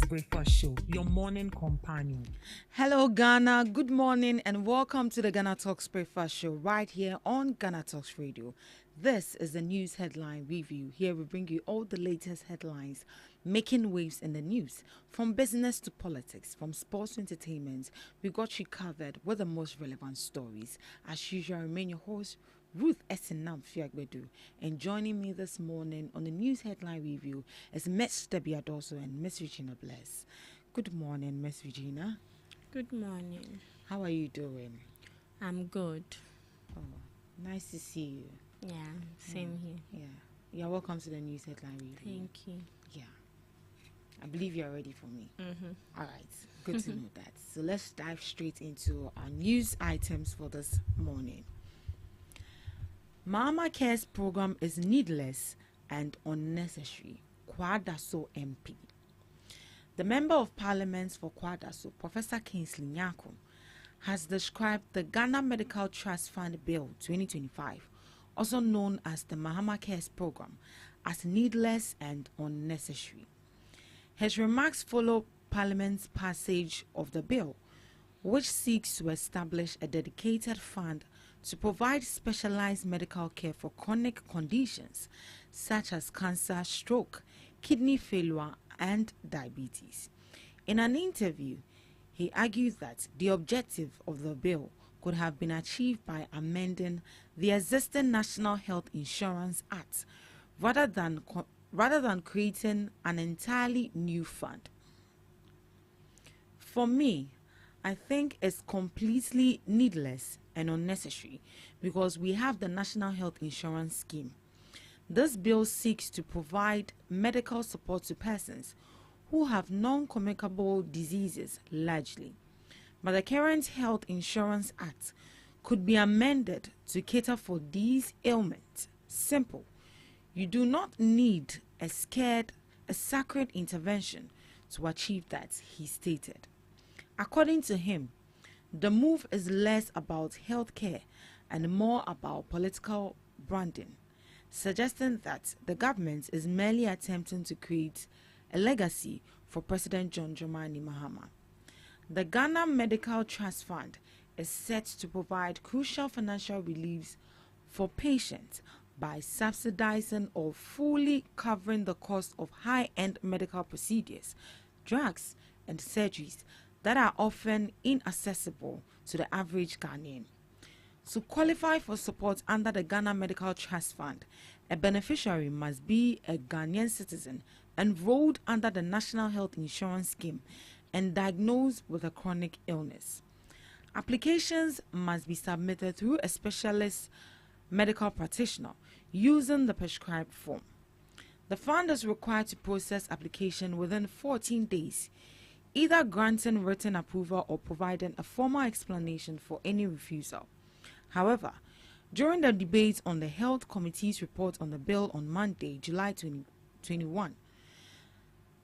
Breakfast Show, your morning companion. Hello, Ghana. Good morning and welcome to the GhanaTalks Breakfast Show right here on GhanaTalks Radio. This is the news headline review. Here we bring you all the latest headlines making waves in the news. From business to politics, from sports to entertainment, we got you covered with the most relevant stories. As usual, I remain your host, Ruth Esinam Fiagbedu, and joining me this morning on the news headline review is Miss Debbie Adoso and Miss Regina Bless. Good morning, Miss Regina. Good morning. How are you doing? I'm good. Oh, nice to see you. Yeah, same here. Yeah. You're welcome to the news headline review. Thank you. Yeah. I believe you're ready for me. Mm-hmm. All right. Good to know that. So let's dive straight into our news items for this morning. Mama Cares program is needless and unnecessary. Kwadaso MP. The Member of Parliament for Kwadaso, Professor Kingsley Nyako, has described the Ghana Medical Trust Fund Bill 2025, also known as the Mama Cares program, as needless and unnecessary. His remarks follow Parliament's passage of the bill, which seeks to establish a dedicated fund to provide specialized medical care for chronic conditions such as cancer, stroke, kidney failure, and diabetes. In an interview, he argued that the objective of the bill could have been achieved by amending the existing National Health Insurance Act rather than creating an entirely new fund. For me, I think it's completely needless and unnecessary because we have the National Health Insurance Scheme. This bill seeks to provide medical support to persons who have non-communicable diseases largely. But the current Health Insurance Act could be amended to cater for these ailments. Simple. You do not need a sacred intervention to achieve that, he stated. According to him, the move is less about health care and more about political branding, suggesting that the government is merely attempting to create a legacy for President John Dramani Mahama. The Ghana Medical Trust Fund is set to provide crucial financial reliefs for patients by subsidizing or fully covering the cost of high-end medical procedures, drugs, and surgeries that are often inaccessible to the average Ghanaian. To qualify for support under the Ghana Medical Trust Fund, a beneficiary must be a Ghanaian citizen enrolled under the National Health Insurance Scheme and diagnosed with a chronic illness. Applications must be submitted through a specialist medical practitioner using the prescribed form. The fund is required to process application within 14 days, either granting written approval or providing a formal explanation for any refusal. However, during the debate on the Health Committee's report on the bill on Monday, July 2021,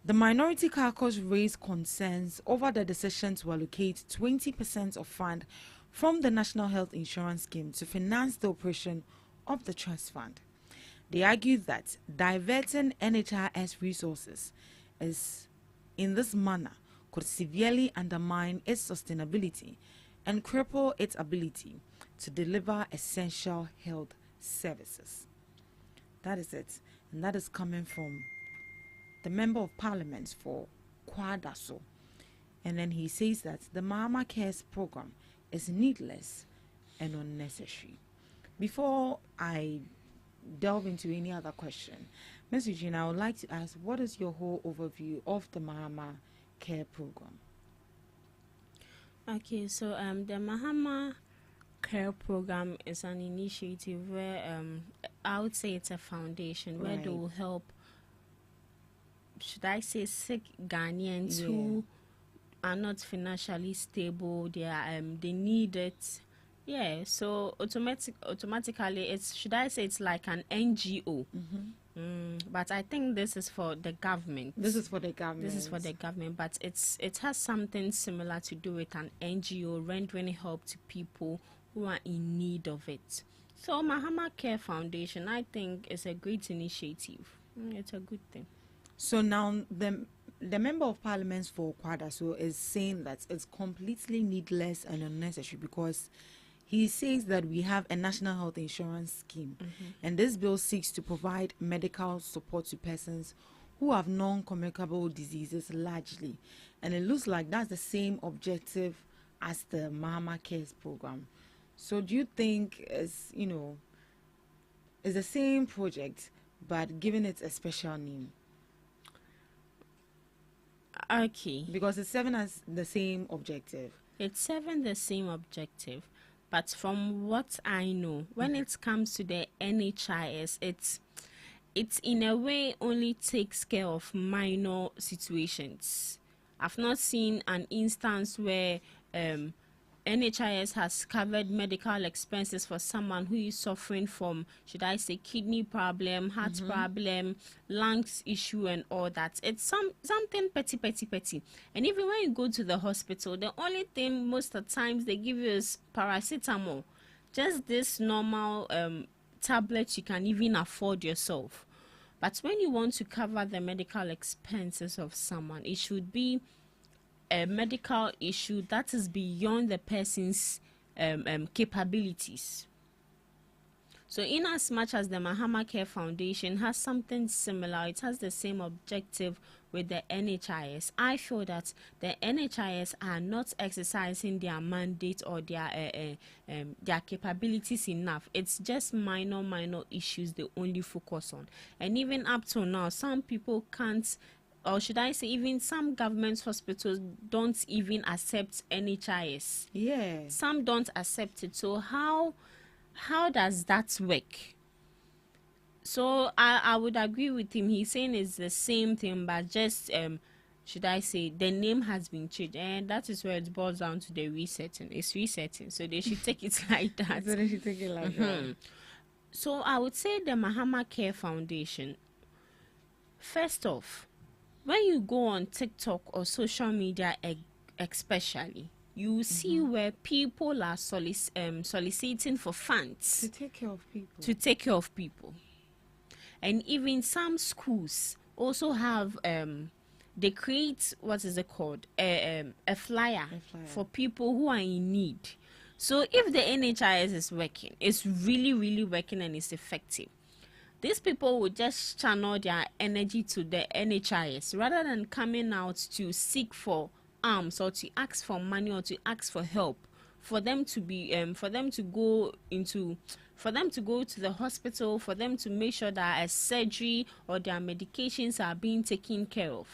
the Minority Caucus raised concerns over the decision to allocate 20% of fund from the National Health Insurance Scheme to finance the operation of the trust fund. They argued that diverting NHIS resources in this manner could severely undermine its sustainability and cripple its ability to deliver essential health services. That is it, and that is coming from the Member of Parliament for Kwadaso. And then he says that the Mama Cares program is needless and unnecessary. Before I delve into any other question, Ms. Regina, I would like to ask, what is your whole overview of the Mama Care program? Okay, so the Mahama Care program is an initiative where I would say it's a foundation where they will help, should I say, sick Ghanaians who are not financially stable. They need it. Yeah, so automatically it's, should I say, it's like an NGO. But I think this is for the government. This is for the government, but it has something similar to do with an NGO rendering help to people who are in need of it. So Mahama Care Foundation, I think, is a great initiative. It's a good thing. So now the the member of parliament for Kwadaso is saying that it's completely needless and unnecessary because he says that we have a national health insurance scheme, and this bill seeks to provide medical support to persons who have non-communicable diseases largely. And it looks like that's the same objective as the Mahama Cares program. So do you think it's the same project but giving it a special name? Okay. Because it's serving as the same objective. It's serving the same objective. But from what I know, when it comes to the NHIS, it's in a way only takes care of minor situations. I've not seen an instance where NHIS has covered medical expenses for someone who is suffering from, should I say, kidney problem, heart problem, lungs issue and all that. It's something petty. And even when you go to the hospital, the only thing most of the times they give you is paracetamol. Just this normal tablet you can even afford yourself. But when you want to cover the medical expenses of someone, it should be a medical issue that is beyond the person's capabilities. So in as much as the Mahama Care Foundation has something similar, it has the same objective with the NHIS, I feel that the NHIS are not exercising their mandate or their capabilities enough. It's just minor issues they only focus on. And even up to now, some people can't, or should I say even some government hospitals don't even accept NHIS. Yeah. Some don't accept it. So how does that work? So I would agree with him. He's saying it's the same thing, but just should I say the name has been changed, and that is where it boils down to the resetting. It's resetting, so they should take it like that. So they should take it like that. So I would say the Mahama Care Foundation. First off, when you go on TikTok or social media, especially, you see where people are soliciting for funds To take care of people. And even some schools also have they create, what is it called, a flyer for people who are in need. So if the NHIS is working, it's really working and it's effective, these people will just channel their energy to the NHIS rather than coming out to seek for arms or to ask for money or to ask for help. For them to go to the hospital, for them to make sure that a surgery or their medications are being taken care of.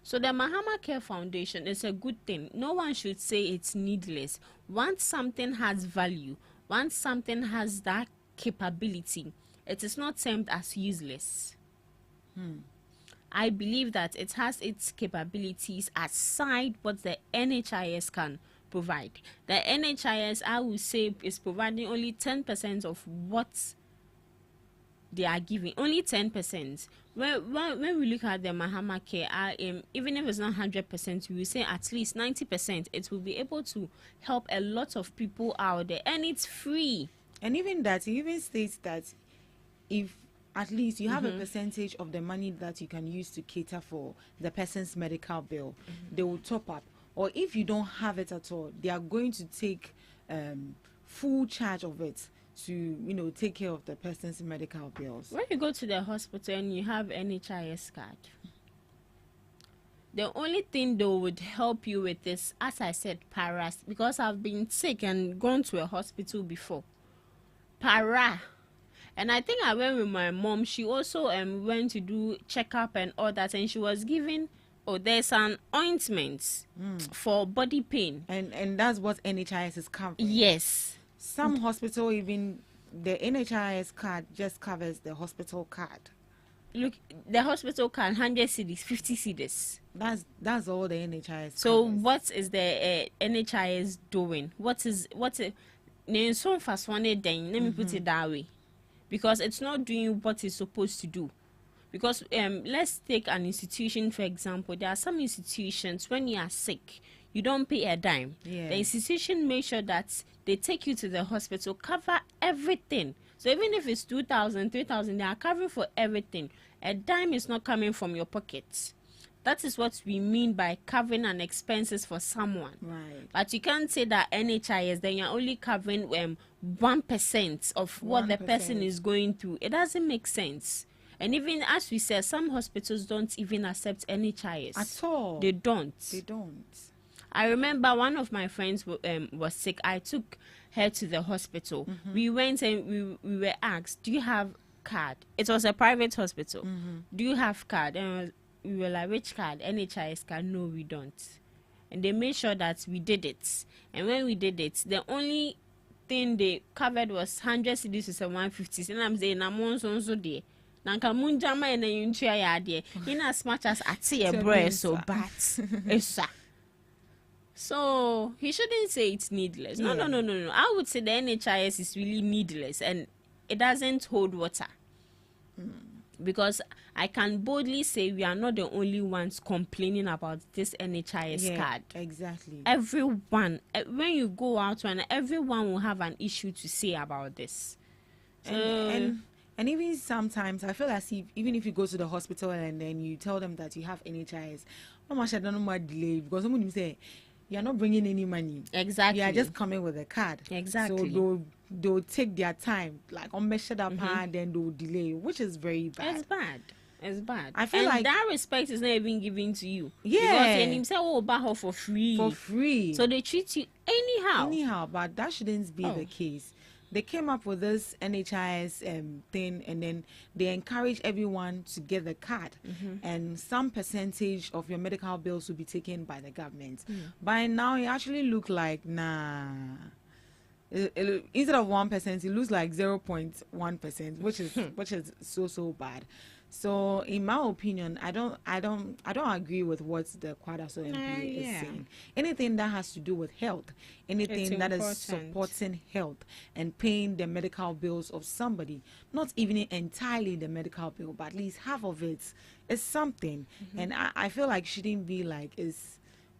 So the Mahama Care Foundation is a good thing. No one should say it's needless. Once something has value, once something has that capability, it is not termed as useless. I believe that it has its capabilities aside what the NHIS can provide. The NHIS, I would say, is providing only 10% of what they are giving. Only 10%. When we look at the Mahama Care, even if it's not 100%, we will say at least 90%. It will be able to help a lot of people out there, and it's free. And even that, he even states that if at least you have a percentage of the money that you can use to cater for the person's medical bill, they will top up. Or if you don't have it at all, they are going to take full charge of it to, take care of the person's medical bills. When you go to the hospital and you have NHIS card, the only thing they would help you with is, as I said, paras, because I've been sick and gone to a hospital before. And I think I went with my mom. She also went to do checkup and all that, and she was given, there's an ointment for body pain. And that's what NHIS is covering. Yes. Some hospital, even the NHIS card just covers the hospital card. Look, the hospital card, 100 cedis, 50 cedis. That's all the NHIS So covers. what is the NHIS doing? Let me put it that way. Because it's not doing what it's supposed to do. Because let's take an institution, for example. There are some institutions, when you are sick, you don't pay a dime. Yeah. The institution makes sure that they take you to the hospital, cover everything. So even if it's 2,000, 3,000, they are covering for everything. A dime is not coming from your pocket. That is what we mean by covering an expenses for someone. Right. But you can't say that NHIS, then you're only covering 1% of what the person 1%. is going through. It doesn't make sense. And even as we said, some hospitals don't even accept NHIS. At all. They don't. They don't. I remember one of my friends was sick. I took her to the hospital. We went and we were asked, do you have card? It was a private hospital. Do you have card? And we were like, which card? NHIS card? No, we don't. And they made sure that we did it. And when we did it, the only thing they covered was 100 cedis to 150. And I'm saying, I'm also there. Nanka munjama and then you in as much as I see a breast so bad. So he shouldn't say it's needless. No. I would say the NHIS is really needless and it doesn't hold water. Because I can boldly say we are not the only ones complaining about this NHIS card. Exactly. Everyone, when you go out, everyone will have an issue to say about this. And even sometimes I feel as if even if you go to the hospital and then you tell them that you have NHIS, how much I don't know more delay because someone will say you're not bringing any money. Exactly. You are just coming with a card. Exactly. So they'll take their time, like on measured up and then they'll delay, which is very bad. It's bad. I feel and like that respect is not even given to you. Yeah. Because himself will buy her for free. For free. So they treat you anyhow. But that shouldn't be the case. They came up with this NHIS thing, and then they encourage everyone to get the card, and some percentage of your medical bills will be taken by the government. By now, it actually look like instead of 1%, it looks like 0.1%, which is so bad. So, in my opinion, I don't agree with what the Kwadaso MP is saying. Anything that has to do with health, anything that is supporting health and paying the medical bills of somebody, not even entirely the medical bill, but at least half of it is something. And I feel like shouldn't be like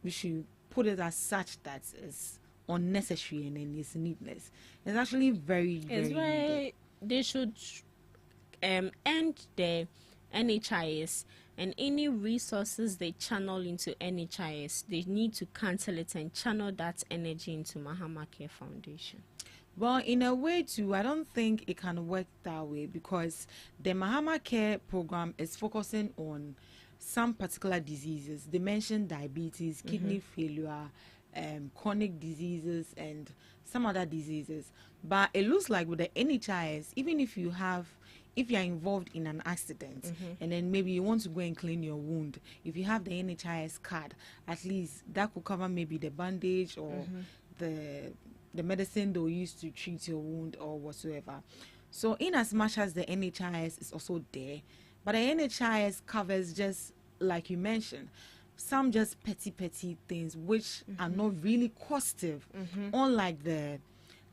we should put it as such that it's unnecessary and then it's needless. It's actually very needed. They should end the NHIS, and any resources they channel into NHIS, they need to cancel it and channel that energy into Mahama Care Foundation. Well, in a way too, I don't think it can work that way because the Mahama Care program is focusing on some particular diseases. They mentioned diabetes, kidney failure, chronic diseases, and some other diseases. But it looks like with the NHIS, even if you are involved in an accident and then maybe you want to go and clean your wound, if you have the NHIS card, at least that could cover maybe the bandage or the medicine they'll use to treat your wound or whatsoever. So in as much as the NHIS is also there, but the NHIS covers, just like you mentioned, some just petty things which are not really costive, unlike the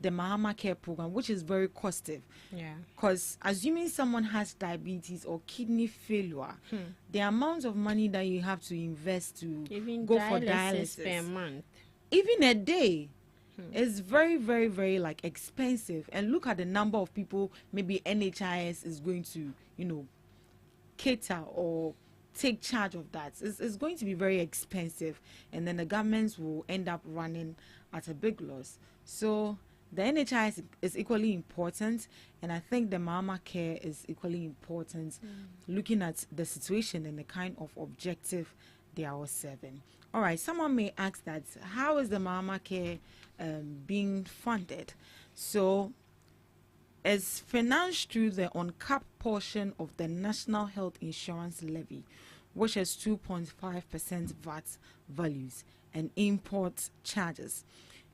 Mahama Care program, which is very costive. Yeah. Because assuming someone has diabetes or kidney failure, the amount of money that you have to invest to even go for dialysis per month, even a day, is very like expensive. And look at the number of people maybe NHIS is going to, cater or take charge of that. It's going to be very expensive, and then the governments will end up running at a big loss. So the NHIS is equally important, and I think the Mahama Care is equally important, looking at the situation and the kind of objective they are all serving. All right, someone may ask that, how is the Mahama Care being funded? So it's financed through the uncapped portion of the National Health Insurance Levy, which is 2.5% VAT values and import charges.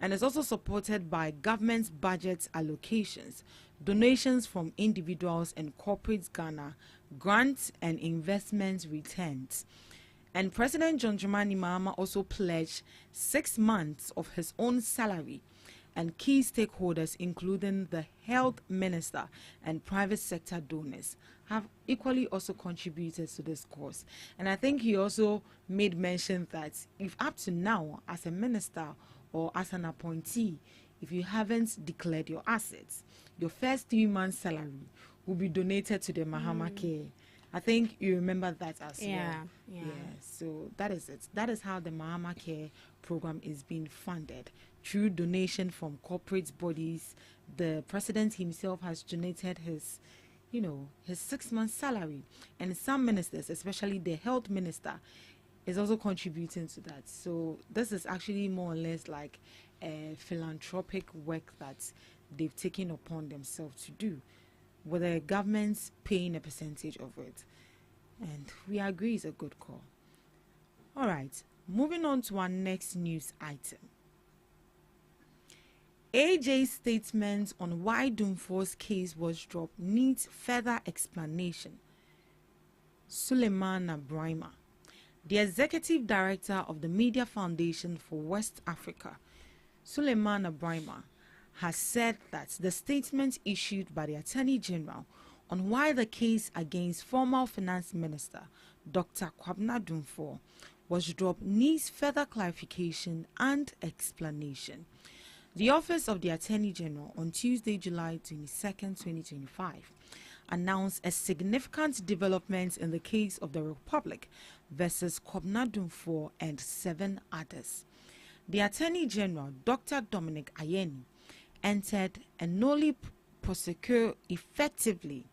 And it's also supported by government budget allocations, donations from individuals and corporate Ghana, grants and investment returns. And President John Dramani Mahama also pledged 6 months of his own salary, and key stakeholders, including the health minister and private sector donors, have equally also contributed to this cause. And I think he also made mention that if up to now, as a minister or as an appointee, if you haven't declared your assets, your first 3 months' salary will be donated to the Mahama Care I think you remember that as Yeah, well. yeah. So that is it. That is how the Mahama Care program is being funded through donation from corporate bodies. The president himself has donated his 6 month salary, and some ministers, especially the health minister, is also contributing to that. So this is actually more or less like a philanthropic work that they've taken upon themselves to do, with the government's paying a percentage of it. And we agree it's a good call. All right, moving on to our next news item. AJ's statement on why Dumfor's case was dropped needs further explanation. Suleiman Brahima, the executive director of the Media Foundation for West Africa, Suleiman Brahima, has said that the statement issued by the Attorney General on why the case against former Finance Minister Dr. Kwabena Dumfor was dropped needs further clarification and explanation. The Office of the Attorney General on Tuesday, July 22nd, 2025, announced a significant development in the case of the Republic versus Kwabena Dumfor and 7 others. The Attorney General, Dr. Dominic Ayeni, entered a nolle prosequi effectively,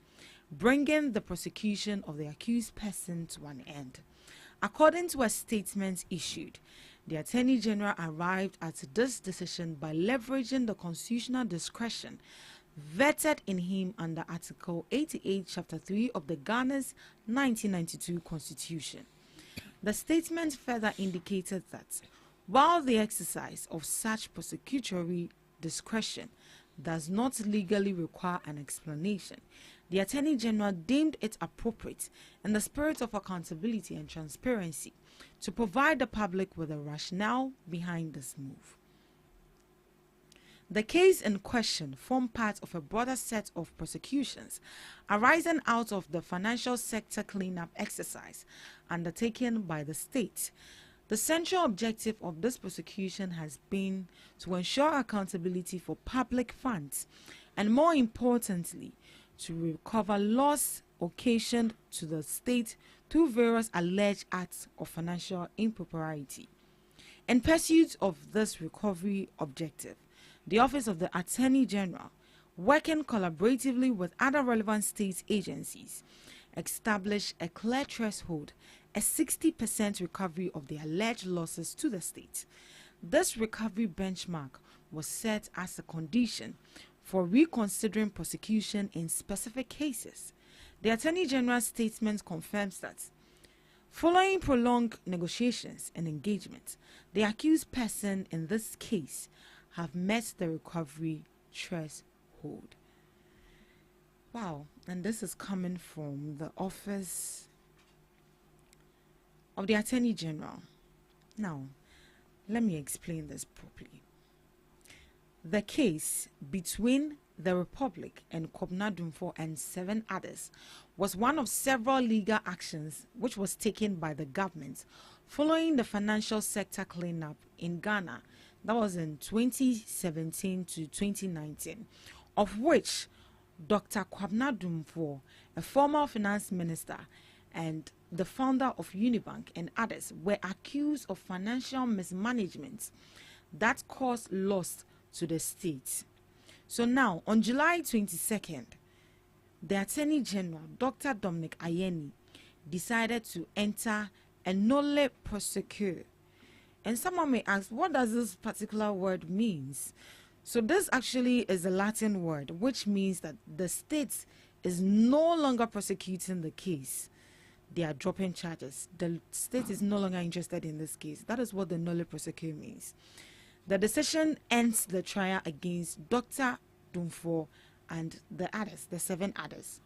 bringing the prosecution of the accused person to an end. According to a statement issued, the Attorney General arrived at this decision by leveraging the constitutional discretion vetted in him under Article 88, Chapter 3 of the Ghana's 1992 Constitution. The statement further indicated that while the exercise of such prosecutory discretion does not legally require an explanation, the Attorney General deemed it appropriate, in the spirit of accountability and transparency, to provide the public with a rationale behind this move. The case in question formed part of a broader set of prosecutions arising out of the financial sector cleanup exercise undertaken by the state. The central objective of this prosecution has been to ensure accountability for public funds and, more importantly, to recover loss occasioned to the state through various alleged acts of financial impropriety. In pursuit of this recovery objective, the Office of the Attorney General, working collaboratively with other relevant state agencies, established a clear threshold, a 60% recovery of the alleged losses to the state. This recovery benchmark was set as a condition for reconsidering prosecution in specific cases. The Attorney General's statement confirms that, following prolonged negotiations and engagement, the accused person in this case have met the recovery threshold. Wow, and this is coming from the Office of the Attorney General. Now, let me explain this properly. The case between the Republic and Kwabena Dumfor and 7 others was one of several legal actions which was taken by the government following the financial sector cleanup in Ghana. That was in 2017 to 2019, of which Dr. Kwabena Dumfor, a former finance minister and the founder of Unibank, and others were accused of financial mismanagement that caused loss to the state. So now, on July 22nd, the Attorney General, Dr. Dominic Ayeni, decided to enter a nolle prosequi. And someone may ask, what does this particular word means? So this actually is a Latin word, which means that the state is no longer prosecuting the case. They are dropping charges. The state is no longer interested in this case. That is what the nolle prosequi means. The decision ends the trial against Dr. Dumfor and the others, the 7 others.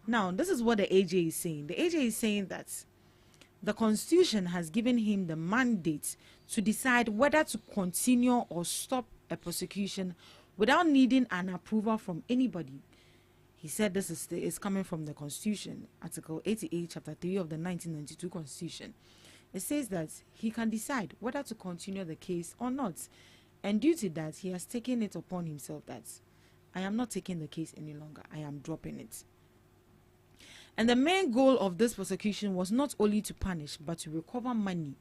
Now, this is what the AJ is saying. The AJ is saying that the Constitution has given him the mandate to decide whether to continue or stop a prosecution without needing an approval from anybody. He said this is coming from the Constitution, Article 88, Chapter 3 of the 1992 Constitution. It says that he can decide whether to continue the case or not. And due to that, he has taken it upon himself that I am not taking the case any longer. I am dropping it. And the main goal of this prosecution was not only to punish, but to recover money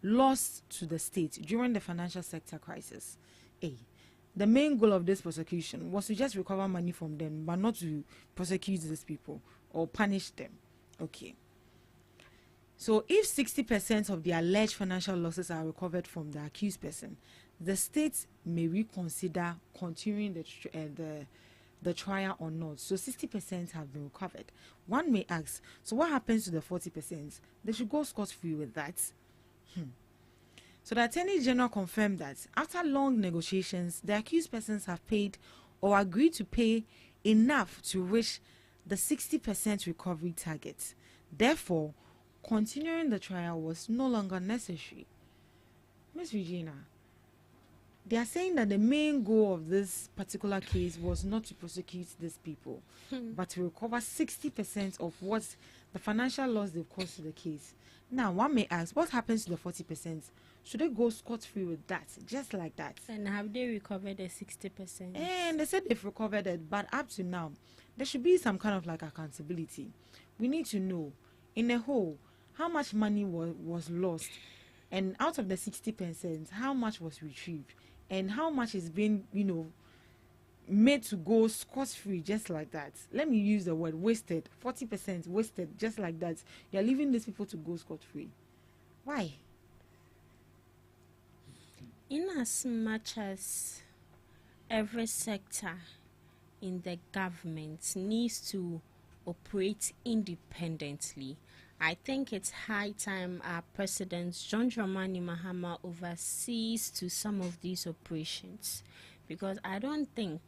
lost to the state during the financial sector crisis. A. The main goal of this prosecution was to just recover money from them, but not to prosecute these people or punish them. Okay. So if 60% of the alleged financial losses are recovered from the accused person, the state may reconsider continuing the trial or not. So 60% have been recovered. One may ask, so what happens to the 40%? They should go scot-free with that. So the Attorney General confirmed that after long negotiations, the accused persons have paid or agreed to pay enough to reach the 60% recovery target. Therefore, continuing the trial was no longer necessary. Miss Regina, they are saying that the main goal of this particular case was not to prosecute these people, but to recover 60% of what the financial loss they've caused to the case. Now, one may ask, what happens to the 40%? Should they go scot-free with that, just like that? And have they recovered the 60%? And they said they've recovered it, but up to now, there should be some kind of like accountability. We need to know, in a whole, how much money was lost, and out of the 60%, how much was retrieved, and how much is being, made to go scot-free, just like that. Let me use the word wasted. 40% wasted, just like that. You're leaving these people to go scot-free. Why? In as much as every sector in the government needs to operate independently, I think it's high time our President John Dramani Mahama oversees to some of these operations, because I don't think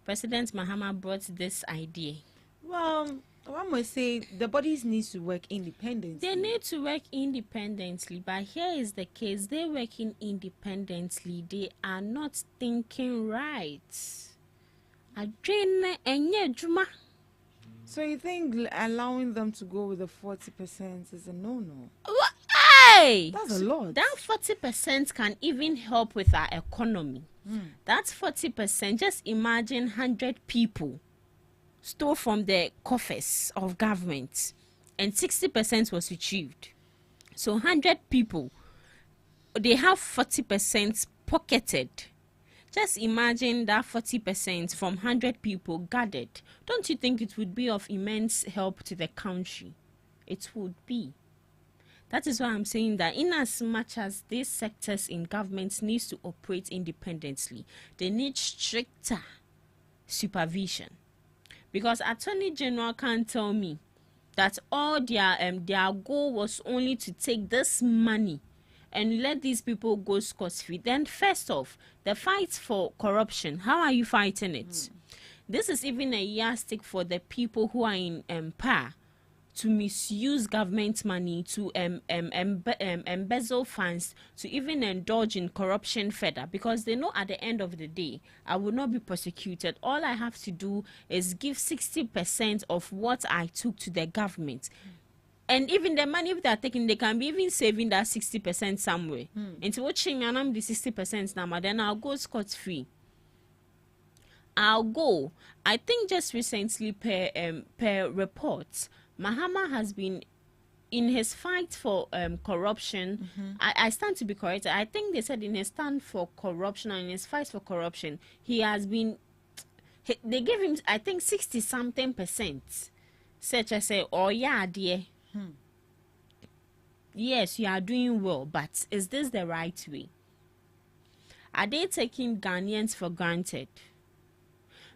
President Mahama brought this idea. Well, one must say the bodies need to work independently. They need to work independently, but here is the case: they're working independently. They are not thinking right. So you think allowing them to go with the 40% is a no-no? Hey! That's a lot. That 40% can even help with our economy. That's 40%. Just imagine 100 people stole from the coffers of government and 60% was retrieved. So 100 people, they have 40% pocketed. Just imagine that 40% from 100 people gathered. Don't you think it would be of immense help to the country? It would be. That is why I'm saying that in as much as these sectors in government needs to operate independently, they need stricter supervision. Because Attorney General can't tell me that all their goal was only to take this money and let these people go scot-free. Then first off, the fight for corruption, how are you fighting it? This is even a yardstick for the people who are in power to misuse government money, to embezzle funds, to even indulge in corruption further, because they know at the end of the day, I will not be prosecuted. All I have to do is give 60% of what I took to the government. And even the money if they are taking, they can be even saving that 60% somewhere. Into watching and I'm the 60% now, then I'll go scot-free. I'll go. I think just recently per reports, Mahama has been in his fight for corruption. I stand to be corrected. I think they said in his stand for corruption and in his fight for corruption, he has been. They gave him, I think, 60-something%. Such as say, oh yeah, dear. Yes, you are doing well, but is this the right way? Are they taking Ghanaians for granted?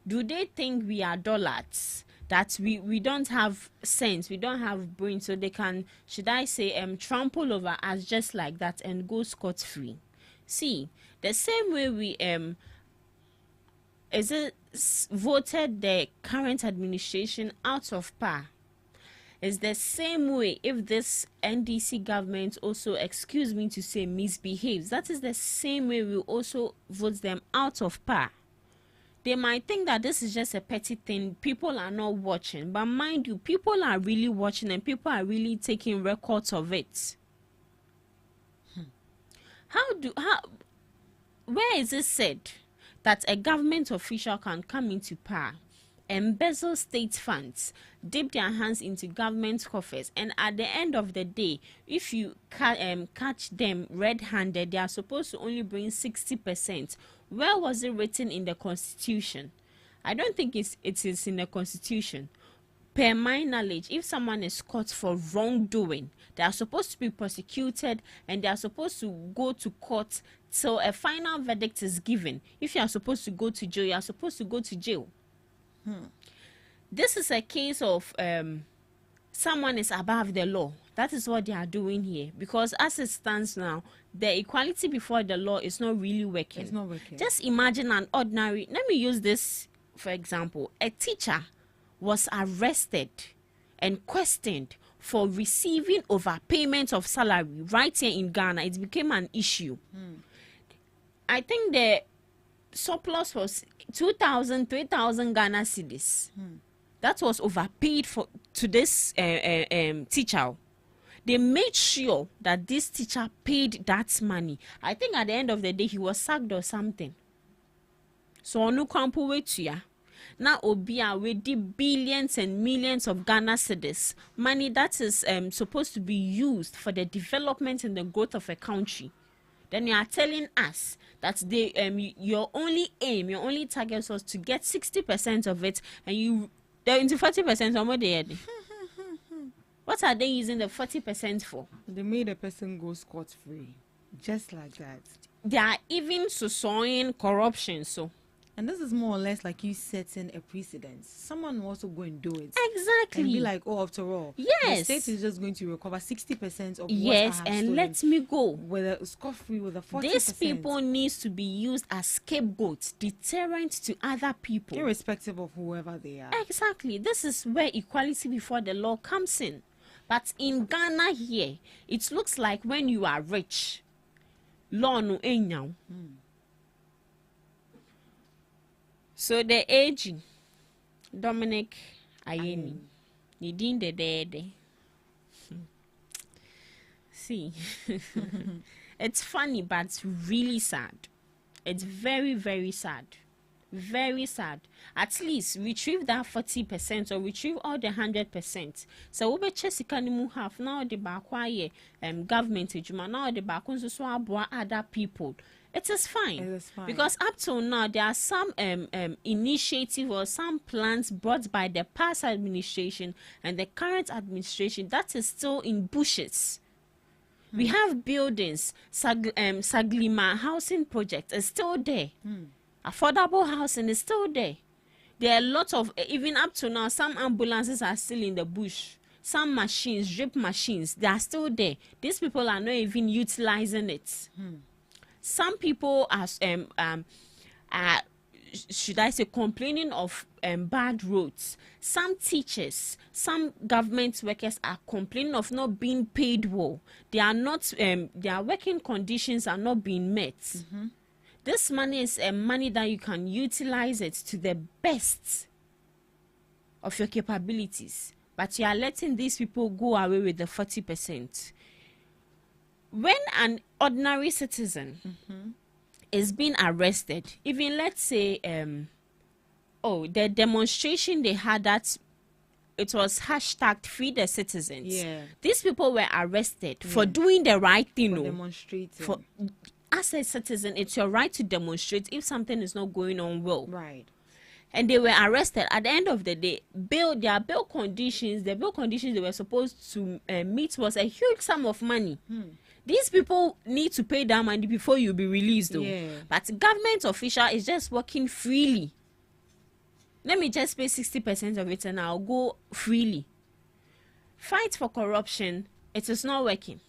Do they think we are dullards? That we don't have sense, we don't have brain, so they can, should I say, trample over us just like that and go scot-free? See, the same way we voted the current administration out of power, is the same way if this NDC government also, excuse me to say, misbehaves. That is the same way we also vote them out of power. They might think that this is just a petty thing, people are not watching, but mind you, people are really watching and people are really taking records of it. Where is it said that a government official can come into power embezzle state funds, dip their hands into government coffers, and at the end of the day, if you catch them red-handed, they are supposed to only bring 60%. Where was it written in the Constitution? I don't think it is in the Constitution. Per my knowledge, if someone is caught for wrongdoing, they are supposed to be prosecuted and they are supposed to go to court till a final verdict is given. If you are supposed to go to jail, you are supposed to go to jail. This is a case of someone is above the law. That is what they are doing here. Because as it stands now, the equality before the law is not really working. It's not working. Just imagine an ordinary, let me use this for example. A teacher was arrested and questioned for receiving overpayment of salary right here in Ghana. It became an issue. I think the surplus was 2,000, 3,000 Ghana cedis. That was overpaid to this teacher. They made sure that this teacher paid that money. I think at the end of the day, he was sacked or something. So, onu kwampo wetua. Now, Obia, we did billions and millions of Ghana cedis, money that is supposed to be used for the development and the growth of a country. Then you are telling us that your only aim, your only target was to get 60% of it, and they're into 40% or more there. What are they using the 40% for? They made a person go scot-free, just like that. They are even sowing corruption, so. And this is more or less like you setting a precedent. Someone will also go and do it. Exactly. And be like, oh, after all, yes, the state is just going to recover 60% of yes, what I have and let me go. With a scot-free, with a 40%. These people needs to be used as scapegoats, deterrent to other people. Irrespective of whoever they are. Exactly. This is where equality before the law comes in. But in Ghana here, it looks like when you are rich, law no enyao. So the aging, Dominic Ayeni, Nidin de Dede. See, it's funny, but it's really sad. It's very, very sad. Very sad. At least retrieve that 40% or retrieve all the 100%. So we be chesika ni mu half now the bakwaye government ejuma now the bakunso so aboa other people. It is fine. It is fine. Because up till now there are some initiative or some plans brought by the past administration and the current administration that is still in bushes. We have buildings, Saglima housing project is still there. Affordable housing is still there. There are a lot of, even up to now, some ambulances are still in the bush. Some machines, drip machines, they are still there. These people are not even utilizing it. Some people are, should I say, complaining of bad roads. Some teachers, some government workers are complaining of not being paid well. They are not, their working conditions are not being met. This money is money that you can utilize it to the best of your capabilities. But you are letting these people go away with the 40%. When an ordinary citizen is being arrested, even let's say, the demonstration they had that it was hashtag free the citizens. Yeah. These people were arrested for doing the right thing. For demonstrating. As a citizen, it's your right to demonstrate if something is not going on well. Right. And they were arrested. At the end of the day, their bail conditions they were supposed to meet was a huge sum of money. These people need to pay that money before you be released, though. Yeah. But government official is just working freely. Let me just pay 60% of it and I'll go freely. Fight for corruption, it is not working.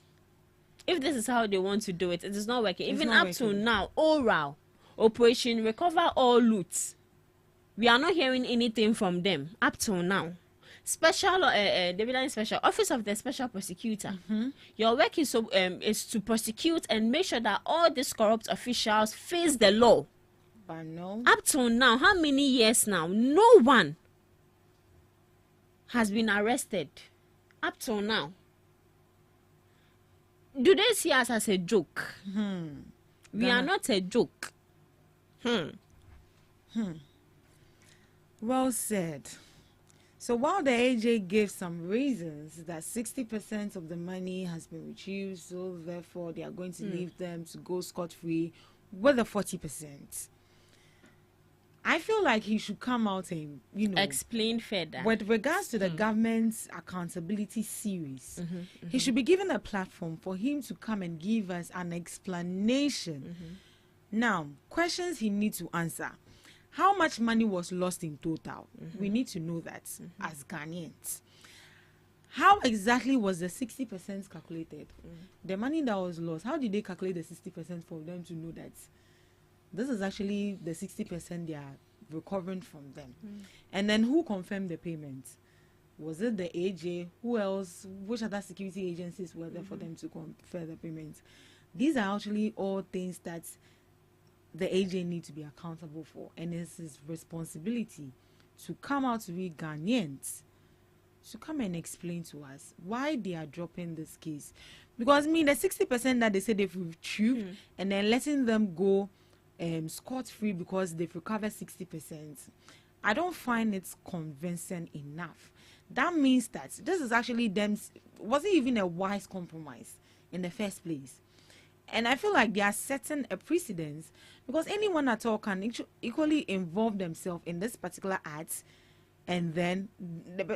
If this is how they want to do it, it is not working. Even up to now, oral, Operation Recover All Loot. We are not hearing anything from them up till now. Special, Special Office of the Special Prosecutor. Your work is to prosecute and make sure that all these corrupt officials face the law. But no. Up till now, how many years now? No one has been arrested. Up till now. Do they see us as a joke? We are not a joke. Well said. So while the AJ gave some reasons that 60% of the money has been reduced, so therefore they are going to leave them to go scot-free with the 40%. I feel like he should come out and, explain further. with regards to the government's accountability series, he should be given a platform for him to come and give us an explanation. Now, questions he needs to answer. How much money was lost in total? We need to know that as Ghanaians. How exactly was the 60% calculated? The money that was lost, how did they calculate the 60% for them to know that this is actually the 60% they are recovering from them? And then who confirmed the payment? Was it the AJ? Who else? Which other security agencies were there for them to confirm the payment? These are actually all things that the AJ needs to be accountable for, and it's his responsibility to come out to we Ghanaians to come and explain to us why they are dropping this case. Because the 60% that they say they've retrieved and then letting them go scot-free because they've recovered 60%, I don't find it convincing enough. That means that this is actually them, wasn't even a wise compromise in the first place. And I feel like they are setting a precedence, because anyone at all can equally involve themselves in this particular act, and then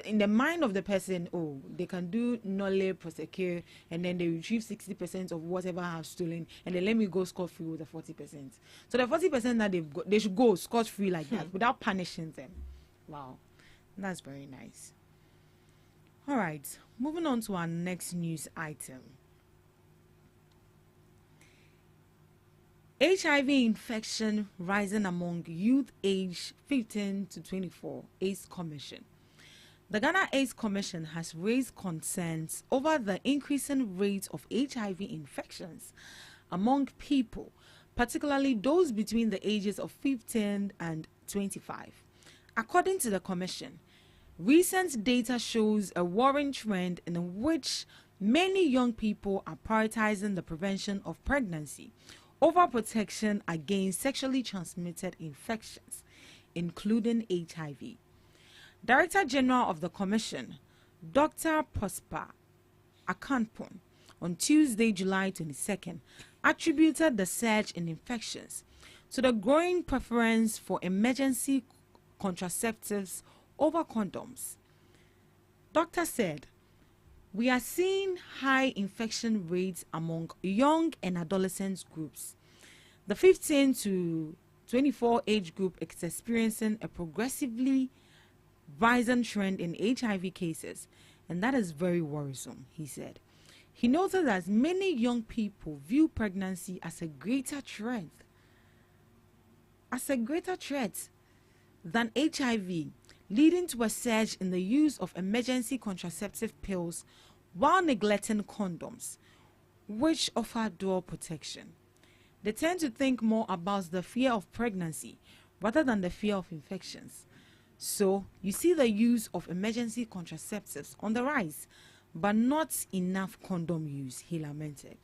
in the mind of the person, they can do nolle prosecute, and then they retrieve 60% of whatever I have stolen, and then let me go scot-free with the 40%. So the 40% that they've got, they should go scot-free like that without punishing them. Wow, that's very nice. All right, moving on to our next news item. HIV infection rising among youth aged 15 to 24, AIDS Commission. The Ghana AIDS Commission has raised concerns over the increasing rate of HIV infections among people, particularly those between the ages of 15 and 25. According to the Commission, recent data shows a worrying trend in which many young people are prioritizing the prevention of pregnancy over protection against sexually transmitted infections, including HIV. Director General of the Commission, Dr. Prosper Akampon, on Tuesday, July 22nd, attributed the surge in infections to the growing preference for emergency contraceptives over condoms. Doctor said, "We are seeing high infection rates among young and adolescent groups. The 15 to 24 age group is experiencing a progressively rising trend in HIV cases, and that is very worrisome," he said. He noted that many young people view pregnancy as a greater threat than HIV, leading to a surge in the use of emergency contraceptive pills while neglecting condoms, which offer dual protection. They tend to think more about the fear of pregnancy rather than the fear of infections. So, you see the use of emergency contraceptives on the rise, but not enough condom use, he lamented.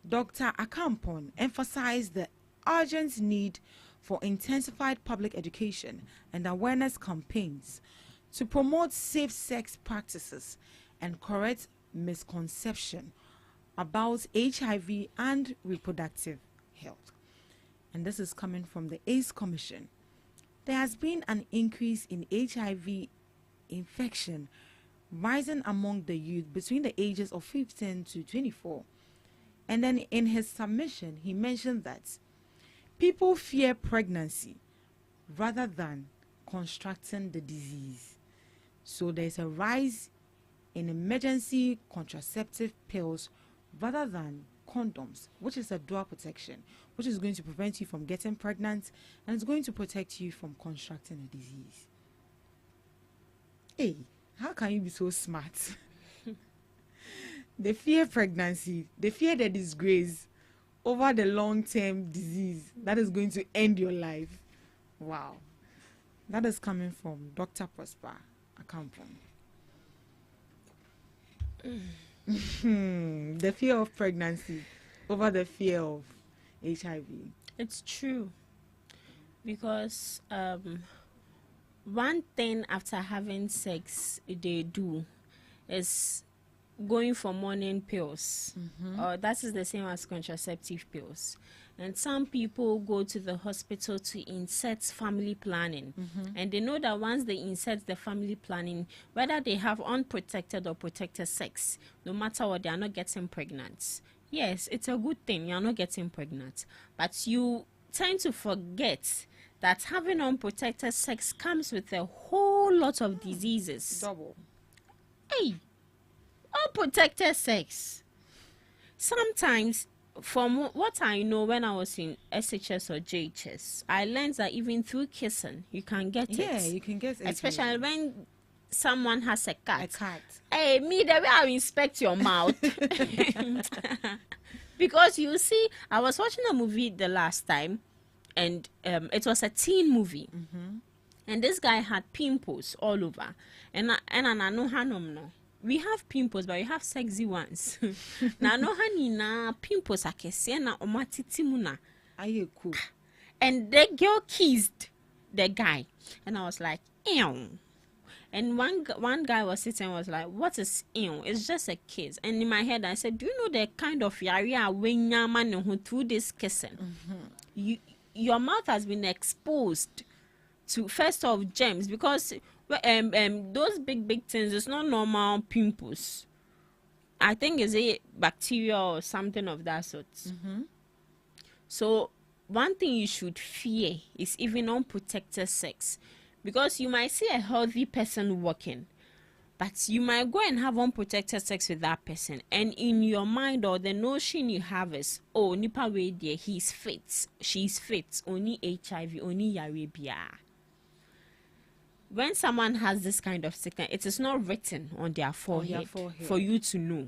Dr. Akampon emphasized the urgent need for intensified public education and awareness campaigns to promote safe sex practices and correct misconception about HIV and reproductive health. And this is coming from the AIDS Commission. There has been an increase in HIV infection rising among the youth between the ages of 15 to 24. And then in his submission, he mentioned that people fear pregnancy rather than contracting the disease. So there's a rise in emergency contraceptive pills rather than condoms, which is a dual protection, which is going to prevent you from getting pregnant and it's going to protect you from contracting a disease. Hey, how can you be so smart? They fear pregnancy, they fear the disgrace over the long-term disease that is going to end your life. Wow. That is coming from Dr. Prosper Akampon. The fear of pregnancy over the fear of HIV. It's true, because one thing after having sex they do is going for morning pills. Or that is the same as contraceptive pills. And some people go to the hospital to insert family planning. And they know that once they insert the family planning, whether they have unprotected or protected sex, no matter what, they are not getting pregnant. Yes, it's a good thing you are not getting pregnant. But you tend to forget that having unprotected sex comes with a whole lot of diseases. Double. Hey, unprotected sex. Sometimes, from what I know when I was in SHS or JHS, I learned that even through kissing, you can get it. Yeah, you can get it. Especially when someone has a cat. A cat. Hey, me, the way I inspect your mouth. Because you see, I was watching a movie the last time, and it was a teen movie. And this guy had pimples all over. And I know Hanom no. We have pimples, but we have sexy ones. Na no hani na pimples akese na omatiti muna. Aye, cool. And the girl kissed the guy, and I was like, ew. And one guy was sitting and was like, what is ew? It's just a kiss. And in my head, I said, do you know the kind of yari when man who through this kissing? Your mouth has been exposed to first of germs, because those big things, it's not normal pimples. I think it's a bacteria or something of that sort. So one thing you should fear is even unprotected sex, because you might see a healthy person walking, but you might go and have unprotected sex with that person, and in your mind or the notion you have is, oh, nipa way there, he's fit, she's fit, only HIV, only Arabia. When someone has this kind of sickness, it is not written on their forehead, for you to know.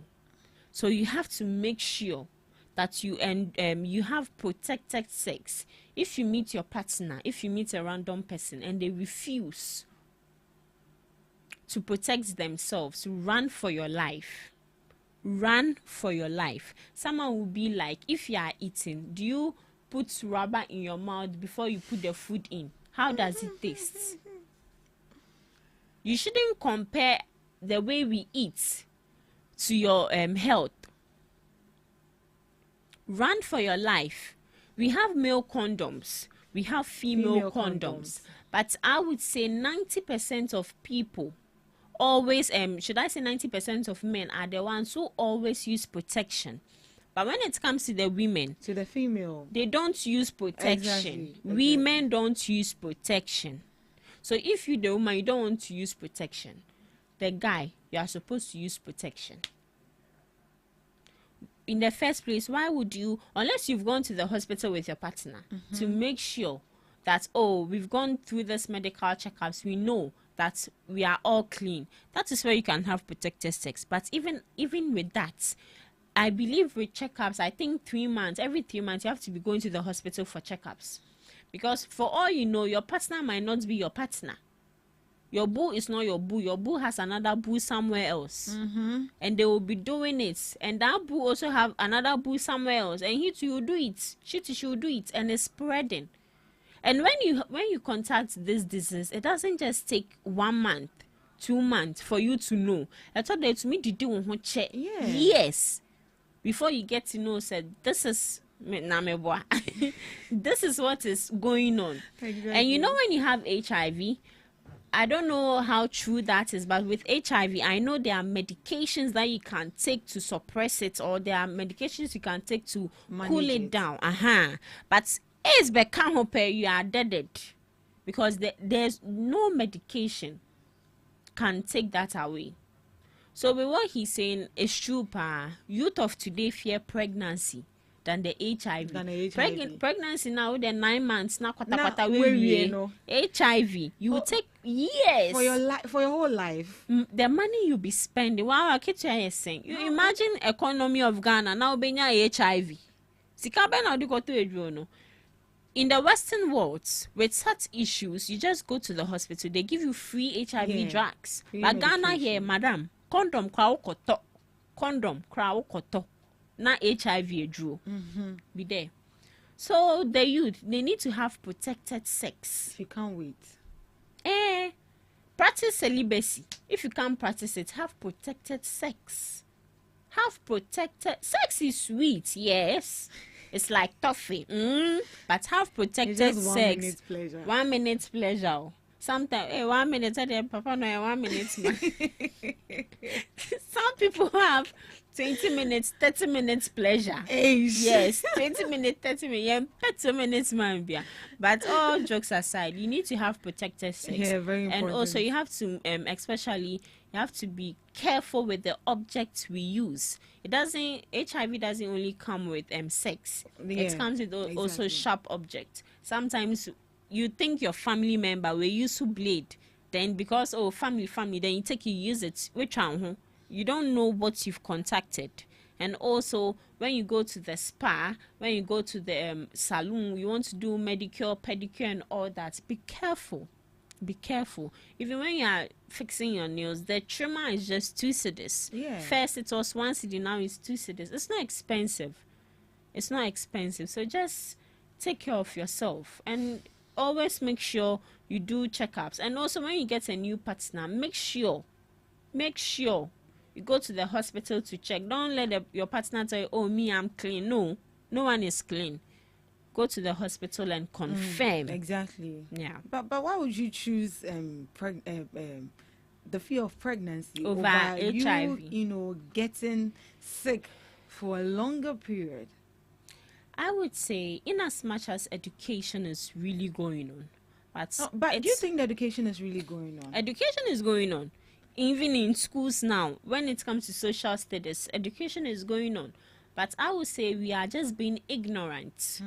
So you have to make sure that you have protected sex. If you meet your partner, if you meet a random person and they refuse to protect themselves, run for your life. Run for your life. Someone will be like, if you are eating, do you put rubber in your mouth before you put the food in? How does it taste? You shouldn't compare the way we eat to your health. Run for your life. We have male condoms. We have female condoms. But I would say 90% of people always, should I say 90% of men are the ones who always use protection. But when it comes to the women, to the female, they don't use protection. Exactly. Women don't use protection. So if you the woman, you don't want to use protection, the guy, you are supposed to use protection. In the first place, why would you, unless you've gone to the hospital with your partner to make sure that, oh, we've gone through this medical checkups, we know that we are all clean. That is where you can have protected sex. But even with that, I believe with checkups, I think every 3 months, you have to be going to the hospital for checkups. Because for all you know, your partner might not be your partner. Your boo is not your boo. Your boo has another boo somewhere else. And they will be doing it. And that boo also have another boo somewhere else. And he too will do it. She too will do it. And it's spreading. And when you contact this disease, it doesn't just take 1 month, 2 months for you to know. I thought that to me, did you check? Yeah. Yes. Before you get to know, said, this is this is what is going on. Exactly. And you know, when you have HIV, I don't know how true that is, but with HIV, I know there are medications that you can take to suppress it, or there are medications you can take to cool it down. But as become hope you are dead, because there's no medication can take that away. So with what he's saying is true, youth of today fear pregnancy than the HIV. Pregnancy now, the 9 months, now HIV. You will take years. For your whole life. The money you be spending. Wow, I keep saying. You imagine economy of Ghana, now being HIV. In the Western world, with such issues, you just go to the hospital. They give you free HIV drugs. But Ghana here, madam, condom crowd koto. Condom crowd koto. Not HIV drew. Be there. So the youth, they need to have protected sex. You can't wait. Practice celibacy. If you can't practice it, have protected sex. Have protected sex is sweet, yes. It's like toffee, but have protected It's just 1 sex. minute pleasure. 1 minute pleasure. Sometimes 1 minute, papa no 1 minute. Some people have 20 minutes, 30 minutes pleasure. Yes, 20 minutes, 30 minutes, yeah, 30 minutes, man. But all jokes aside, you need to have protected sex. Yeah, very important. And also, you have to, especially, you have to be careful with the objects we use. HIV doesn't only come with sex. Yeah, It comes with also exactly. sharp objects. Sometimes you think your family member will use a blade, then because family, then you use it. Which one? You don't know what you've contacted. And also, when you go to the spa, when you go to the salon, you want to do manicure, pedicure, and all that. Be careful. Be careful. Even when you are fixing your nails, the trimmer is just 2 cedis. Yeah. First it was 1 cedi, now it's 2 cedis. It's not expensive. It's not expensive. So just take care of yourself and always make sure you do checkups. And also, when you get a new partner, make sure you go to the hospital to check. Don't let your partner tell you, "Oh, me, I'm clean." No one is clean. Go to the hospital and confirm. Exactly. Yeah. But why would you choose the fear of pregnancy Over HIV? Getting sick for a longer period. I would say, in as much as education is really going on, but do you think the education is really going on? Education is going on. Even in schools now, when it comes to social status, education is going on. But I would say we are just being ignorant.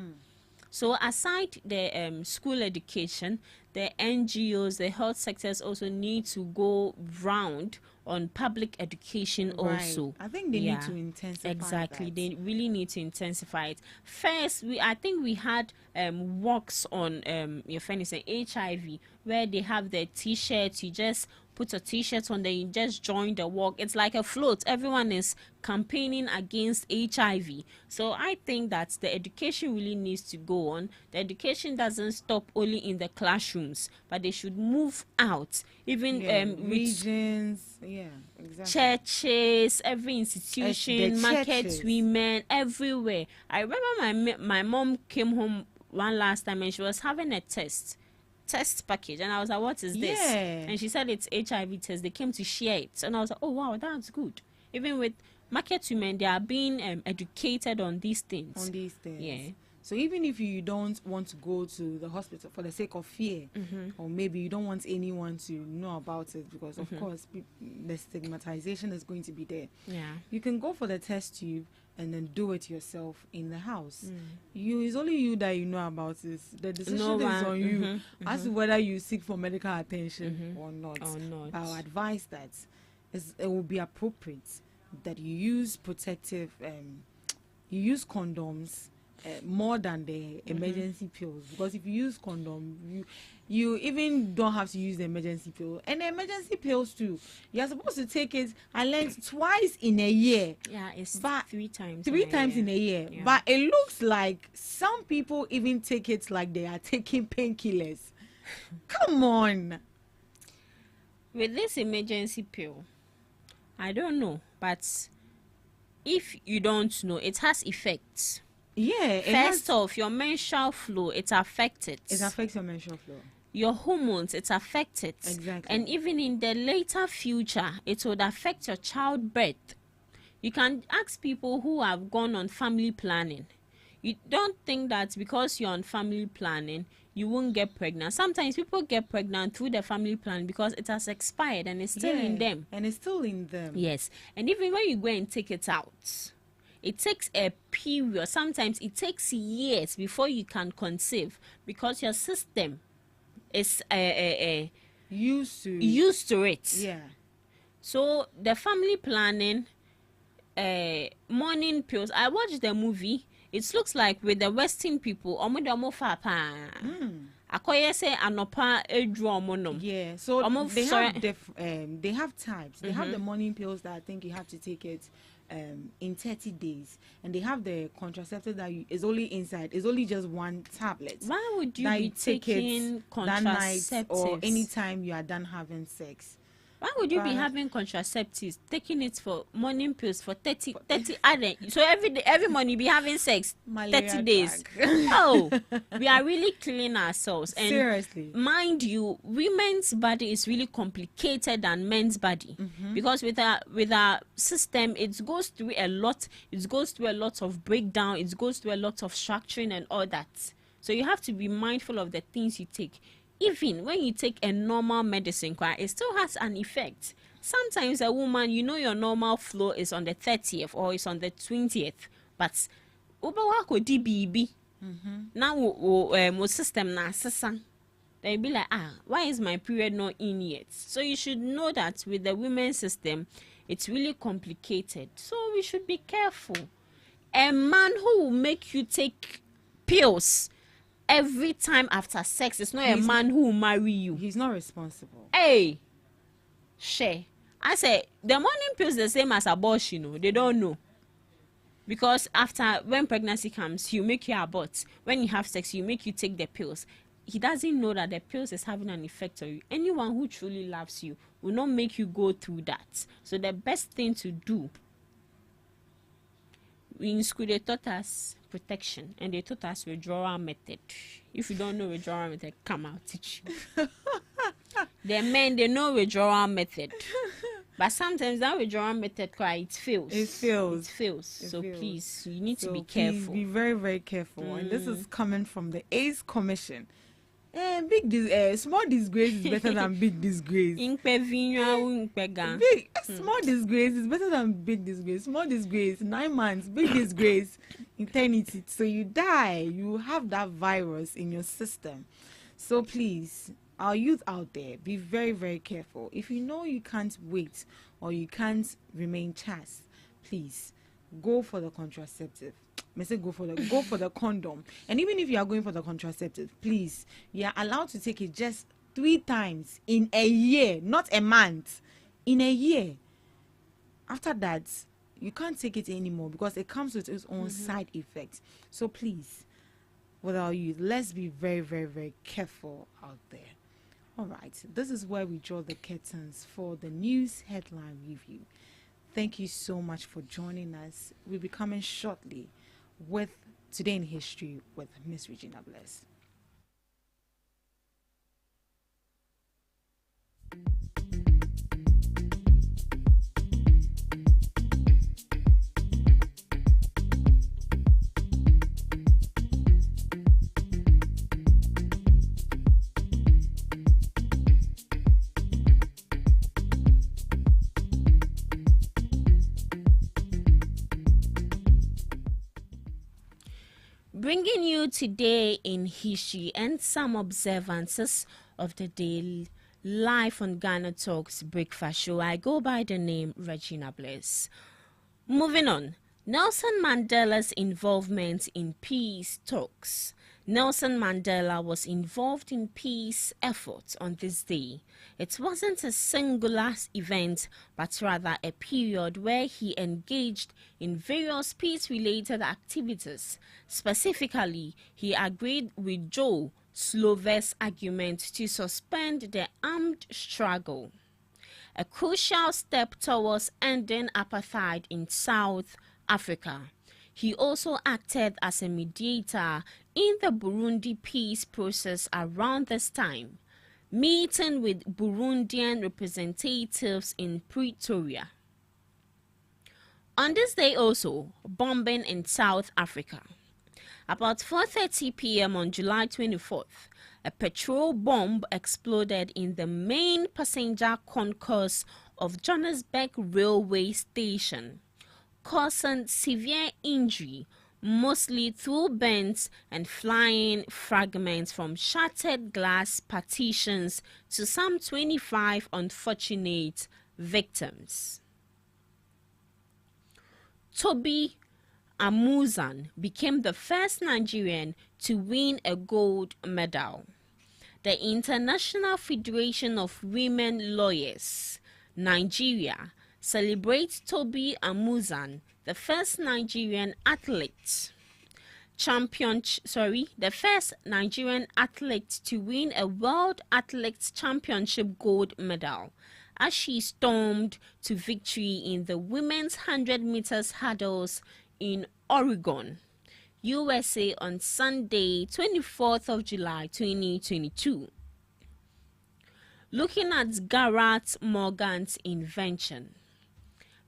So aside the school education, the NGOs, the health sectors also need to go round on public education also. I think they need to intensify Exactly. that. They really need to intensify it. First, I think we had walks on your friend is HIV, where they have the T-shirts. You just put a T-shirt on, then you just join the walk. It's like a float. Everyone is campaigning against HIV. So I think that the education really needs to go on. The education doesn't stop only in the classrooms, but they should move out, even regions, exactly. churches, every institution, The markets, churches. women, everywhere. I remember my mom came home one last time and she was having a test package, and I was like, "What is this?" Yeah. And she said it's HIV test. They came to share it, and I was like, "Oh wow, that's good." Even with market women, they are being educated on these things. Yeah. So even if you don't want to go to the hospital for the sake of fear, or maybe you don't want anyone to know about it, because of course the stigmatization is going to be there. Yeah. You can go for the test tube and then do it yourself in the house. It's only you that you know about this. The decision is on you as to whether you seek for medical attention or not. But I would advise that it will be appropriate that you use protective, you use condoms more than the emergency pills, because if you use condom, you even don't have to use the emergency pill. And the emergency pills too, you're supposed to take it, I learned, twice in a year. Yeah, it's But 3 times. in a year. Yeah. But it looks like some people even take it like they are taking painkillers. Come on. With this emergency pill, I don't know, but if you don't know, it has effects. Yeah. First off, your menstrual flow, it's affected. It affects your menstrual flow. Your hormones, it's affected. Exactly. And even in the later future, it would affect your childbirth. You can ask people who have gone on family planning. You don't think that because you're on family planning, you won't get pregnant. Sometimes people get pregnant through the family plan because it has expired and it's still in them. And it's still in them. Yes. And even when you go and take it out, it takes a period. Sometimes it takes years before you can conceive, because your system is used to it. Yeah. So the family planning, morning pills. I watched the movie. It looks like with the Western people, akoye say anopa edru omonom. Yeah, so they have types. They have the morning pills that I think you have to take it in 30 days, and they have the contraceptive that is only inside. It's only just one tablet. Why would you that be you take taking it that night contraceptives or anytime you are done having sex? Why would you be But- having contraceptives, taking it for morning pills for 30 other? So every morning you be having sex Malaria 30 days. drug. Oh, we are really killing ourselves. And Seriously. mind you, women's body is really complicated than men's body, because with our system, it goes through a lot. It goes through a lot of breakdown. It goes through a lot of structuring and all that. So you have to be mindful of the things you take. Even when you take a normal medicine, it still has an effect. Sometimes a woman, your normal flow is on the 30th or it's on the 20th, but DBB. Now, system na they'll be like, why is my period not in yet? So you should know that with the women's system, it's really complicated. So we should be careful. A man who will make you take pills every time after sex is not a man who will marry you. He's not responsible. Hey, share. I say the morning pills the same as abortion. They don't know, because when pregnancy comes, you make you abort. When you have sex, you make you take the pills. He doesn't know that the pills is having an effect on you. Anyone who truly loves you will not make you go through that. So the best thing to do, in school they taught us protection and they taught us withdrawal method. If you don't know withdrawal method, come out teach you. The men, they know withdrawal method, but sometimes that withdrawal method it fails. It fails. So fails. please, you need to So be please careful. be very, very careful. And this is coming from the AIDS Commission. Small disgrace is better than big disgrace. Small disgrace is better than big disgrace. Small disgrace, 9 months. Big disgrace, eternity. So you die, you have that virus in your system. So please, our youth out there, be very, very careful. If you know you can't wait or you can't remain chaste, please go for the contraceptive. I say go for the condom. And even if you are going for the contraceptive, please, you are allowed to take it just 3 times in a year, not a month. In a year. After that, you can't take it anymore because it comes with its own side effects. So please, with our youth, let's be very, very, very careful out there. All right, this is where we draw the curtains for the news headline review. Thank you so much for joining us. We'll be coming shortly with Today in History with Miss Regina Bless. Bringing you today in history and some observances of the day live on GhanaTalks Breakfast Show. I go by the name Regina Bliss. Moving on, Nelson Mandela's involvement in peace talks. Nelson Mandela was involved in peace efforts on this day. It wasn't a singular event, but rather a period where he engaged in various peace-related activities. Specifically, he agreed with Joe Slovo's argument to suspend the armed struggle, a crucial step towards ending apartheid in South Africa. He also acted as a mediator in the Burundi peace process around this time, meeting with Burundian representatives in Pretoria. On this day also, bombing in South Africa. About 4:30 p.m. on July 24th, a petrol bomb exploded in the main passenger concourse of Johannesburg railway station, causing severe injury, mostly through burns and flying fragments from shattered glass partitions to some 25 unfortunate victims. Toby Amuzan became the first Nigerian to win a gold medal. The International Federation of Women Lawyers, Nigeria, celebrates Toby Amuzan, the first Nigerian athlete. The first Nigerian athlete to win a World Athletics Championship gold medal, as she stormed to victory in the women's 100 meters hurdles in Oregon, USA on Sunday, 24th of July 2022. Looking at Garrett Morgan's invention.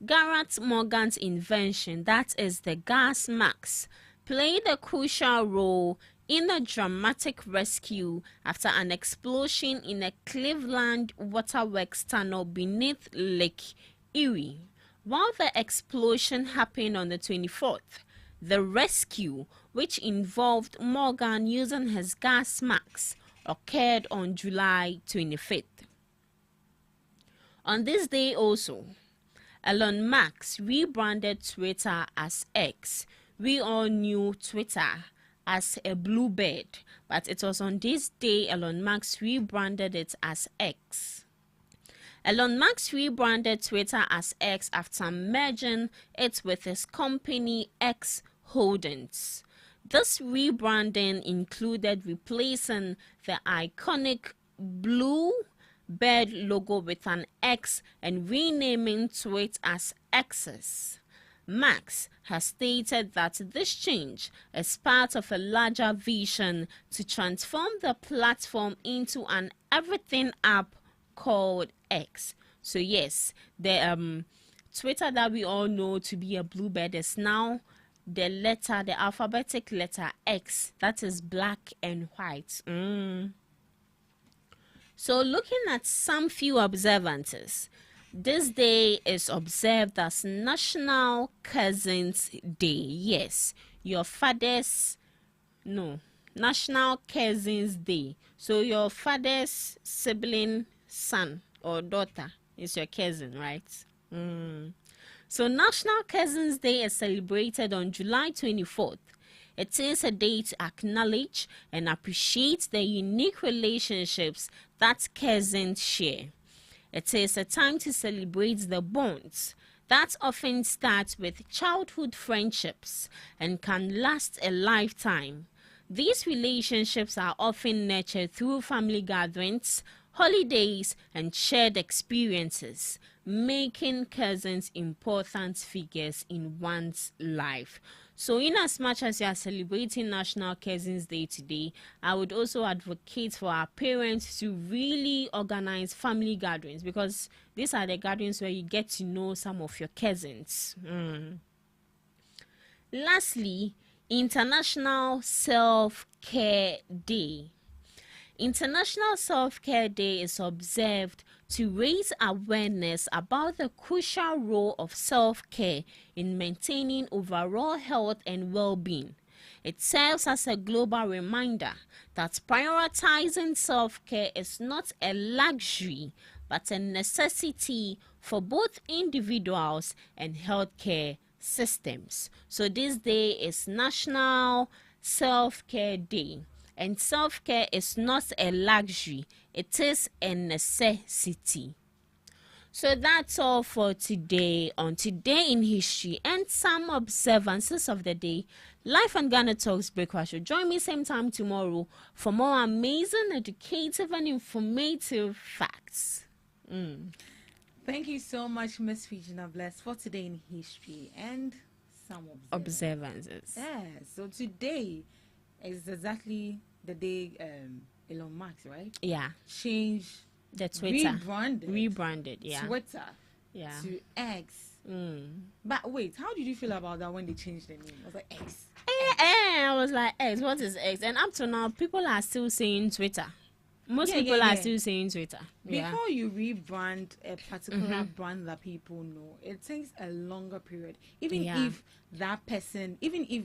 Garrett Morgan's invention, that is the gas mask, played a crucial role in a dramatic rescue after an explosion in a Cleveland waterworks tunnel beneath Lake Erie. While the explosion happened on the 24th, the rescue, which involved Morgan using his gas mask, occurred on July 25th. On this day also, Elon Musk rebranded Twitter as X. We all knew Twitter as a bluebird, but it was on this day Elon Musk rebranded it as X. Elon Musk rebranded Twitter as X after merging it with his company X Holdings. This rebranding included replacing the iconic blue bird logo with an X and renaming Twitter as X's. Musk has stated that this change is part of a larger vision to transform the platform into an everything app called X. So yes, the Twitter that we all know to be a bluebird is now the alphabetic letter X, that is black and white. So looking at some few observances, this day is observed as National Cousins Day. Yes, National Cousins Day. So your father's sibling son or daughter is your cousin, right? So National Cousins Day is celebrated on July 24th. It is a day to acknowledge and appreciate the unique relationships that cousins share. It is a time to celebrate the bonds that often start with childhood friendships and can last a lifetime. These relationships are often nurtured through family gatherings, holidays, and shared experiences, making cousins important figures in one's life. So in as much as you are celebrating National Cousins Day today, I would also advocate for our parents to really organize family gatherings, because these are the gatherings where you get to know some of your cousins. Lastly, International Self-Care Day. International Self-Care Day is observed to raise awareness about the crucial role of self-care in maintaining overall health and well-being. It serves as a global reminder that prioritizing self-care is not a luxury, but a necessity for both individuals and healthcare systems. So this day is National Self-Care Day. And self-care is not a luxury, it is a necessity. So that's all for today on Today in History and some observances of the day. Live on GhanaTalks Breakfast Show. Join me same time tomorrow for more amazing, educative and informative facts. Thank you so much, Miss Regina Bless, for Today in History and some observances. Yeah, so today is exactly the day Elon Musk, right? Yeah. Changed the Twitter. Rebranded, yeah. Twitter to X. But wait, how did you feel about that when they changed the name? I was like, X. I was like, X, what is X? And up to now, people are still saying Twitter. Most people are still saying Twitter. Before you rebrand a particular brand that people know, it takes a longer period. Even if that person, even if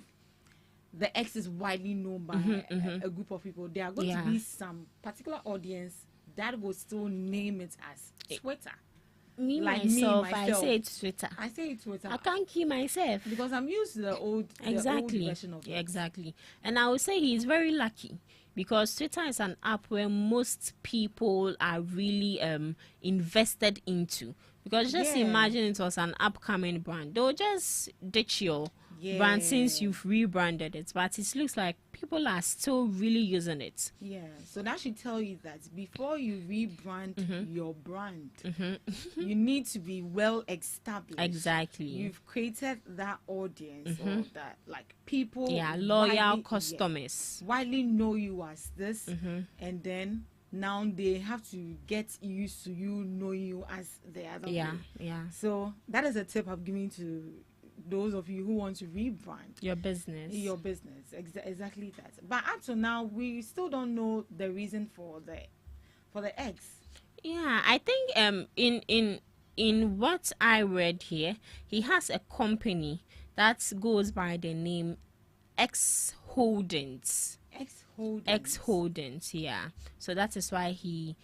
the X is widely known by a group of people, there are going to be some particular audience that will still name it as Twitter. Myself, I say it's Twitter. I say it's Twitter. I can't keep myself because I'm used to the old version of it. Exactly. And I would say he's very lucky, because Twitter is an app where most people are really invested into. Because just imagine it was an upcoming brand, they'll just ditch your brand since you've rebranded it, but it looks like people are still really using it. So that should tell you that before you rebrand your brand, you need to be well established. Exactly. You've created that audience or that like people, loyal customers, widely know you as this, and then now they have to get used to you, know you as the other way. So that is a tip I'm giving to those of you who want to rebrand your business. Exactly that. But up to now, we still don't know the reason for the X. I think in what I read here, he has a company that goes by the name X Holdings. X Holdings, so that is why he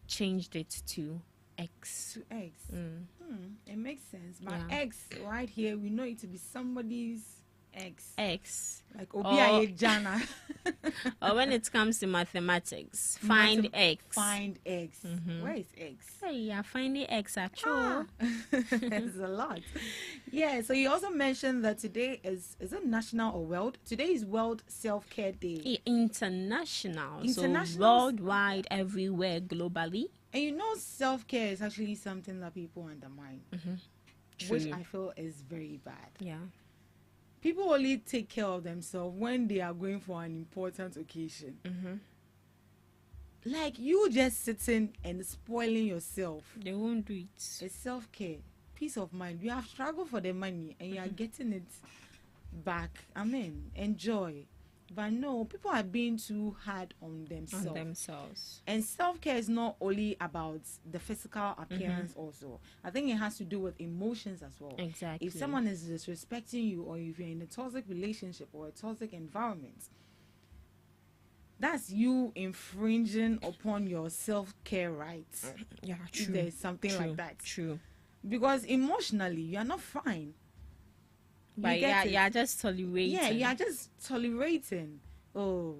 changed it to X. It makes sense. But X right here, we know it to be somebody's X. Like Obi Jana. Or when it comes to mathematics, find X. Where is X? Hey, finding X actually. There's a lot. So you also mentioned that today is it national or world? Today is World Self-Care Day. International. So worldwide, everywhere, globally. And you know, self-care is actually something that people undermine, which I feel is very bad. People only take care of themselves when they are going for an important occasion. Like you just sitting and spoiling yourself. They won't do it. It's self-care, peace of mind. You have struggled for the money and you are getting it back. Enjoy. But no, people are being too hard on themselves. And self-care is not only about the physical appearance also. I think it has to do with emotions as well. Exactly. If someone is disrespecting you, or if you're in a toxic relationship or a toxic environment, that's you infringing upon your self-care rights. True. If there's something like that. True. Because emotionally, you are not fine. But you're just tolerating. You're just tolerating. Oh,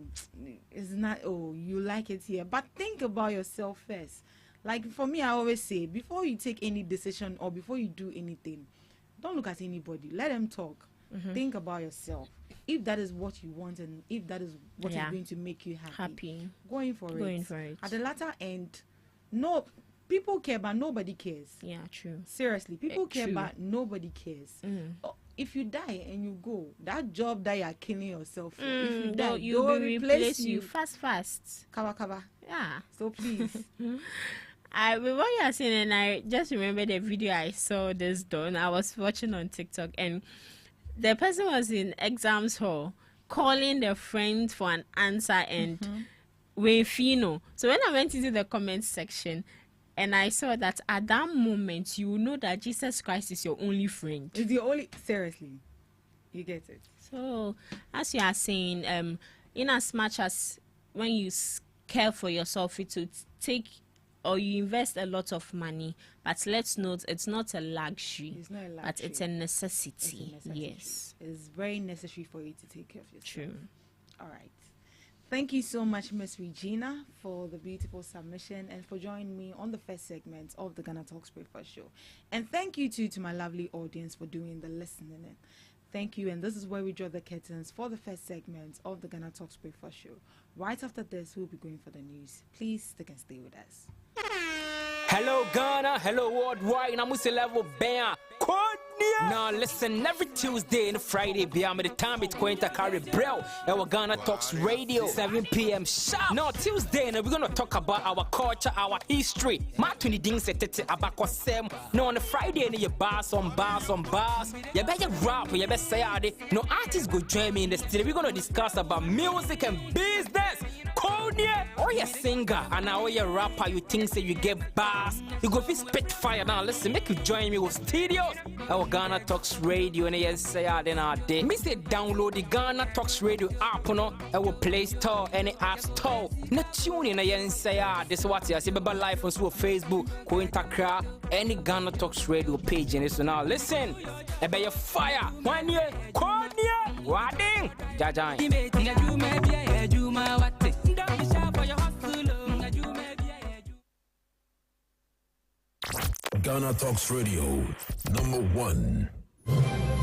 it's not. Oh, you like it here. But think about yourself first. Like for me, I always say, before you take any decision or before you do anything, don't look at anybody. Let them talk. Think about yourself. If that is what you want and if that is what is going to make you happy, going for it. At the latter end, no. People care, but nobody cares. Yeah, true. Seriously, people care, but nobody cares. If you die and you go, that job that you are killing yourself for, if you die, you will replace you fast. Kawa. Yeah. So please. With what you are saying, and I just remember the video I saw this done. I was watching on TikTok, and the person was in exams hall calling their friend for an answer, and Wefino. So when I went into the comments section, and I saw that at that moment, you will know that Jesus Christ is your only friend. It's the only... Seriously. You get it. So, as you are saying, in as much as when you care for yourself, it will take... or you invest a lot of money, but let's note, it's not a luxury. It's not a luxury. But it's a necessity. Yes. It's very necessary for you to take care of yourself. True. All right. Thank you so much, Miss Regina, for the beautiful submission and for joining me on the first segment of the GhanaTalks Breakfast Show. And thank you too to my lovely audience for doing the listening. Thank you. And this is where we draw the curtains for the first segment of the GhanaTalks Breakfast Show. Right after this, we'll be going for the news. Please stick and stay with us. Hello Ghana, hello worldwide, I'm Mr. Level Bear. Now listen, every Tuesday and Friday, beyond the time it's going to carry Braille, our GhanaTalks Radio, 7 p.m. sharp. Now Tuesday, we're going to talk about our culture, our history. Matuni ding se tete abako sem. Now on the Friday, you bars on bars. You better rap, you better say no artists go join me in the studio. We're going to discuss about music and business. Konya, or you singer, and now you rapper, you think say you get bars. You go be spit fire. Now listen, make you join me with studios. Our GhanaTalks Radio, and you say then our day. Me say download the GhanaTalks Radio app, no, our Play Store and the App Store. Not tune in, and say this is what you say. Baba live on Facebook, Cointakra, any GhanaTalks Radio page, and so now listen. Ebe your fire, 1 year, Konya, Wading, Jajai. Ghana Talks Radio, #1.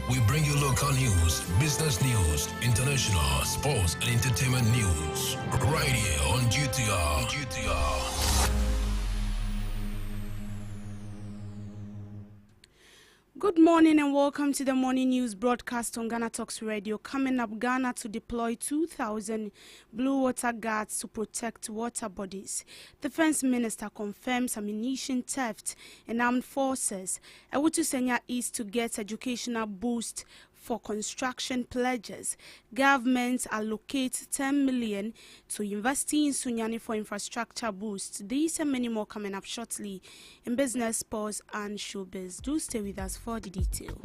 We bring you local news, business news, international, sports, and entertainment news. Right here on GTR. Good morning and welcome to the morning news broadcast on Ghana Talks Radio. Coming up, Ghana to deploy 2,000 blue water guards to protect water bodies. Defense Minister confirms ammunition theft in armed forces. Ewutu Senya East to get educational boost for construction pledges. Government allocate 10 million to University in Sunyani for infrastructure boost. These and many more coming up shortly in business, sports and showbiz. Do stay with us for the detail.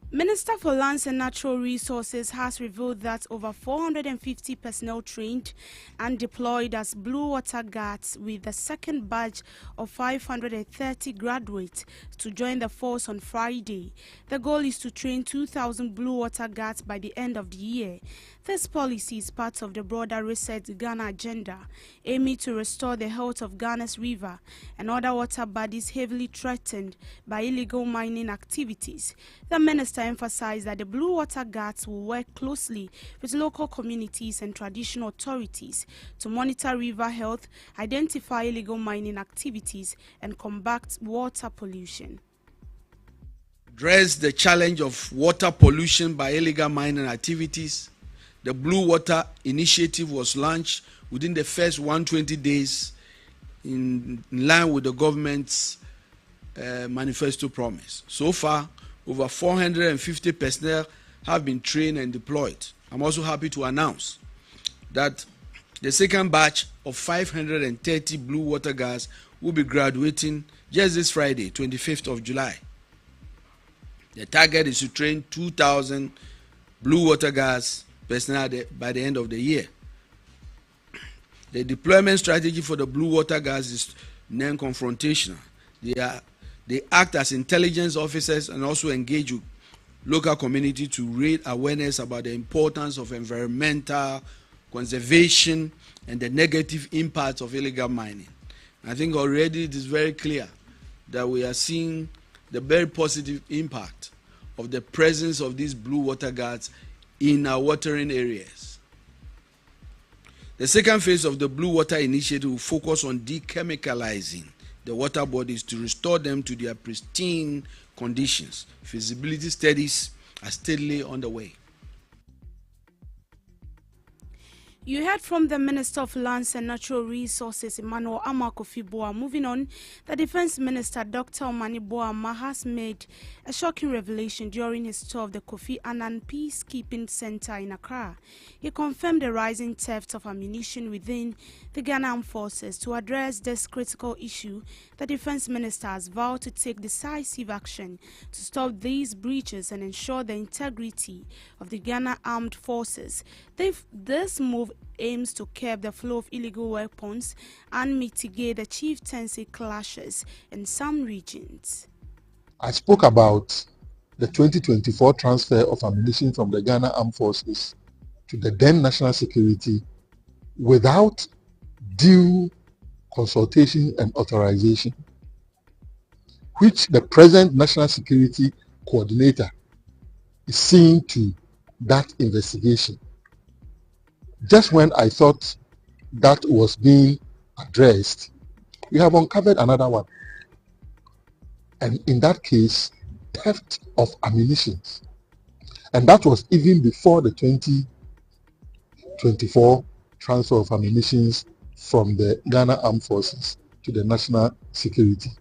Minister for Lands and Natural Resources has revealed that over 450 personnel trained and deployed as blue water guards with the second batch of 530 graduates to join the force on Friday. The goal is to train 2,000 blue water guards by the end of the year. This policy is part of the broader Reset Ghana agenda, aiming to restore the health of Ghana's river and other water bodies heavily threatened by illegal mining activities. The minister emphasized that the blue water guards will work closely with local communities and traditional authorities to monitor river health, identify illegal mining activities, and combat water pollution. Address the challenge of water pollution by illegal mining activities. The Blue Water Initiative was launched within the first 120 days in line with the government's manifesto promise. So far, over 450 personnel have been trained and deployed. I'm also happy to announce that the second batch of 530 blue water guards will be graduating just this Friday, 25th of July. The target is to train 2,000 blue water guards personnel by the end of the year. The deployment strategy for the blue water guards is non-confrontational. They act as intelligence officers and also engage with local community to raise awareness about the importance of environmental conservation and the negative impacts of illegal mining. I think already it is very clear that we are seeing the very positive impact of the presence of these blue water guards in our watering areas. The second phase of the Blue Water Initiative will focus on dechemicalizing the water bodies to restore them to their pristine conditions. Feasibility studies are steadily underway. You heard from the Minister of Lands and Natural Resources, Emmanuel Amakofi-Boa. Moving on, the Defense Minister, Dr. Omani Boama, has made a shocking revelation during his tour of the Kofi Annan Peacekeeping Center in Accra. He confirmed the rising theft of ammunition within the Ghana Armed Forces. To address this critical issue, the Defense Minister has vowed to take decisive action to stop these breaches and ensure the integrity of the Ghana Armed Forces. This move aims to curb the flow of illegal weapons and mitigate the chieftaincy clashes in some regions. I spoke about the 2024 transfer of ammunition from the Ghana Armed Forces to the then National Security without due consultation and authorization, which the present National Security Coordinator is seeing to that investigation. Just when I thought that was being addressed, we have uncovered another one. And in that case, theft of ammunition. And that was even before the 2024 transfer of ammunition from the Ghana Armed Forces to the National Security.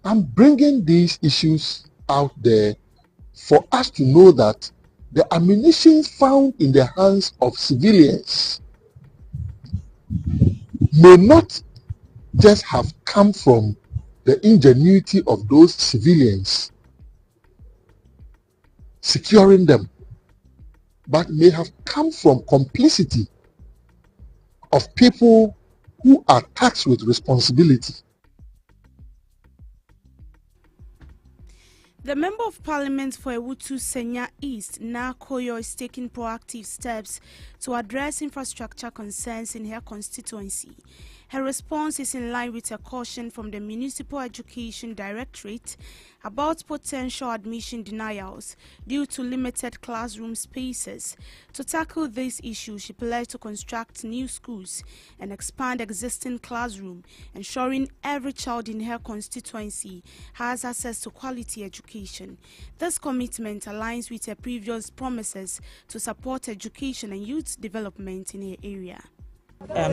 I'm bringing these issues out there for us to know that the ammunition found in the hands of civilians may not just have come from the ingenuity of those civilians securing them, but may have come from complicity of people who are taxed with responsibility. The Member of Parliament for Ewutu Senya East, Nakoyo, is taking proactive steps to address infrastructure concerns in her constituency. Her response is in line with a caution from the Municipal Education Directorate about potential admission denials due to limited classroom spaces. To tackle this issue, she pledged to construct new schools and expand existing classrooms, ensuring every child in her constituency has access to quality education. This commitment aligns with her previous promises to support education and youth development in her area.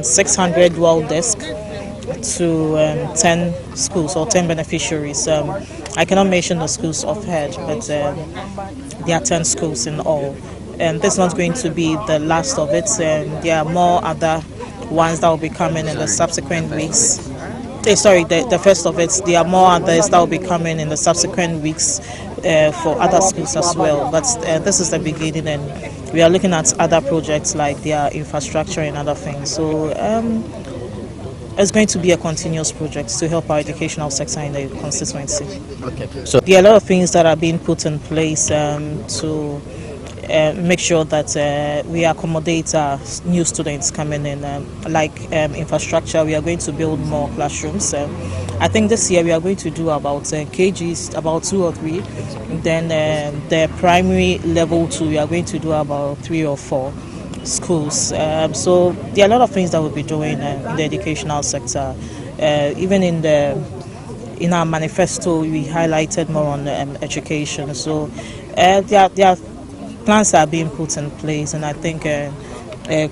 600 well desk to 10 schools or 10 beneficiaries. I cannot mention the schools offhand, but there are 10 schools in all. This is not going to be the last of it. There are more other ones that will be coming in the subsequent weeks. The first of it. There are more others that will be coming in the subsequent weeks for other schools as well. But this is the beginning, and we are looking at other projects like their infrastructure and other things. So it's going to be a continuous project to help our educational sector in the constituency. Okay. So there are a lot of things that are being put in place to make sure that we accommodate new students coming in, like infrastructure. We are going to build more classrooms. I think this year we are going to do about KGs, about 2 or 3. Then the primary level 2, we are going to do about 3 or 4 schools. So there are a lot of things that we'll be doing in the educational sector. Even in our manifesto, we highlighted more on education. So there are plans are being put in place, and I think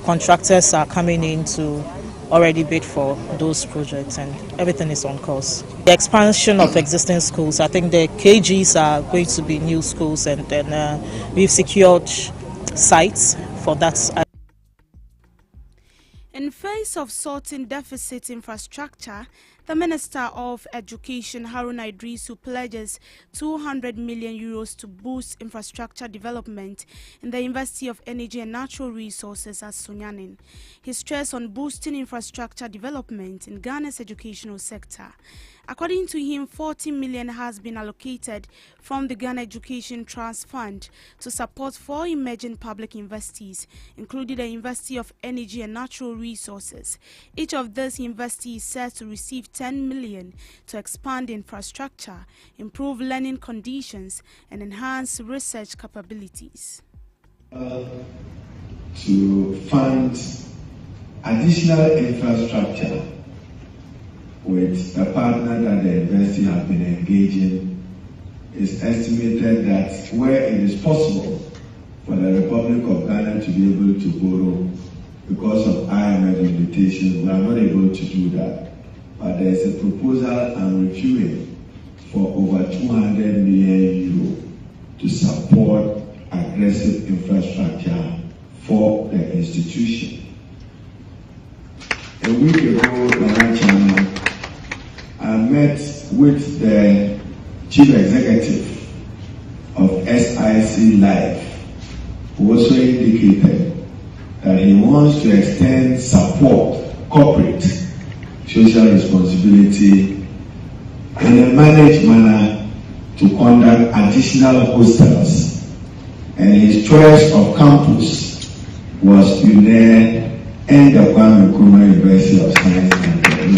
contractors are coming in to already bid for those projects, and everything is on course. The expansion of existing schools, I think the KGs are going to be new schools, and then we've secured sites for that. In face of sorting deficit infrastructure, the Minister of Education, Haruna Idrisu, pledges 200 million euros to boost infrastructure development in the University of Energy and Natural Resources at Sonyanin. He stressed on boosting infrastructure development in Ghana's educational sector. According to him, 40 million has been allocated from the Ghana Education Trust Fund to support 4 emerging public universities, including the University of Energy and Natural Resources. Each of these universities is set to receive 10 million to expand infrastructure, improve learning conditions, and enhance research capabilities. To fund additional infrastructure with a partner that the university has been engaging, is estimated that where it is possible for the Republic of Ghana to be able to borrow because of IMF limitations, we are not able to do that. But there is a proposal I'm reviewing for over 200 million euro to support aggressive infrastructure for the institution. A week ago, I met with the chief executive of SIC Life, who also indicated that he wants to extend support, corporate social responsibility in a managed manner to conduct additional hostels. And his choice of campus was UNE and the Kwame Nkrumah University of Science and Technology.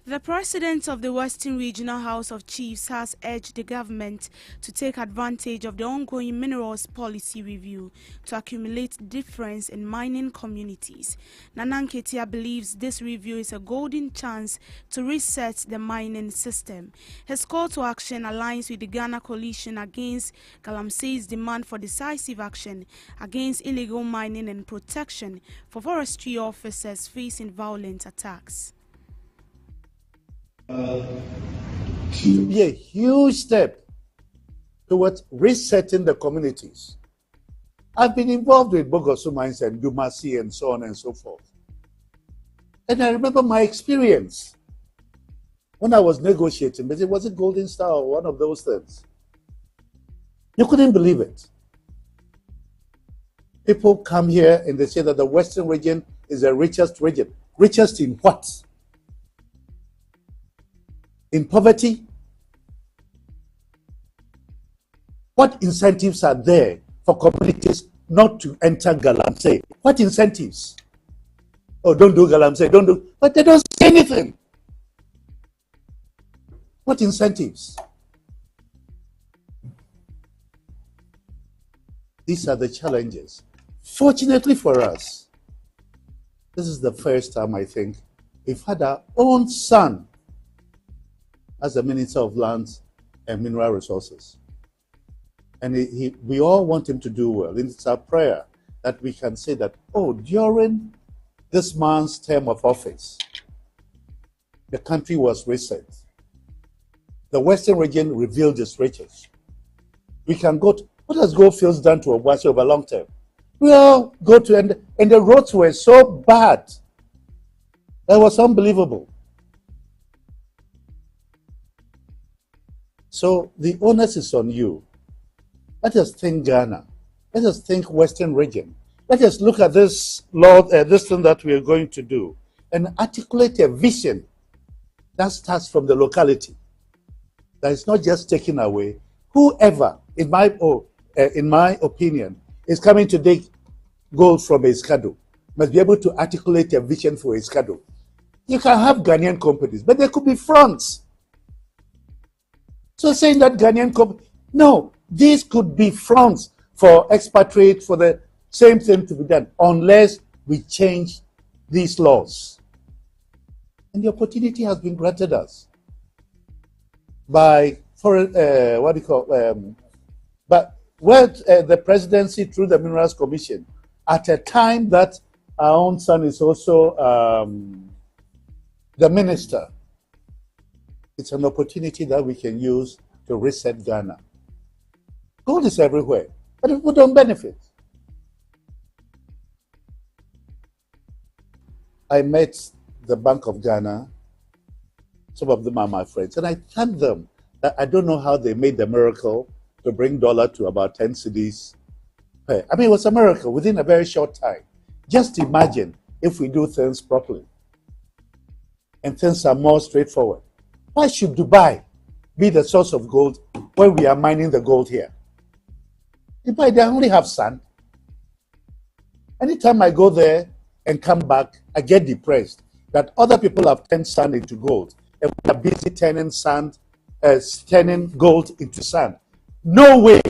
The President of the Western Regional House of Chiefs has urged the government to take advantage of the ongoing minerals policy review to accumulate difference in mining communities. Nanan Ketia believes this review is a golden chance to reset the mining system. His call to action aligns with the Ghana Coalition against Galamsey's demand for decisive action against illegal mining and protection for forestry officers facing violent attacks. To be a huge step towards resetting the communities. I've been involved with Bogoso mines and Dumasi and so on and so forth. And I remember my experience when I was negotiating, but it was a Golden Star or one of those things. You couldn't believe it. People come here and they say that the Western region is the richest region. Richest in what? In poverty, What incentives are there for communities not to enter Galamsey? What incentives? Oh, don't do Galamsey, don't do, but they don't say anything. What incentives? These are the challenges. Fortunately for us, this is the first time I think we've had our own son as the Minister of Lands and Mineral Resources. And we all want him to do well. And it's our prayer that we can say that, oh, during this man's term of office, the country was reset. The Western region revealed its riches. We can go to, what has Goldfields done to Obuasi over long term? Well, go to, and the roads were so bad. That was unbelievable. So the onus is on you. Let us think Ghana. Let us think Western region. Let us look at this this thing that we are going to do and articulate a vision that starts from the locality. That is not just taken away. Whoever, in my opinion, is coming to take gold from Escado must be able to articulate a vision for Escado. You can have Ghanaian companies, but there could be fronts. So saying that Ghanaian company, no, these could be fronts for expatriates, for the same thing to be done, unless we change these laws. And the opportunity has been granted us by but the presidency through the Minerals Commission at a time that our own son is also the minister. It's an opportunity that we can use to reset Ghana. Gold is everywhere, but people don't benefit. I met the Bank of Ghana. Some of them are my friends, and I thank them that I don't know how they made the miracle to bring dollar to about 10 cedis. I mean, it was a miracle within a very short time. Just imagine if we do things properly and things are more straightforward. Why should Dubai be the source of gold when we are mining the gold here? Dubai, they only have sand. Anytime I go there and come back, I get depressed that other people have turned sand into gold and we are busy turning gold into sand. No way.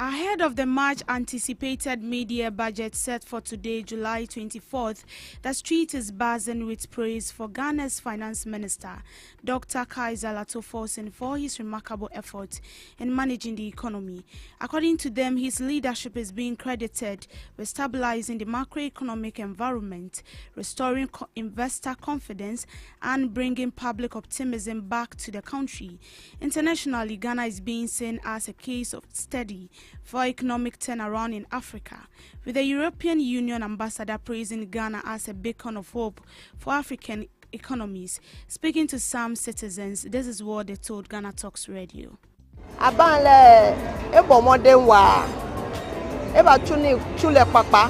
Ahead of the much anticipated mid-year budget set for today, July 24th, the street is buzzing with praise for Ghana's finance minister, Dr. Kaiser Latofosin, for his remarkable efforts in managing the economy. According to them, his leadership is being credited with stabilizing the macroeconomic environment, restoring investor confidence, and bringing public optimism back to the country. Internationally, Ghana is being seen as a case of study for economic turnaround in Africa, with the European Union ambassador praising Ghana as a beacon of hope for African economies. Speaking to some citizens, this is what they told GhanaTalks Radio. Abanle ebo modern wa eba chule papa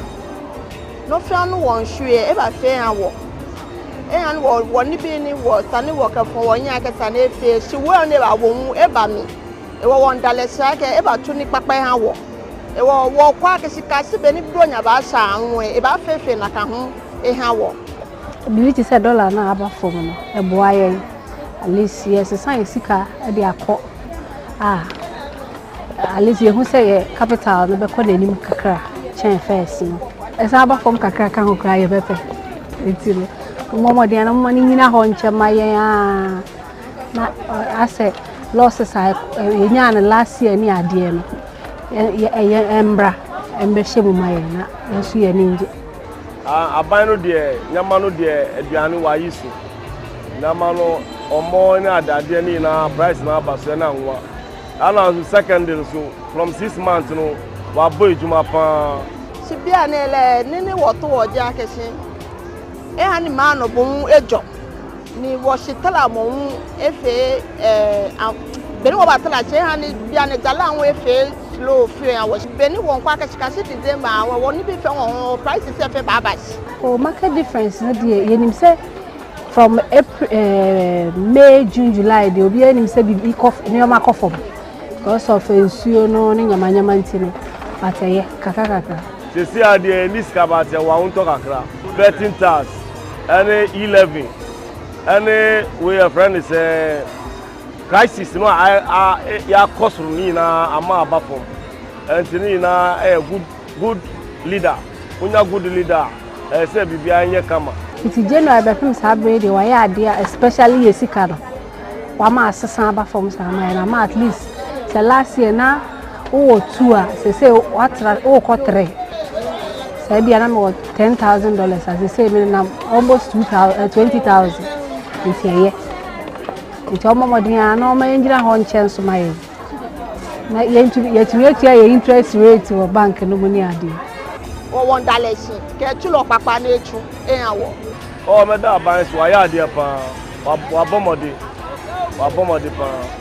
no fe anu won hwe eba fe awo eyan wo ni bi ni wo sane wo ka fo won ya ka sane fe shi wo ne ba wo eba mi ewo won dale sha ke eba tuni papa ha wo ewo wo kwa ke sika se be ni bronya ba sha anwe eba fefe na ka ho e ha wo bi ti se dollar na aba fo no e bo ayen at least yes san sika e de akọ at least you say capital no be ko na nim kakra chen first no esa aba fom kakra kan ho kra ye bepe etile momo de na mo ni nyina ho nche mayen na ase losses enya na last year ni ade no embra embe shemu mayen na yesu ye ninje aban no de nyama no de aduane wa yisu nyama no omo na adade ni na price na abaso na nwa ana secondary so from 6 months no wa boy juma pa sibia na ele nini woto oja kesi e hani ma no bon ejo ni wo shitala mo efe beni wo batala che hani bia ne dala won efe slow fear ya wo beni won kwa kachika si December wo ni bi fe won price se fe babas o market difference no de yenim se from April, May, June, July, they will be any say be cough near my cough because of no nyamanyamantino. But yeah, kaka. They see how the niskabati wa unto kakra. 13 tax, any 11, any way a friend is crisis. No, I ya cost me na ama abafom. And na a good leader. Unya good leader. Say bibia nye kama. It's January before Saturday. Why idea, especially yesikano. Wama asasa abafom sama na at least. So last year na oh 2 say what oh 3. So be anam $10,000 as they say me na almost 20,000. This year. It's almost more than no my engineer hon chance my. Na interest rate or bank no money adi. One dollar kechulo papa nechu eyanwo. Oh me da ban so ya ade pa wa bomode pa.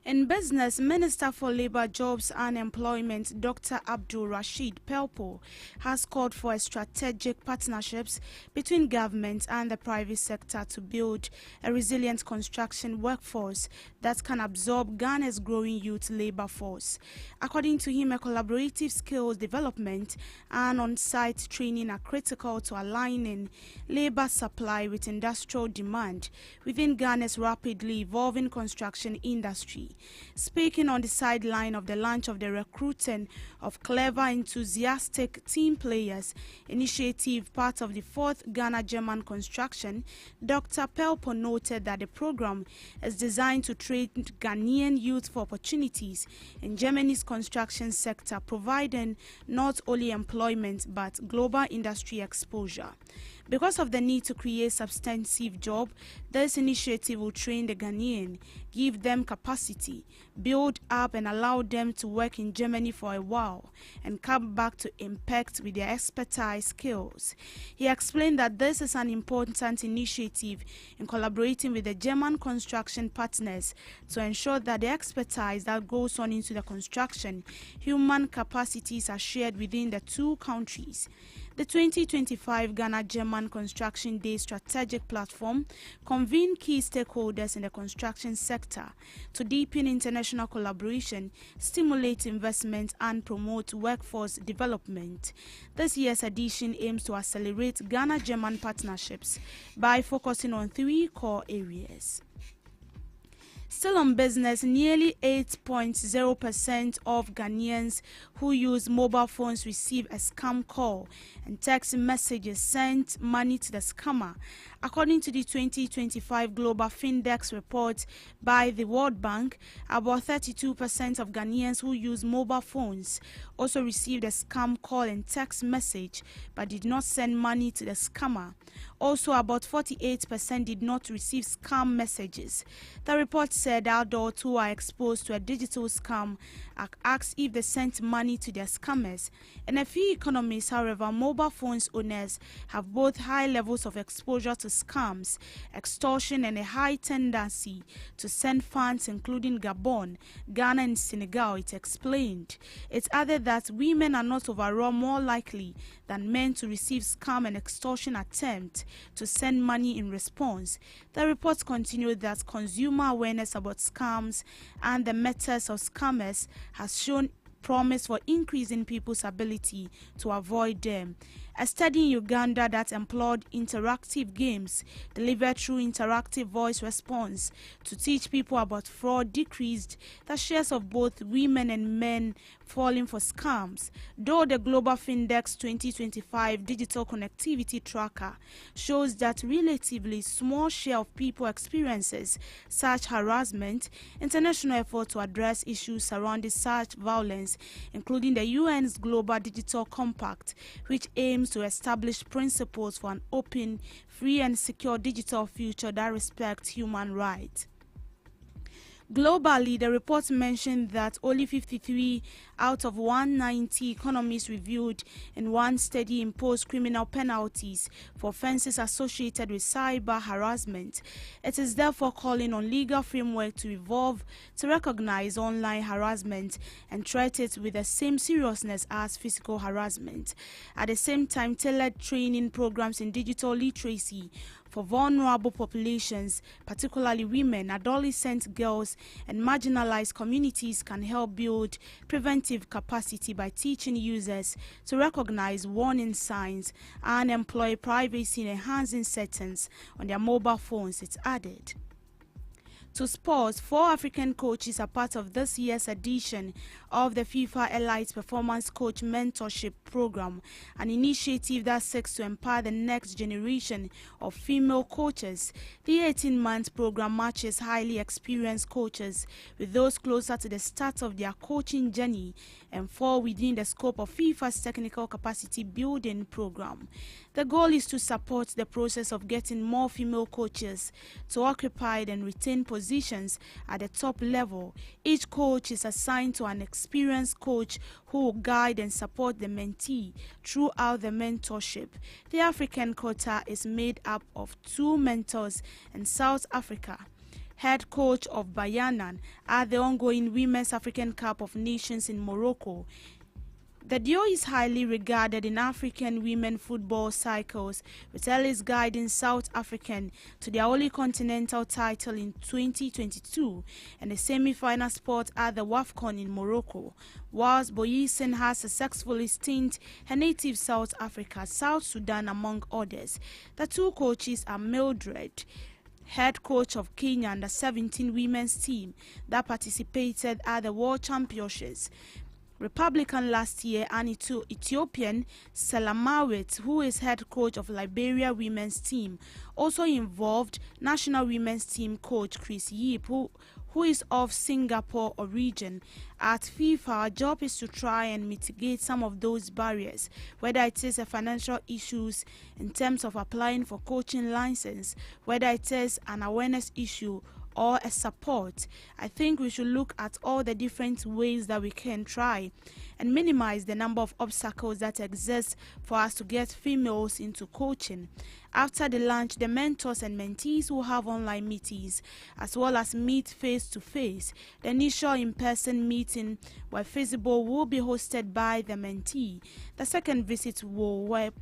In business, Minister for Labour, Jobs and Employment, Dr. Abdul Rashid Pelpo, has called for strategic partnerships between government and the private sector to build a resilient construction workforce that can absorb Ghana's growing youth labour force. According to him, a collaborative skills development and on-site training are critical to aligning labour supply with industrial demand within Ghana's rapidly evolving construction industry. Speaking on the sideline of the launch of the recruiting of clever, enthusiastic team players initiative, part of the 4th Ghana-German construction, Dr. Pelpo noted that the program is designed to train Ghanaian youth for opportunities in Germany's construction sector, providing not only employment but global industry exposure. Because of the need to create substantive jobs, this initiative will train the Ghanaian, give them capacity, build up and allow them to work in Germany for a while and come back to impact with their expertise skills. He explained that this is an important initiative in collaborating with the German construction partners to ensure that the expertise that goes on into the construction, human capacities are shared within the two countries. The 2025 Ghana-German Construction Day strategic platform convened key stakeholders in the construction sector to deepen international collaboration, stimulate investment, and promote workforce development. This year's edition aims to accelerate Ghana-German partnerships by focusing on 3 core areas. Still on business, nearly 8.0% of Ghanaians who use mobile phones receive a scam call and text messages sent money to the scammer. According to the 2025 Global Findex report by the World Bank, about 32% of Ghanaians who use mobile phones also received a scam call and text message but did not send money to the scammer. Also, about 48% did not receive scam messages. The report said adults who are exposed to a digital scam are asked if they sent money to their scammers. In a few economies, however, mobile phones owners have both high levels of exposure to scams, extortion, and a high tendency to send funds, including Gabon, Ghana, and Senegal, it explained. It added that women are not overall more likely than men to receive scam and extortion attempts to send money in response. The report continued that consumer awareness about scams and the methods of scammers has shown promise for increasing people's ability to avoid them. A study in Uganda that employed interactive games delivered through interactive voice response to teach people about fraud decreased the shares of both women and men falling for scams, though the Global Findex 2025 Digital Connectivity Tracker shows that relatively small share of people experiences such harassment. International effort to address issues surrounding such violence, including the UN's Global Digital Compact, which aims to establish principles for an open, free and secure digital future that respects human rights. Globally, the report mentioned that only 53 out of 190 economists reviewed in one study imposed criminal penalties for offenses associated with cyber harassment. It is therefore calling on legal framework to evolve to recognize online harassment and treat it with the same seriousness as physical harassment. At the same time, tailored training programs in digital literacy for vulnerable populations, particularly women, adolescent girls, and marginalized communities can help build preventive capacity by teaching users to recognize warning signs and employ privacy-enhancing settings on their mobile phones, it's added. To sports, 4 African coaches are part of this year's edition of the FIFA Elite Performance Coach Mentorship Program, an initiative that seeks to empower the next generation of female coaches. The 18-month program matches highly experienced coaches with those closer to the start of their coaching journey and fall within the scope of FIFA's Technical Capacity Building Program. The goal is to support the process of getting more female coaches to occupy and retain positions at the top level. Each coach is assigned to an experienced coach who will guide and support the mentee throughout the mentorship. The African quota is made up of 2 mentors in South Africa, head coach of Bayanan at the ongoing Women's African Cup of Nations in Morocco. The duo is highly regarded in African women football cycles, with Ellis guiding South African to their only continental title in 2022 and a semi-final spot at the WAFCON in Morocco, whilst Boyisen has successfully stint her native South Africa, South Sudan among others. The 2 coaches are Mildred, head coach of Kenya under-17 women's team that participated at the World Championships, Republican last year, and Ethiopian Selamawit, who is head coach of Liberia women's team. Also involved national women's team coach Chris Yip, who is of Singapore origin. At FIFA, our job is to try and mitigate some of those barriers, whether it is a financial issues in terms of applying for coaching license, whether it is an awareness issue or a support. I think we should look at all the different ways that we can try and minimize the number of obstacles that exist for us to get females into coaching. After the launch, the mentors and mentees will have online meetings as well as meet face-to-face. The initial in-person meeting, where feasible, will be hosted by the mentee. The second visit will, where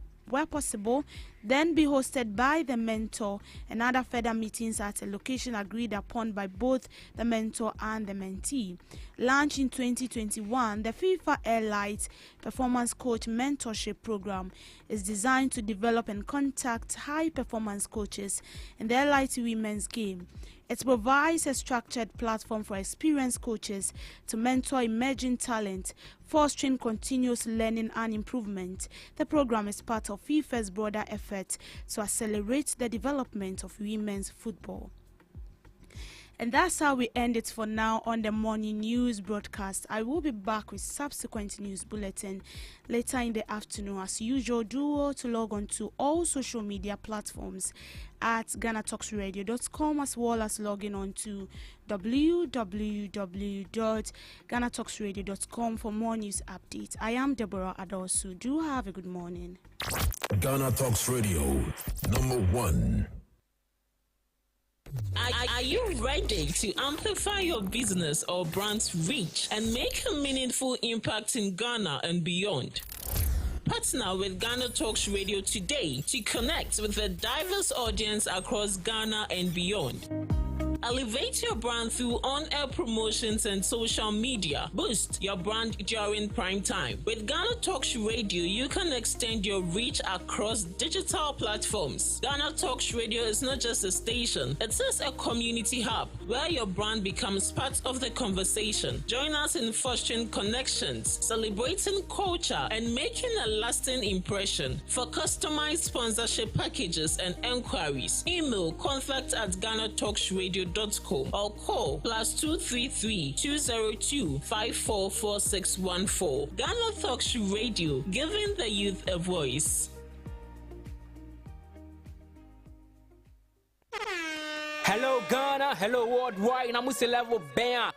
possible, then be hosted by the mentor, and other further meetings at a location agreed upon by both the mentor and the mentee. Launched in 2021, the FIFA Elite Performance Coach Mentorship Program is designed to develop and contact high-performance coaches in the elite women's game. It provides a structured platform for experienced coaches to mentor emerging talent, fostering continuous learning and improvement. The program is part of FIFA's broader effort to accelerate the development of women's football. And that's how we end it for now on the morning news broadcast. I will be back with subsequent news bulletin later in the afternoon. As usual, do to log on to all social media platforms at GhanaTalksRadio.com, as well as logging on to www.GhanaTalksRadio.com for more news updates. I am Deborah Adosu. Do have a good morning. Ghana Talks Radio, #1. Are you ready to amplify your business or brand's reach and make a meaningful impact in Ghana and beyond? Partner with Ghana Talks Radio today to connect with a diverse audience across Ghana and beyond. Elevate your brand through on-air promotions and social media. Boost your brand during prime time. With Ghana Talks Radio, you can extend your reach across digital platforms. Ghana Talks Radio is not just a station, it is a community hub where your brand becomes part of the conversation. Join us in fostering connections, celebrating culture, and making a lasting impression. For customized sponsorship packages and enquiries, email contact@GhanaTalksRadio.com or call +233 202 544614. Ghana Talks Radio, giving the youth a voice. Hello Ghana, hello worldwide. I'm level band.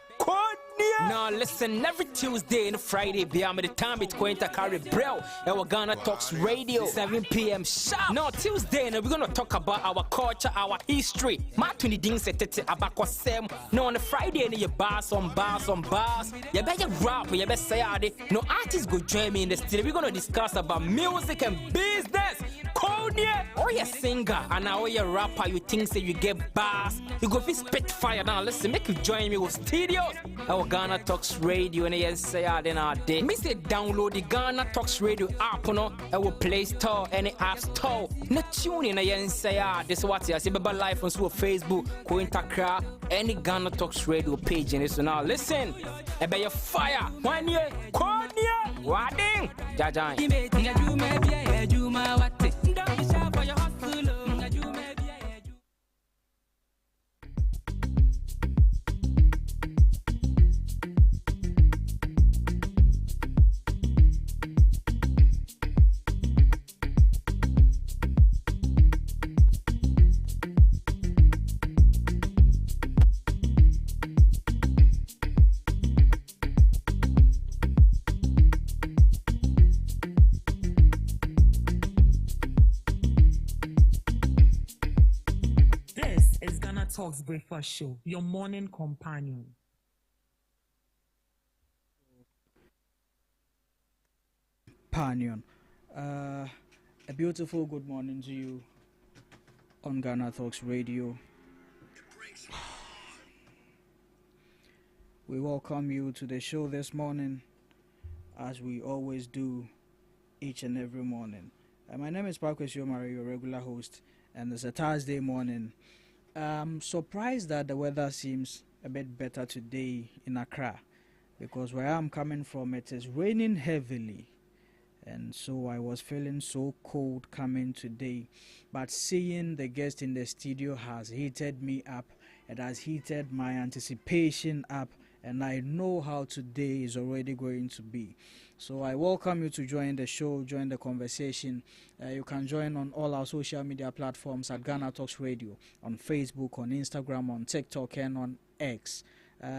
Now listen, every Tuesday and Friday, beyond the time it's going to carry Brell. Our Ghana Talks Radio, 7 p.m. sharp. Now Tuesday, we're gonna talk about our culture, our history. Matuni ding setete abakwa sem. Now on the Friday, you bars on bars. You better rap, you better say it. No artists go join me in the studio. We're gonna discuss about music and business. Konya, or you singer, and now you rapper, you think say you get bars. You go fi spit fire now. Listen, make you join me with studios. Our Ghana Talks Radio, and you say then our day. Me say download the Ghana Talks Radio app, no. Our Play Store, any App Store. No tune in, and say this is what you say. Baba live on Facebook, Kointakra, any Ghana Talks Radio page. And so now listen, about your fire. 1 year, Konya, Wading, Jajan. Talks Breakfast Show, your morning companion. A beautiful good morning to you on Ghana Talks Radio. We welcome you to the show this morning, as we always do each and every morning. My name is Parkwes Yomari, your regular host, and it's a Thursday morning. I'm surprised that the weather seems a bit better today in Accra, because where I'm coming from, it is raining heavily, and so I was feeling so cold coming today. But seeing the guest in the studio has heated me up. It has heated my anticipation up, and I know how today is already going to be. So I welcome you to join the show, join the conversation. You can join on all our social media platforms at Ghana Talks Radio, on Facebook, on Instagram, on TikTok, and on X.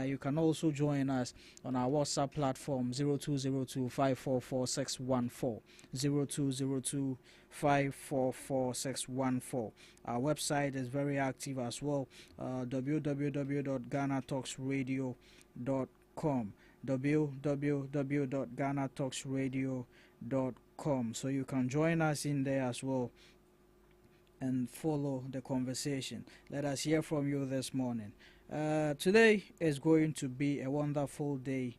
You can also join us on our WhatsApp platform 0202-544-614, 0202-544-614. Our website is very active as well, www.GhanaTalksRadio.com, www.GhanaTalksRadio.com. So you can join us in there as well and follow the conversation. Let us hear from you this morning. Today is going to be a wonderful day.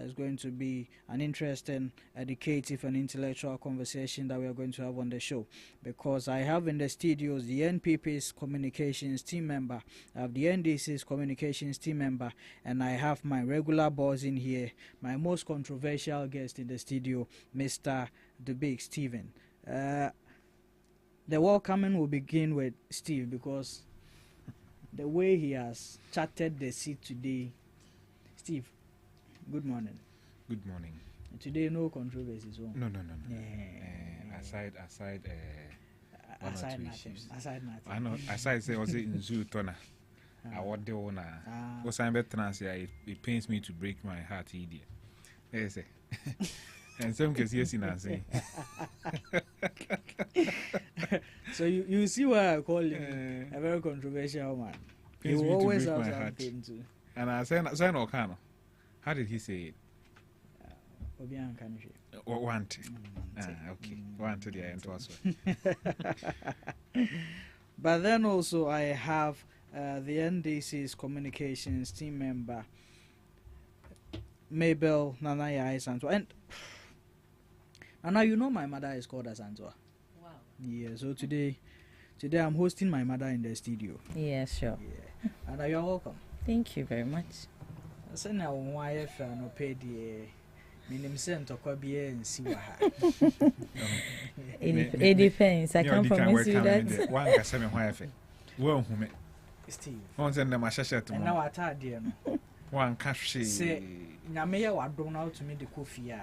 It's going to be an interesting, educative, and intellectual conversation that we are going to have on the show, because I have in the studios the NPP's communications team member, I have the NDC's communications team member, and I have my regular boss in here, my most controversial guest in the studio, Mr. The Big Stephen. The welcoming will begin with Steve, because the way he has chatted the seat today. Steve, good morning. Good morning. Today, no controversies. No. Aside one or two nothing. issues. Aside nothing. I know. Aside say also in zoo tona. I want the owner. Because I'm better trans here. It pains me to break my heart, idiot. Yes. And some cases yes in answer. So you see why I call him a very controversial man. He will always have something to. And I say Okano. How did he say it? Want. Okay. Want to the end also. But then also I have the NDC's communications team member, Mabel Nanaya Santua. And Nana, you know my mother is called Asantua. Wow. Yeah, so today I'm hosting my mother in the studio. Yeah, sure. Yeah. And you are welcome. Thank you very much. So now why if I no pay the minimum to Kobe and see what it depends. I can't promise you that. One can say me why if well who Steve. One send them a shasha to and now I told you. One cash say Namaya wa don't out to me the coffee.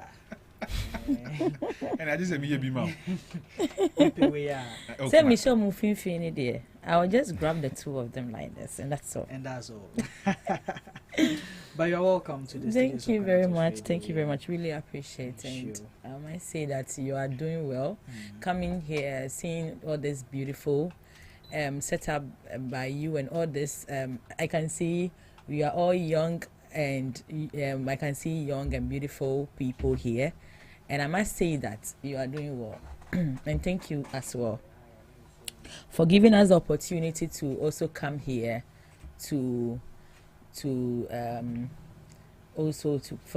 And I just say me be mouth. Say me show moving fini there. I will just grab the two of them like this, and that's all. And that's all. But you're welcome to this. Thank you very much. Thank you very much. Really appreciate it. And I might say that you are doing well. Coming here, seeing all this beautiful set up by you and all this, I can see we are all young, and I can see young and beautiful people here. And I must say that you are doing well. And thank you as well for giving us the opportunity to also come here for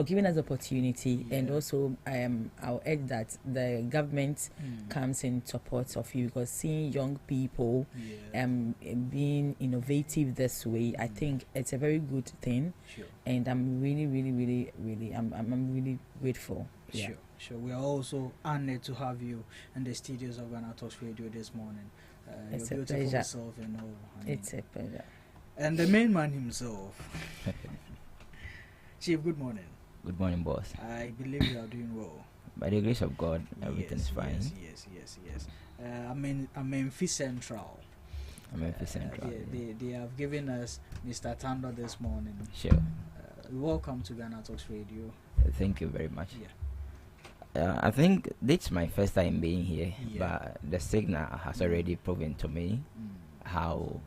giving us the opportunity. And also I'll add that the government comes in support of you, because seeing young people being innovative this way, I think it's a very good thing. And I'm really I'm really grateful. Sure. We are also honored to have you in the studios of GhanaTalks Radio this morning. It's your a beautiful pleasure. self and all. It's a pleasure. And the main man himself. Chief, good morning. Good morning, boss. I believe you are doing well. By the grace of God, everything's fine. Yes. I'm in Fee Central. They have given us Mr. Tando this morning. Sure. Welcome to GhanaTalks Radio. Thank you very much. I think this is my first time being here, but the signal has already proven to me how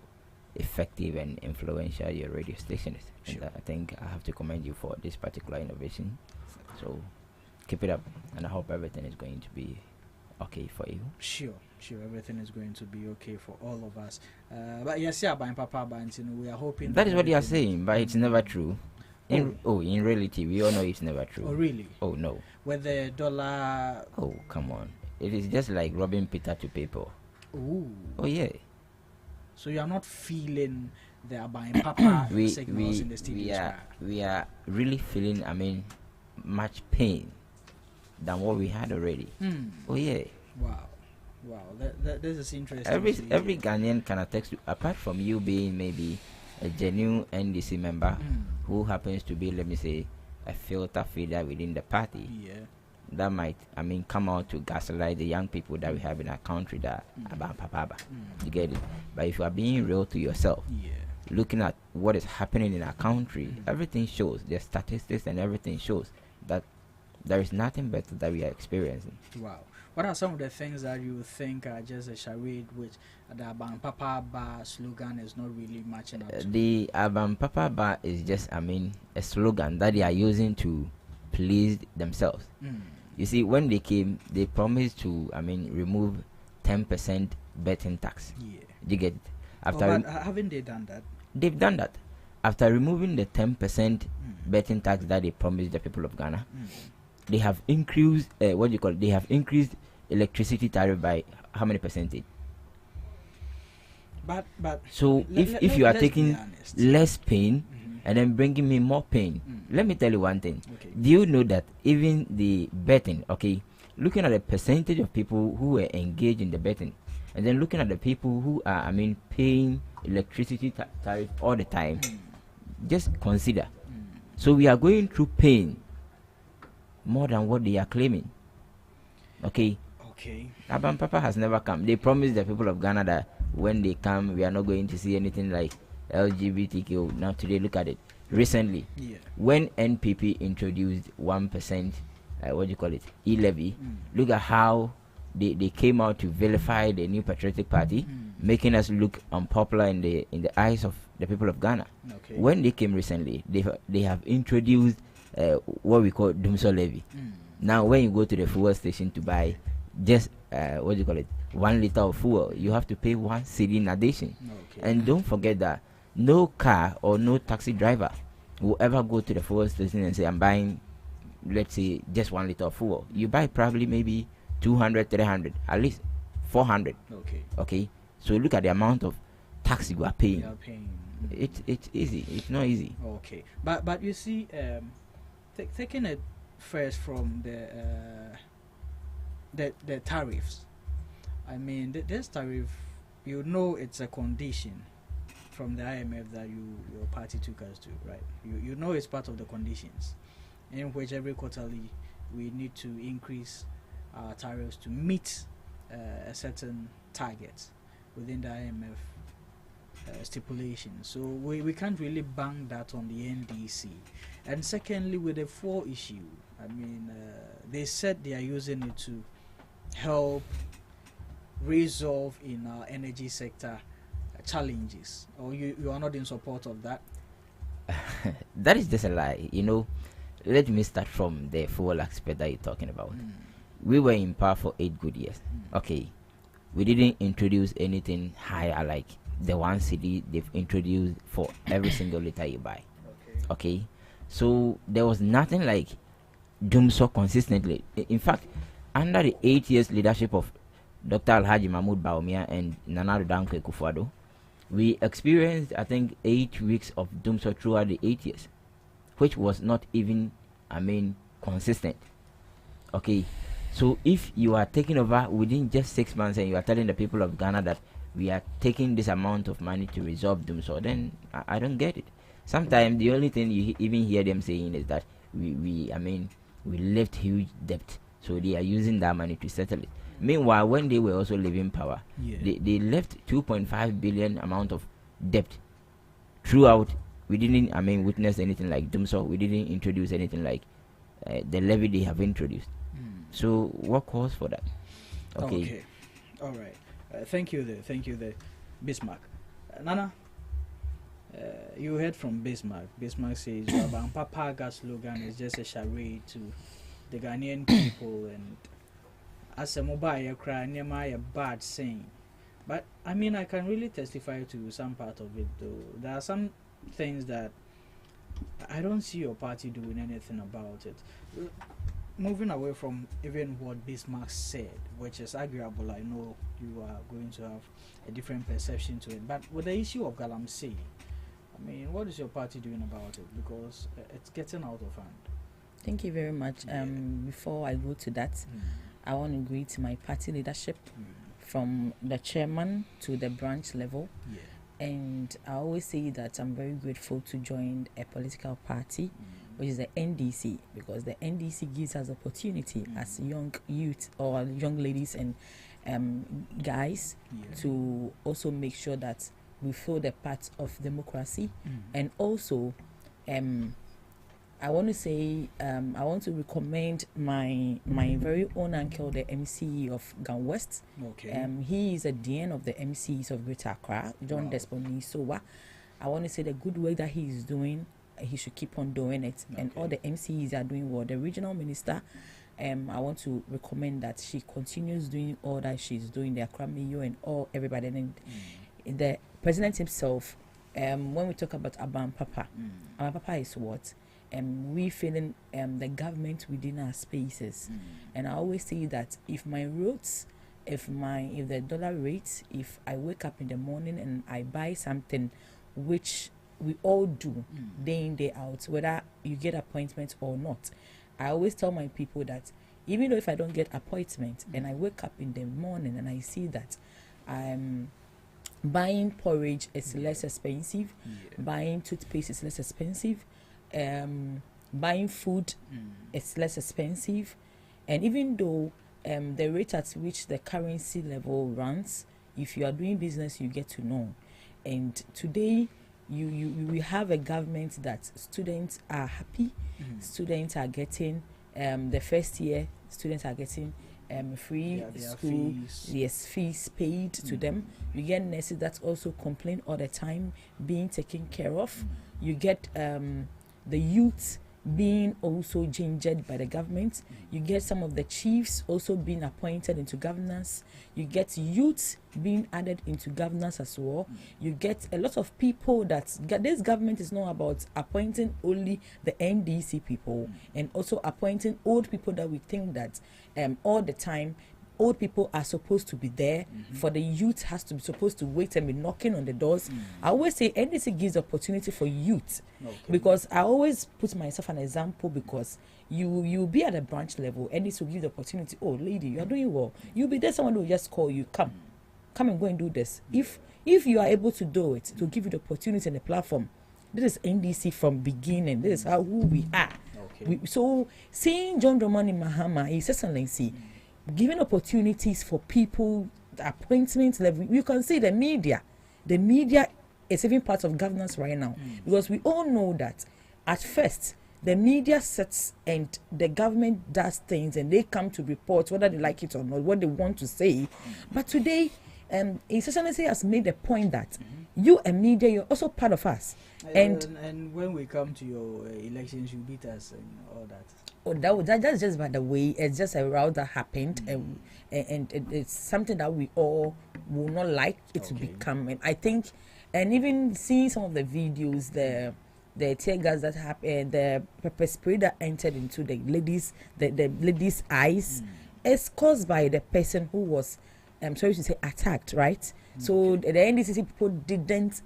effective and influential your radio station is. And I think I have to commend you for this particular innovation. So keep it up, and I hope everything is going to be okay for you. Sure, everything is going to be okay for all of us. But yes, Papa, we are hoping that is what you are saying, but it's never true. In reality, we all know it's never true. Oh, really? Oh, no. With the dollar... Oh, come on. It is just like robbing Peter to pay Paul. Ooh. Oh, yeah. So you are not feeling the buying Papa signals in the studio? We are really feeling, much pain than what we had already. Oh, yeah. Wow. This is interesting. Every Ghanaian can attest to, apart from you being maybe a genuine NDC member who happens to be, let me say, a filter feeder within the party, that might, come out to gaslight the young people that we have in our country that about Papa. You get it? But if you are being real to yourself, looking at what is happening in our country, everything shows, the statistics and everything shows that there is nothing better that we are experiencing. Wow. What are some of the things that you think are just a charade, which the Aban Papa Bar slogan is not really matching up to? The Aban Papa Bar is just, a slogan that they are using to please themselves. You see, when they came, they promised to, remove 10% betting tax. You get it? But haven't they done that? They've done that. After removing the 10% betting tax that they promised the people of Ghana, they have increased they have increased electricity tariff by how many percentage? But so if you are taking less pain and then bringing me more pain, let me tell you one thing. Do you know that even the betting, looking at the percentage of people who were engaged in the betting, and then looking at the people who are paying electricity tariff all the time, just consider. So we are going through pain more than what they are claiming. Okay. Aban Papa has never come. They promised the people of Ghana that when they come, we are not going to see anything like LGBTQ. Now today, look at it. Recently, when NPP introduced 1%, e-levy, look at how they came out to vilify the New Patriotic Party, making us look unpopular in the eyes of the people of Ghana. When they came recently, they have introduced what we call Dumso levy. Now, when you go to the fuel station to buy just 1 liter of fuel, you have to pay 1 cedi in addition. And don't forget that no car or no taxi driver will ever go to the fuel station and say, I'm buying, let's say, just 1 liter of fuel. You buy probably maybe 200, 300, at least 400. Okay. So look at the amount of tax you are paying. It's easy. It's not easy. Okay. But you see, taking it first from the tariffs. This tariff, it's a condition from the IMF that your party took us to, right? You know it's part of the conditions in which every quarterly we need to increase our tariffs to meet a certain target within the IMF stipulations. So we can't really bang that on the NDC. And secondly, with the 4 issue, I mean, they said they are using it to help resolve in our energy sector challenges. Or you are not in support of that? That is just a lie. Let me start from the full aspect that you're talking about. We were in power for 8 good years. Okay. We didn't introduce anything higher like the 1 cedi they've introduced for every single liter you buy. Okay. So there was nothing like doom so consistently. In fact, under the 8 years leadership of Dr. Alhaji Mahmoud Baumia and Nana Danko Kufuado, we experienced, I think, 8 weeks of doom so throughout the 8 years, which was not even, consistent. Okay. So if you are taking over within just 6 months and you are telling the people of Ghana that we are taking this amount of money to resolve doom so, then I don't get it. Sometimes the only thing you even hear them saying is that we left huge debt, so they are using that money to settle it. Meanwhile, when they were also leaving power, they left 2.5 billion amount of debt throughout. We didn't witness anything like doom so. We didn't introduce anything like the levy they have introduced. So what calls for that? Okay. All right. Thank you there, Bismarck. Nana, you heard from Bismarck. Bismarck says Papa slogan is just a charade to the Ghanaian people, and as a mobile cry, near bad saying. But I can really testify to some part of it, though. There are some things that I don't see your party doing anything about it. Moving away from even what Bismarck said, which is arguable, I know you are going to have a different perception to it. But with the issue of Galamsey, what is your party doing about it? Because it's getting out of hand. Thank you very much. Before I go to that, I want to greet my party leadership from the chairman to the branch level. And I always say that I'm very grateful to join a political party, which is the NDC, because the NDC gives us opportunity as young youth or young ladies and guys to also make sure that we feel the part of democracy. And also I want to say I want to recommend my very own uncle, the MCE of Gan West. He is a DN of the MCEs of Greater Accra, John Desponi Sowa. I want to say the good work that he is doing, he should keep on doing it. And all the MCEs are doing well. The regional minister, I want to recommend that she continues doing all that she's doing, the Accra Mayor and everybody. And the president himself, when we talk about Aban Papa, Aban Papa is what? We feeling the government within our spaces. And I always say that if my roads, if the dollar rate, if I wake up in the morning and I buy something, which we all do day in, day out, whether you get appointments or not, I always tell my people that even though if I don't get appointment and I wake up in the morning and I see that buying porridge is less expensive, buying toothpaste is less expensive, buying food is less expensive, and even though the rate at which the currency level runs, if you are doing business, you get to know. And today we have a government that students are happy, students are getting the first year students are getting free school fees paid to them. You get nurses that also complain all the time being taken care of. You get the youth being also gingered by the government. You get some of the chiefs also being appointed into governance. You get youths being added into governance as well. You get a lot of people that this government is not about appointing only the NDC people and also appointing old people that we think that all the time old people are supposed to be there for the youth has to be supposed to wait and be knocking on the doors. I always say NDC gives opportunity for youth because I always put myself an example because you be at a branch level and this will give the opportunity. Oh lady, you are doing well. You'll be there, someone will just call you, come and go and do this. If you are able to do it, to give you the opportunity and the platform. This is NDC from beginning. This is who we are. So seeing John Dramani Mahama, His Excellency, giving opportunities for people, the appointment level, you can see the media it's even part of governance right now. Because we all know that at first, the media sets and the government does things and they come to report whether they like it or not, what they want to say. But today, His Excellency has made the point that you and media, you're also part of us. And when we come to your elections, you beat us and all that. Oh, that's just by the way. It's just a route that happened, and it's something that we all will not like it to become. And I think, and even seeing some of the videos, the tear gas that happened, the pepper spray that entered into the ladies' eyes, is caused by the person who was, I'm sorry to say, attacked, right? So the NDCC people didn't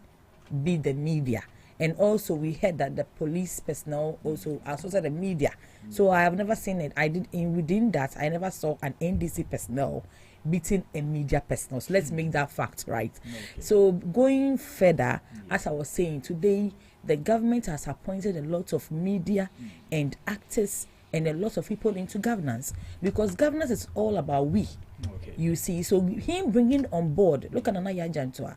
beat the media. And also we heard that the police personnel also associated the media. So I have never seen it. Within that, I never saw an NDC personnel beating a media personnel. So let's make that fact right. So going further, as I was saying, today the government has appointed a lot of media and actors and a lot of people into governance, because governance is all about we. You see, so him bringing on board, look at Nana Yajantua,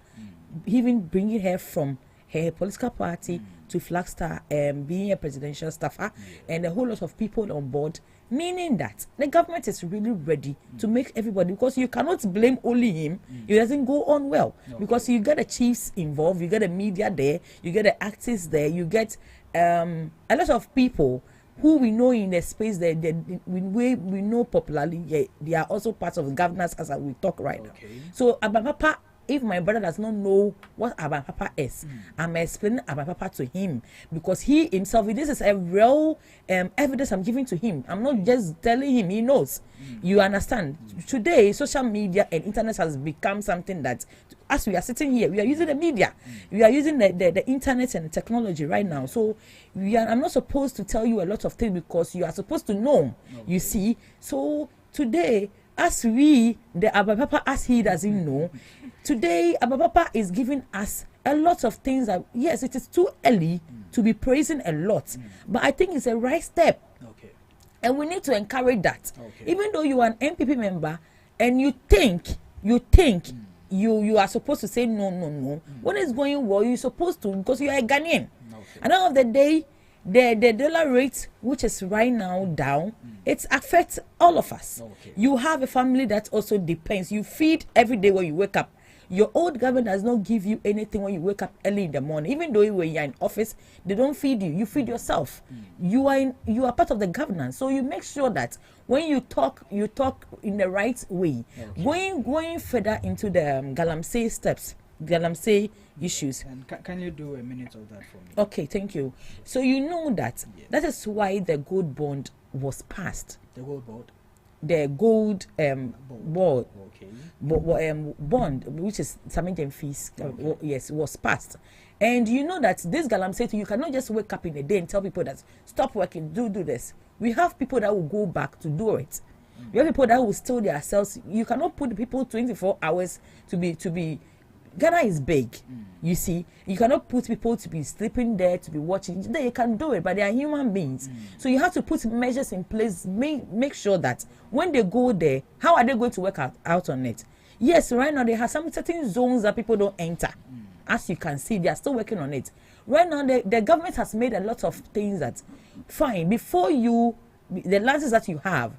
even bringing her from her political party to Flagstaff, being a presidential staffer, and a whole lot of people on board, meaning that the government is really ready to make everybody, because you cannot blame only him. It doesn't go on well, because you get the chiefs involved, you get the media there, you get the actors there, you get a lot of people who we know in the space that we know popularly, they are also part of governance as we talk right now. So Abapapa, if my brother does not know what Abapapa is, I'm explaining Abapapa to him, because he himself, this is a real evidence I'm giving to him. I'm not just telling him, he knows. You understand? Today, social media and internet has become something that, as we are sitting here, we are using the media. We are using the internet and the technology right now. So I'm not supposed to tell you a lot of things, because you are supposed to know. You see? So today, as the Abapapa, as he doesn't know, today Abapapa is giving us a lot of things that, yes, it is too early to be praising a lot, but I think it's a right step. And we need to encourage that. Even though you are an MPP member and you think you are supposed to say no. When it's going well, you're supposed to, because you are a Ghanaian. At the end of the day, the dollar rate, which is right now down, it affects all of us. You have a family that also depends. You feed every day when you wake up. Your old government does not give you anything when you wake up early in the morning. Even though when you're in office, they don't feed you. You feed yourself. You are part of the governance. So you make sure that when you talk in the right way. Going further into the Galamsey steps, Galamsey issues. And can you do a minute of that for me? Okay, thank you. So you know that that is why the gold bond was passed. The gold bond? The gold bond, which is Samijan fees, yes, was passed. And you know that this Galamsey, you cannot just wake up in a day and tell people that stop working, do this. We have people that will go back to do it. We have people that will steal their cells. You cannot put people 24 hours to be. Ghana is big, you see. You cannot put people to be sleeping there, to be watching. They can do it, but they are human beings. So you have to put measures in place, make sure that when they go there, how are they going to work out on it? Yes, right now they have some certain zones that people don't enter. As you can see, they are still working on it. Right now, the government has made a lot of things that, fine, before the licenses that you have,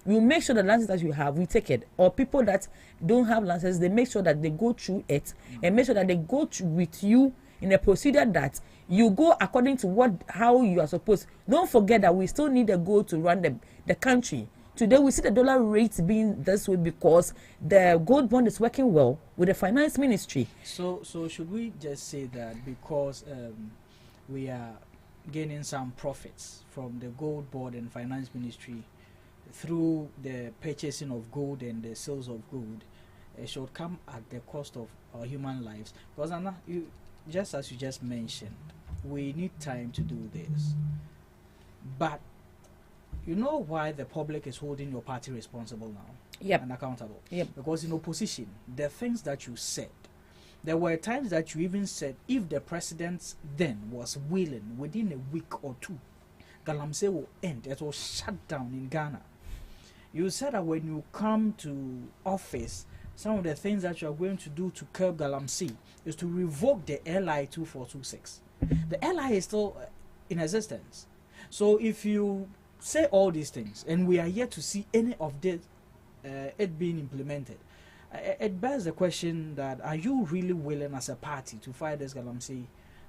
you make sure the licenses that you have, we take it. Or people that don't have licenses, they make sure that they go through it and make sure that they go through with you in a procedure that you go according to how you are supposed. Don't forget that we still need a goal to run the country. Today we see the dollar rate being this way because the gold bond is working well with the finance ministry. So should we just say that because we are gaining some profits from the gold board and finance ministry through the purchasing of gold and the sales of gold, it should come at the cost of our human lives? Because Anna, just as you just mentioned, we need time to do this. But you know why the public is holding your party responsible now and accountable? Because in opposition, the things that you said, there were times that you even said if the president then was willing, within a week or two, Galamsey will end, it will shut down in Ghana. You said that when you come to office, some of the things that you are going to do to curb galamsey is to revoke the LI 2426. The LI is still in existence. So if you say all these things and we are yet to see any of this it being implemented, it bears the question that are you really willing as a party to fight this galamsey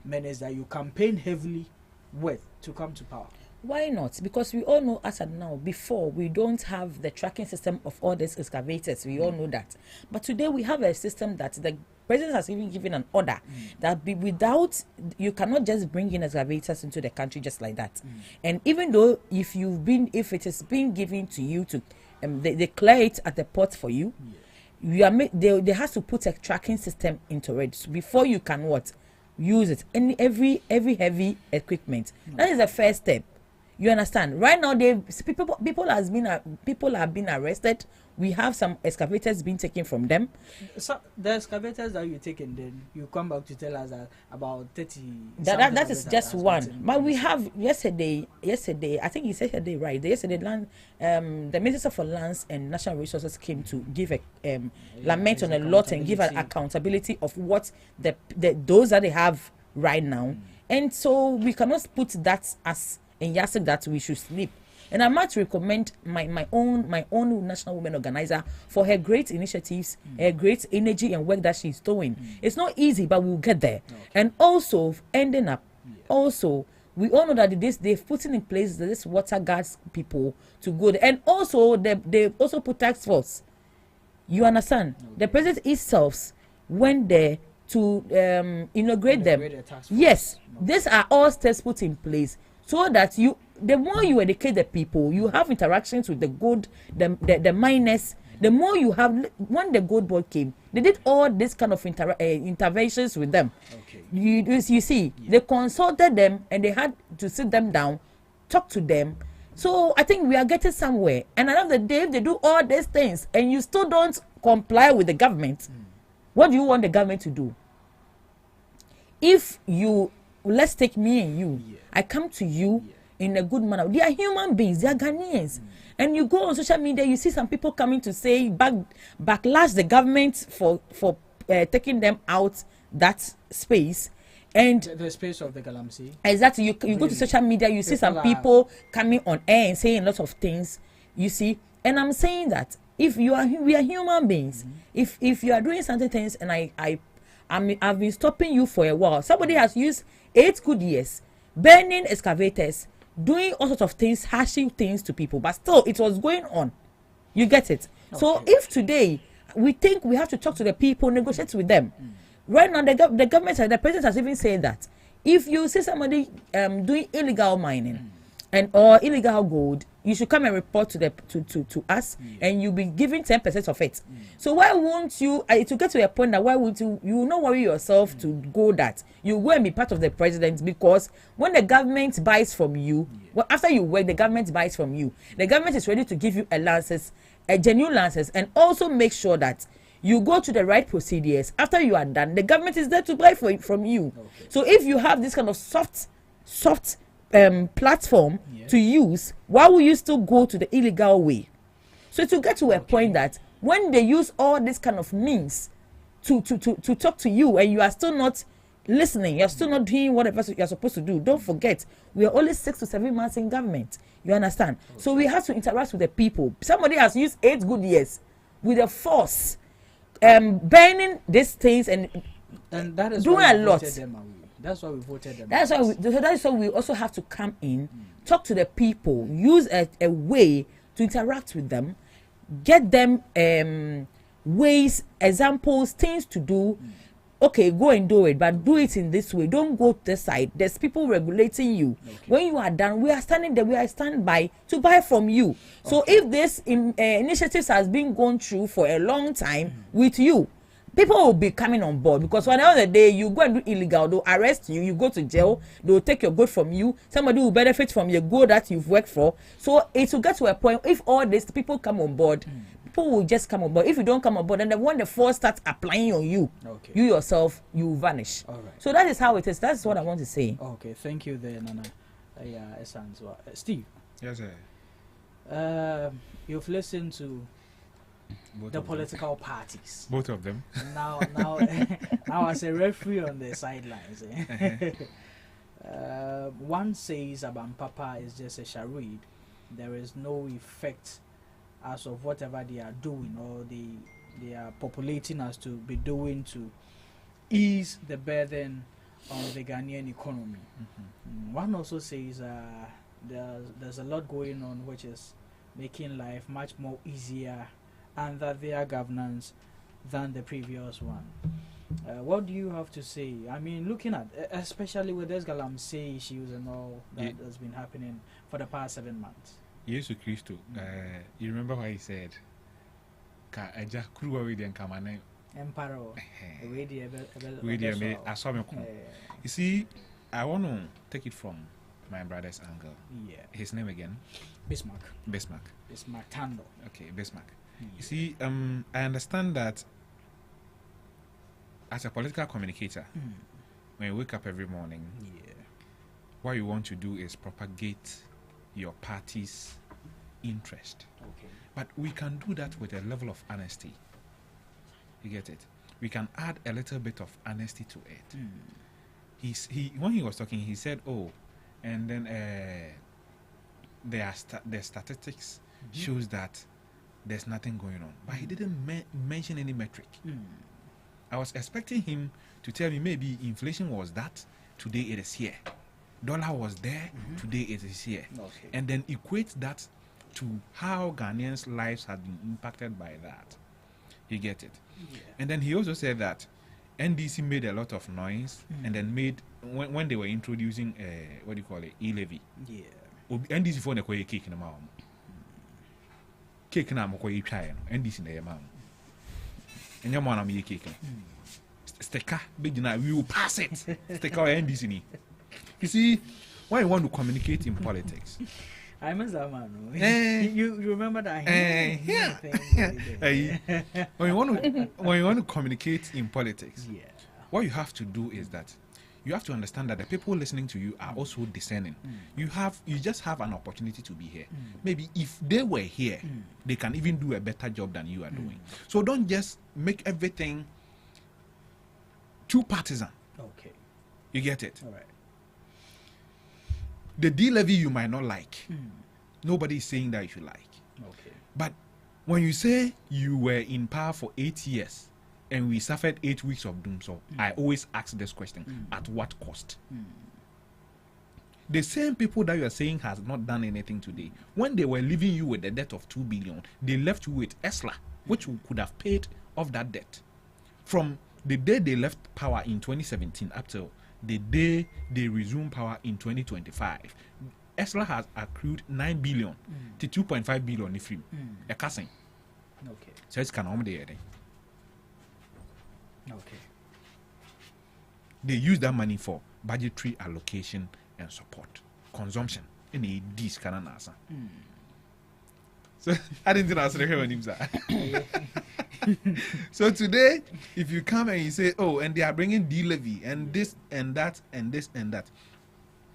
menace that you campaign heavily with to come to power? Why not? Because we all know as of now, before we don't have the tracking system of all these excavators. We all know that. But today we have a system that the president has even given an order that without, you cannot just bring in excavators into the country just like that. And even though if it is being given to you to, they clear it at the port for you, you are they has to put a tracking system into it before you can use it. And every heavy equipment. That is the first step. You understand? Right now, people have been arrested. We have some excavators being taken from them. So the excavators that you taken, then you come back to tell us that about 30. That is just one. But we have yesterday. I think you said yesterday, right? Yesterday, the Minister for Lands and National Resources came to give a lament on a lot and give an accountability of what those that they have right now. And so we cannot put that as in Yasik that we should sleep. And I might recommend my own National Women Organizer for her great initiatives, her great energy and work that she's doing. It's not easy, but we'll get there. And also, ending up, also, we all know that they've put in place this water guards people to go there. And also, they also put task force. You understand? The president himself went there to inaugurate them. Yes, these are all steps put in place. So that the more you educate the people, you have interactions with the good, the miners. The more you have, when the gold board came, they did all this kind of interventions with them. Okay. You see, they consulted them and they had to sit them down, talk to them. So I think we are getting somewhere. And another day, if they do all these things and you still don't comply with the government, what do you want the government to do? If you, let's take me and you. I come to you in a good manner. They are human beings. They are Ghanaians. And you go on social media, you see some people coming to say backlash the government for taking them out that space. And the space of the galamsey. Exactly. You go to social media, you see some people coming on air and saying lots of things. You see, and I'm saying that we are human beings. If you are doing certain things, and I've been stopping you for a while. Somebody has used 8 good years burning excavators, doing all sorts of things, hashing things to people, but still it was going on. You get it? Okay. So if today we think we have to talk to the people, negotiate with them, right now the government, the president has even said that if you see somebody doing illegal mining or illegal gold, you should come and report to us, and you'll be given 10% of it. So why won't you, to get to a point that why would you will not worry yourself to go that you go and be part of the president? Because when the government buys from you, well, after you work, the government buys from you. The government is ready to give you a genuine license, and also make sure that you go to the right procedures. After you are done, the government is there to buy from you. Okay. So if you have this kind of soft platform to use, why will you still go to the illegal way? So to get to a point that when they use all this kind of means to talk to you, and you are still not listening, you're still not doing whatever you're supposed to do, don't forget, we are only 6 to 7 months in government. You understand? Okay. So we have to interact with the people. Somebody has used 8 good years with a force, burning these things and that is doing a lot. That's why we voted them. That is why we also have to come in, talk to the people, use a way to interact with them, get them ways, examples, things to do. Okay, go and do it, but do it in this way. Don't go to the side. There's people regulating you. Okay. When you are done, we are standing there. We are standing by to buy from you. Okay. So if this initiatives has been going through for a long time with you, people will be coming on board, because whenever the day you go and do illegal, they'll arrest you, you go to jail, they'll take your gold from you, somebody will benefit from your gold that you've worked for. So it will get to a point, if all these people come on board, people will just come on board. If you don't come on board, then when the force starts applying on you, you yourself, you vanish. All right. So that is how it is. That's what I want to say. Okay, thank you there, Nana. Steve. Yes, sir. You've listened to the political parties. Both of them. Now, now as a referee on the sidelines. One says Abampapa is just a charade. There is no effect as of whatever they are doing or they are populating us to be doing to ease the burden on the Ghanaian economy. One also says there's a lot going on which is making life much more easier under their governance than the previous one. What do you have to say? I mean, looking at, especially with this Galamsey issues and all that has been happening for the past 7 months. Jesus Christ, you remember what he said? Ka eja kruwa we den kamane Emperor. I saw me. You see, I want to take it from my brother's angle. Yeah. His name again? Bismarck. Bismarck. Bismarck Tando. Okay, Bismarck. You see, I understand that as a political communicator, when you wake up every morning, what you want to do is propagate your party's interest. Okay. But we can do that with a level of honesty. You get it? We can add a little bit of honesty to it. When he was talking, he said, "Oh, and then the statistics shows that there's nothing going on," but he didn't mention any metric. I was expecting him to tell me maybe inflation was that, today it is here. Dollar was there, today it is here. Okay. And then equate that to how Ghanaians' lives have been impacted by that. You get it? Yeah. And then he also said that NDC made a lot of noise and then made, when they were introducing, what do you call it, e-levy. Yeah. NDC for the cake in the mouth. Cake na mo ko try no NDC na yema and your man am ye cake sticker big na we will pass it sticker NDC ni. You see, when you want to communicate in politics, I miss that man. You remember that? When you want to communicate in politics, what you have to do is that you have to understand that the people listening to you are also discerning. You just have an opportunity to be here. Maybe if they were here, they can even do a better job than you are doing. So don't just make everything too partisan. Okay. You get it? All right. The D-levy you might not like. Nobody is saying that you should like. Okay. But when you say you were in power for 8 years and we suffered 8 weeks of doom, so I always ask this question: at what cost? The same people that you are saying has not done anything today, when they were leaving you with a debt of 2 billion, they left you with ESLA, which could have paid off that debt. From the day they left power in 2017 up till the day they resume power in 2025, ESLA has accrued 9 billion to 2.5 billion if you a casting. Okay. So it's kind of there. Okay. They use that money for budgetary allocation and support, consumption. In a this kind of answer. So I didn't answer the name, sir. So today, if you come and you say, "Oh, and they are bringing D-levy and this and that and this and that,"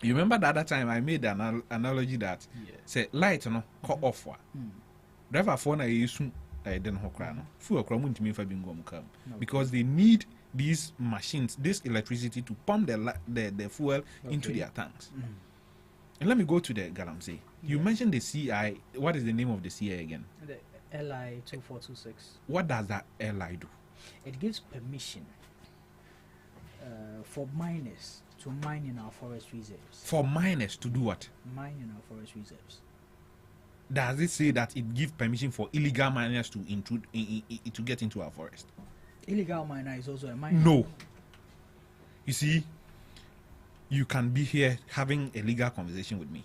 you remember the other time I made an analogy that say light no cut off wa. Driver phone I use then fuel because they need these machines, this electricity to pump the fuel into their tanks. And let me go to the Galamsey. You mentioned the CI. What is the name of the CI again? The LI 2426. What does that LI do? It gives permission for miners to mine in our forest reserves. For miners to do what? Mine in our forest reserves. Does it say that it gives permission for illegal miners to intrude to get into our forest? Illegal miner is also a miner. No. You see, you can be here having a legal conversation with me.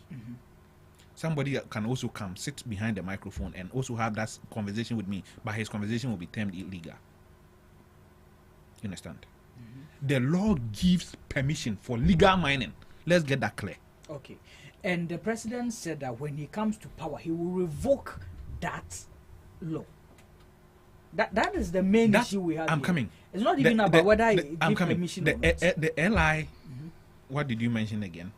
Somebody can also come sit behind the microphone and also have that conversation with me, but his conversation will be termed illegal. You understand? The law gives permission for legal mining. Let's get that clear. Okay. And the president said that when he comes to power, he will revoke that law. That is the main issue we have. I'm here. coming. It's not even about whether I give permission or not. The LI, what did you mention again?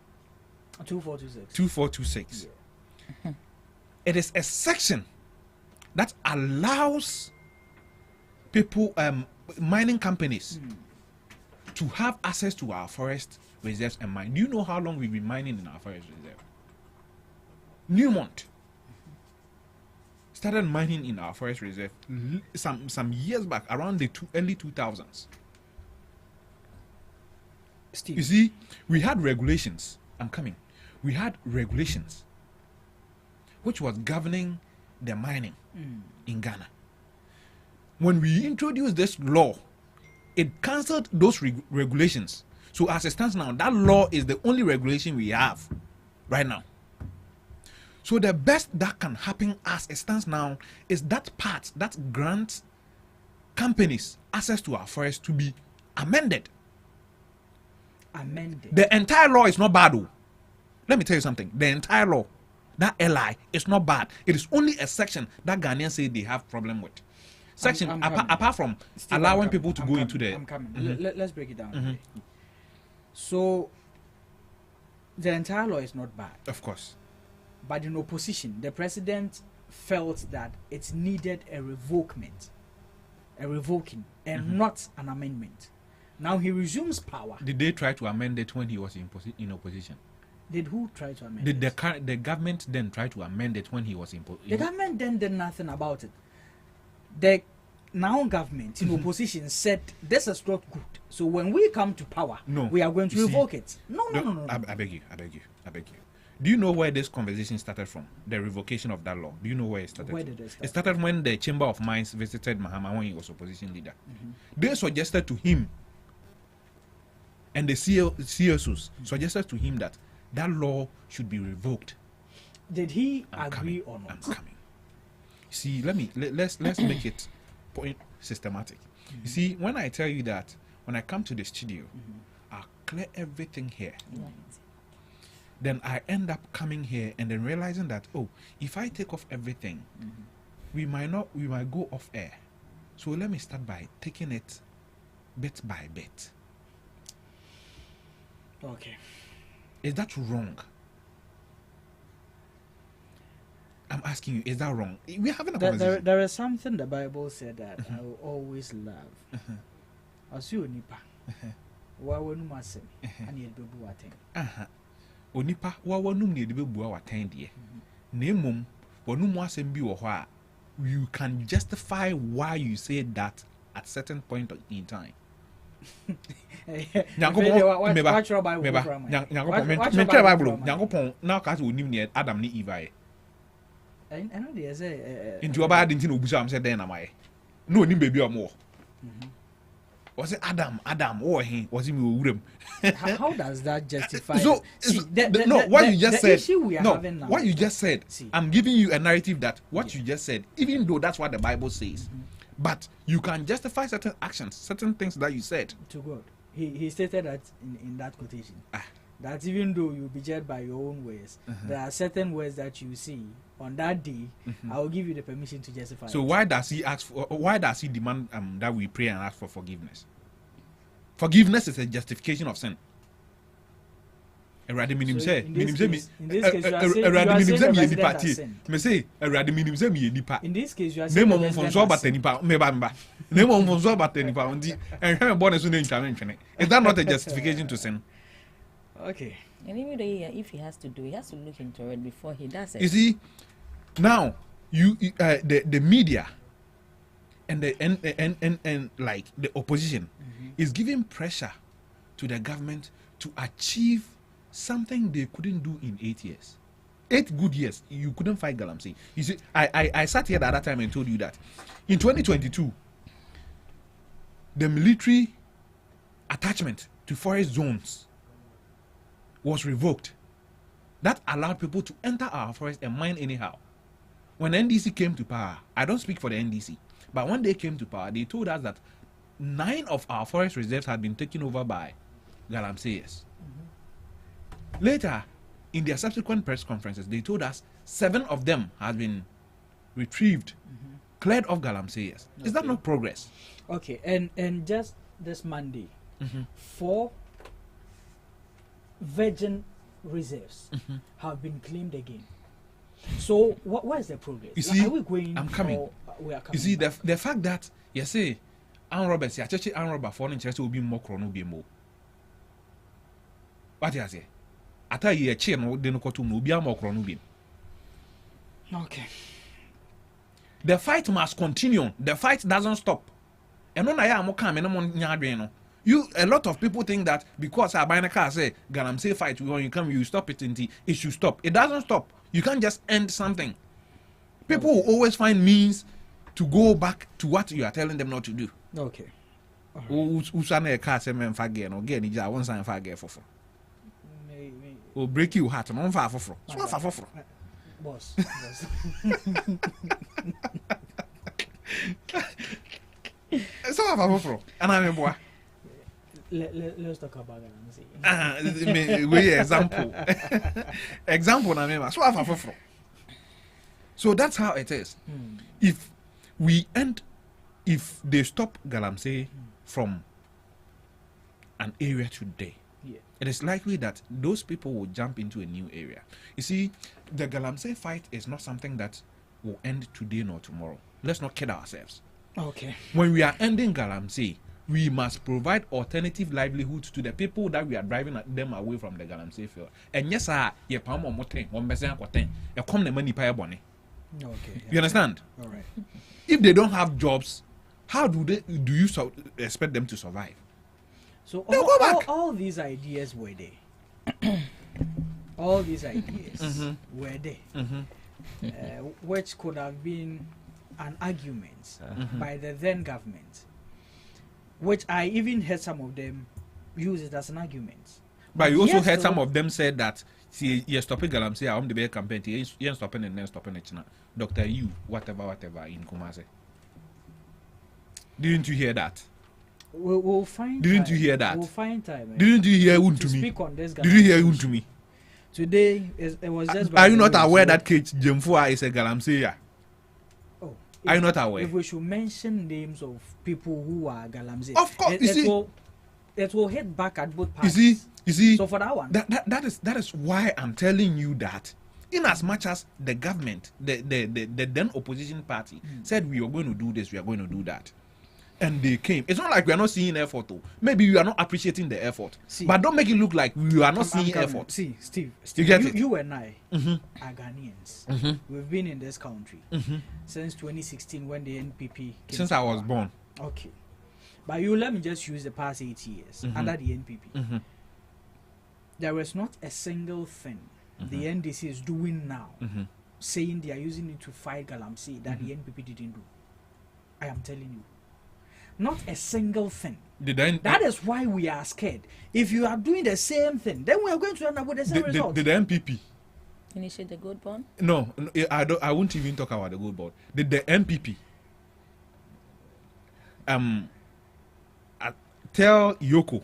2426. 2426. It is a section that allows people, mining companies, to have access to our forest reserves and mine. Do you know how long we've been mining in our forest reserve? Newmont started mining in our forest reserve some years back, around the early 2000s. Steve. You see, we had regulations. I'm coming. We had regulations which was governing the mining in Ghana. When we introduced this law, it cancelled those regulations. So as it stands now, that law is the only regulation we have right now. So the best that can happen as it stands now is that part that grants companies access to our forest to be amended. The entire law is not bad though. Let me tell you something. The entire law, that LI, is not bad. It is only a section that Ghanaians say they have problem with. Section apart from Steve, allowing people to go into the. I'm coming. Let's break it down. So the entire law is not bad. Of course. But in opposition, the president felt that it needed a revoking, and not an amendment. Now he resumes power. Did they try to amend it when he was in opposition? Did who try to amend it? Did the government then try to amend it when he was in The government then did nothing about it. The now government in opposition said this is not good. So when we come to power, we are going to revoke it. No. I beg you. Do you know where this conversation started from? The revocation of that law. Do you know where it started? Where did it start? It started when the Chamber of Mines visited Mahama when he was opposition leader. They suggested to him, and the CSOs suggested to him that law should be revoked. Did he agree or not? I'm coming. See, let's make it point systematic. You see, when I tell you that when I come to the studio, I'll clear everything here. Then I end up coming here and then realizing that, if I take off everything, we might go off air. So let me start by taking it bit by bit. Okay. Is that wrong? I'm asking you, is that wrong? We're having a conversation. There is something the Bible said that I will always love. As you nipa, wawonu masem, ani edbebu waten. Onipa wawanum ni edbebu waten die. Nemum, wanum wasem bi wo ho a, you can justify why you say that at certain point in time. Adam ni Eva. I know they say into about didn't know Busham said then am I? No ni baby or more. Was it Adam? Or he was he me How does that justify? So what you just said. What you just said. I'm giving you a narrative that what you just said, even though that's what the Bible says. But you can justify certain actions, certain things that you said. To God. He stated that in that quotation. That even though you'll be judged by your own ways, there are certain ways that you see on that day, I will give you the permission to justify. So why does he demand that we pray and ask for forgiveness? Forgiveness is a justification of sin. In this case, you are saying is that not a justification to sin? Okay. And even though if he has to do, he has to look into it before he does it. You see, now the media and like the opposition is giving pressure to the government to achieve something they couldn't do in 8 years. 8 good years, you couldn't fight Galamsey. You see, I sat here the other time and told you that in 2022, the military attachment to forest zones was revoked. That allowed people to enter our forest and mine anyhow. When NDC came to power, I don't speak for the NDC, but when they came to power, they told us that 9 of our forest reserves had been taken over by Galamseyers. Later, in their subsequent press conferences, they told us 7 of them had been retrieved, cleared of Galamseyers. Okay. Is that not progress? Okay, and just this Monday, 4 virgin reserves have been claimed again. So where's the progress? You see, are we going? I'm coming. We are coming. You see, the fact that You say, Ann Roberts, ya cheche Ann Robert for interest will be more chrono be more. What you say? I tell you, a chain no didn't go to no be more chrono be. Okay. The fight must continue. The fight doesn't stop. And when I am coming, you a lot of people think that because I buy a car, say, Galamsey fight, when you come, you stop it until it should stop. It doesn't stop. You can't just end something. People will always find means to go back to what you are telling them not to do. Okay. Usana a car, say, man, fagger, or get it, one sign fagger for. Or break you heart, and on far for. So far for. Boss. So far for. And I'm a boy. Let's talk about that. We example. Example, I mean, so far for. So that's how it is. If they stop Galamsey from an area today, it is likely that those people will jump into a new area. You see, the Galamsey fight is not something that will end today nor tomorrow. Let's not kid ourselves. Okay. When we are ending Galamsey, we must provide alternative livelihoods to the people that we are driving them away from the Galamsey field. And yes, you come on moten, one person quoting, you come the money pay bonnet. Okay. You understand? All right. If they don't have jobs, how do you expect them to survive? So they'll go back. All these ideas were there. All these ideas were there, which could have been an argument by the then government, which I even heard some of them use it as an argument. But you also heard some of them said that, see, you're stopping Galamsey, I'm the best campaign, you're stopping and then stopping it now. Dr. You, whatever, in Kumasi. Didn't you hear that? We'll find Didn't time. You hear that? We'll find time. Didn't you hear to to me? Speak on this. Did you hear to me? Today, it was just. Are you not aware that Kate Jemfua is a Galamsey? Oh, are you not aware? If we should mention names of people who are Galamsey, of course, it will hit back at both parties. You see. So for that one, that is why I'm telling you that. In as much as the government, the then opposition party said we are going to do this, we are going to do that. And they came. It's not like we are not seeing effort. Though. Maybe you are not appreciating the effort. See, but don't make it look like we are not seeing effort. See, Steve, you and I are Ghanaians. We've been in this country since 2016 when the NPP came. Since I was born. Okay. But you let me just use the past 8 years under the NPP. There is not a single thing the NDC is doing now saying they are using it to fight Galamsey that the NPP didn't do. I am telling you. Not a single thing. That is why we are scared. If you are doing the same thing, then we are going to end up with the same result. Did the NPP initiate the gold bond? No, I won't even talk about the gold bond. Did the NPP tell Yoko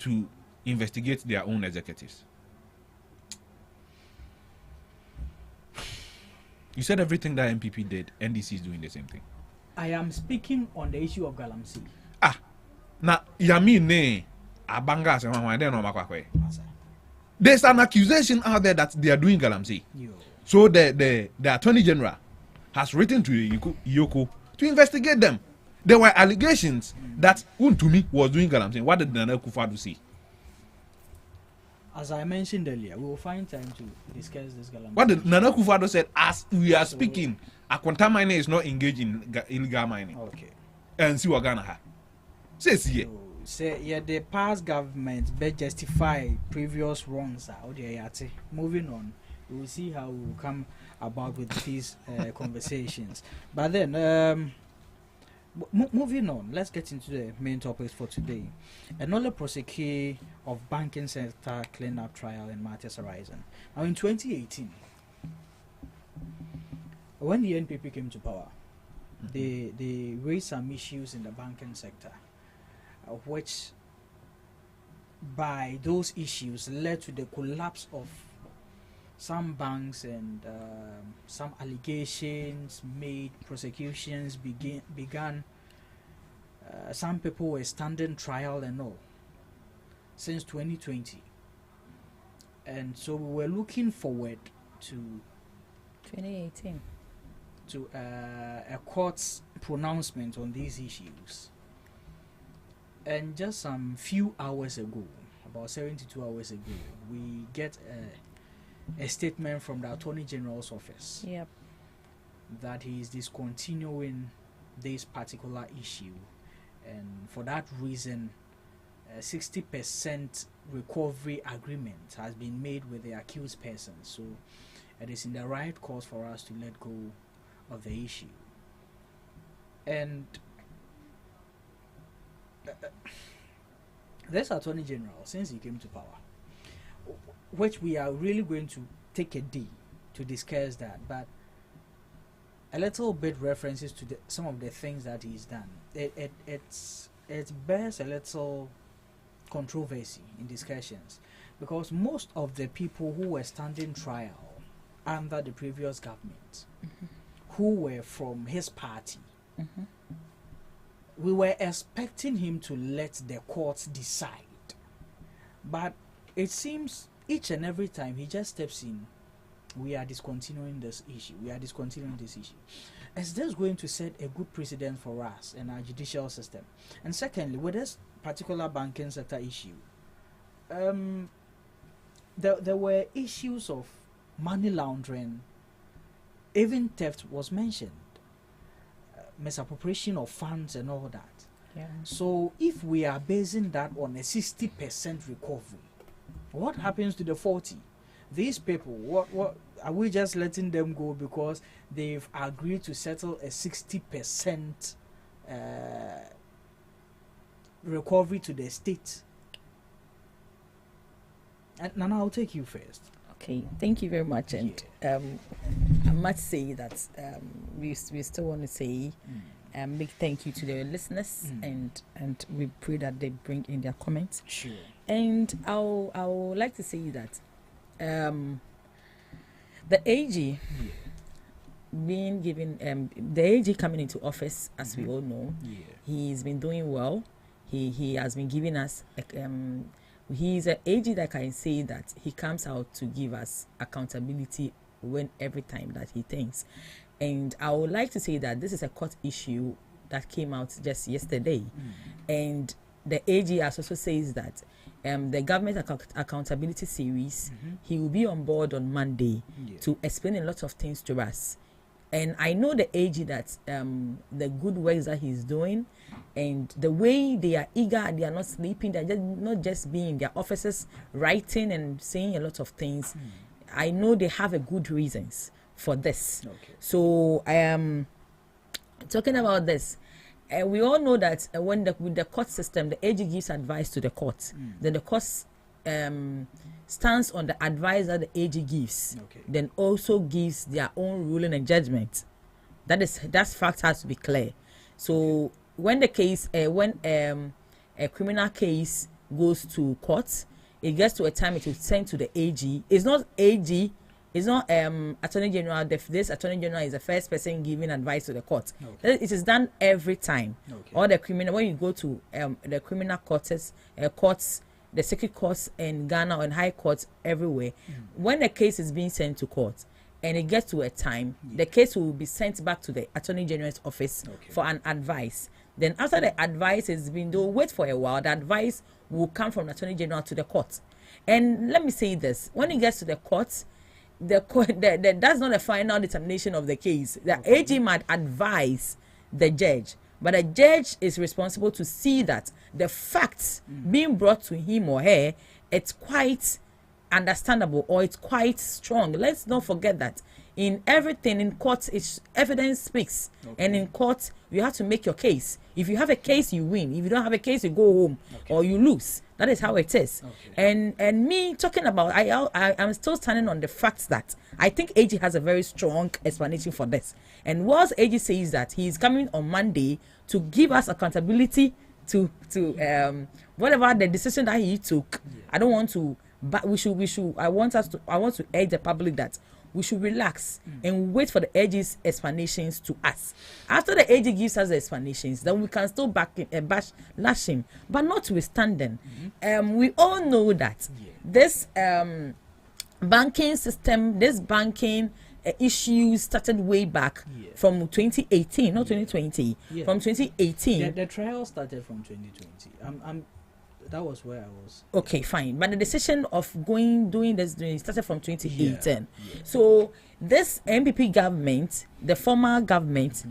to investigate their own executives? You said everything that NPP did, NDC is doing the same thing. I am speaking on the issue of Galamsey. Now, Yamine, Abangas, and I don't know. There's an accusation out there that they are doing Galamsey. So the Attorney General has written to Yoko to investigate them. There were allegations that Untumi was doing Galamsey. What did Nana Akufo-Addo say? As I mentioned earlier, we will find time to discuss this Galamsey. What did Nana Akufo-Addo said? As we are speaking, Akwanta miner is not engaged in illegal mining. Okay. And see what Ghana has. Says here. Say yeah, the past government may justify previous wrongs. Moving on, we will see how we will come about with these conversations. But then, moving on, let's get into the main topics for today. Another prosecute of banking sector cleanup trial in matters arising. Now, in 2018, when the NPP came to power, they raised some issues in the banking sector, which by those issues led to the collapse of some banks and some allegations made, prosecutions began. Some people were standing trial and all since 2020. And so we were looking forward to 2018. to a court's pronouncement on these issues. And just some few hours ago, about 72 hours ago, we get a statement from the Attorney General's office. Yep. That he is discontinuing this particular issue, and for that reason, 60% recovery agreement has been made with the accused person. So it is in the right course for us to let go of the issue. And this Attorney General, since he came to power, which we are really going to take a day to discuss that, but a little bit references to some of the things that he's done. It bears a little controversy in discussions, because most of the people who were standing trial under the previous government, who were from his party, we were expecting him to let the courts decide. But it seems each and every time he just steps in, we are discontinuing this issue. Is this going to set a good precedent for us and our judicial system? And secondly, with this particular banking sector issue, there were issues of money laundering, even theft was mentioned, misappropriation of funds and all that. Yeah. So if we are basing that on a 60% recovery, what happens to the 40%? These people, what are we just letting them go because they've agreed to settle a 60% recovery to the state? And Nana, I'll take you first. Okay, thank you very much. And I must say that we still want to say big thank you to the listeners, and we pray that they bring in their comments. Sure. And I would like to say that the AG being given the AG coming into office, as we all know, he's been doing well. He has been giving us he's an AG that can say that he comes out to give us accountability every time that he thinks. And I would like to say that this is a court issue that came out just yesterday, and the AG also says that the government accountability series, he will be on board on Monday to explain a lot of things to us. And I know the AG that the good works that he's doing, and the way they are eager, they are not sleeping, they're not just being in their offices writing and saying a lot of things. I know they have a good reasons for this. Okay. So I am talking about this. We all know that when with the court system, the AG gives advice to the court. Then the court stands on the advice that the AG gives. Then also gives their own ruling and judgment. That fact has to be clear. So when the case, when a criminal case goes to court, it gets to a time it will send to the AG. It's not AG. It's not Attorney General. This Attorney General is the first person giving advice to the court. It is done every time. Or the criminal, when you go to the criminal courts, the circuit courts in Ghana and high courts everywhere, when the case is being sent to court and it gets to a time, the case will be sent back to the Attorney General's office for an advice. Then after the advice has been done, wait for a while, the advice will come from the Attorney General to the court. And let me say this, when it gets to the court, that's not a final determination of the case. The AG might advise the judge, but the judge is responsible to see that the facts being brought to him or her, it's quite understandable or it's quite strong. Let's not forget that in everything in court, evidence speaks, and in court you have to make your case. If you have a case, you win. If you don't have a case, you go home or you lose. That is how it is. And me talking about, I'm still standing on the fact that I think AG has a very strong explanation for this. And whilst AG says that he is coming on Monday to give us accountability to whatever the decision that he took, I don't want to, but we should. I want to urge the public that we should relax and wait for the AG's explanations to us. After the AG gives us the explanations, then we can still lash him. But notwithstanding, we all know that this banking system, this banking issues started way back from 2018, not 2020. From 2018. The trial started from 2020. That was where I was. Okay, fine. But the decision of doing this started from 2018. So this MPP government, the former government,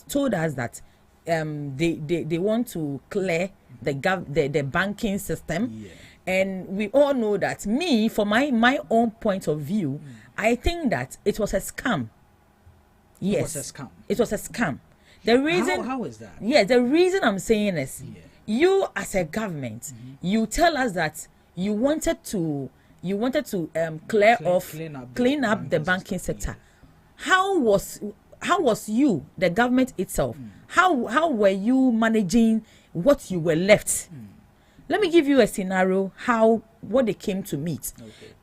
told us that they want to clear the banking system. And we all know that for my own point of view, I think that it was a scam. Yes. It was a scam. It was a scam. The reason how is that? Yeah, the reason I'm saying is you as a government, you tell us that you wanted to clean up the banking sector. How was you, the government itself? How were you managing what you were left? Let me give you a scenario what they came to meet.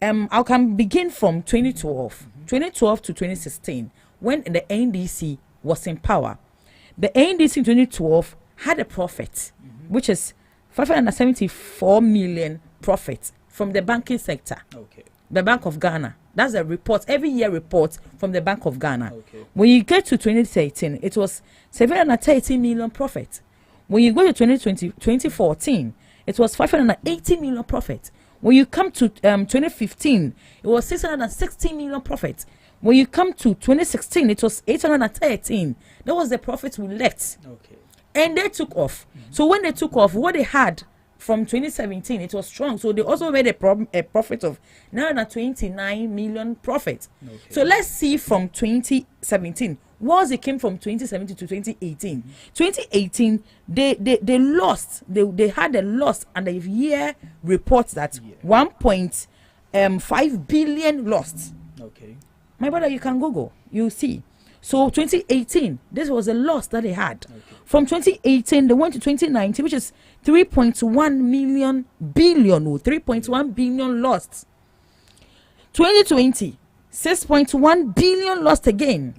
I can begin from 2012 to 2016, when the NDC was in power. The NDC in 2012 had a profit, which is 574 million profit from the banking sector. The Bank of Ghana. That's a report, every year report from the Bank of Ghana. When you get to 2013, it was 730 million profit. When you go to 2014, it was 580 million profit. When you come to 2015, it was 660 million profit. When you come to 2016, it was 813. That was the profit we left. And they took off. So when they took off, what they had from 2017, it was strong. So they also made a profit of 929 million profit. So let's see from 2017. Once it came from 2017 to 2018, 2018 they lost. They had a loss, and the year reports that 1.5 billion lost. My brother, you can Google, you see. So 2018, this was a loss that they had. From 2018, they went to 2019, which is 3.1 billion lost. 2020, 6.1 billion lost again.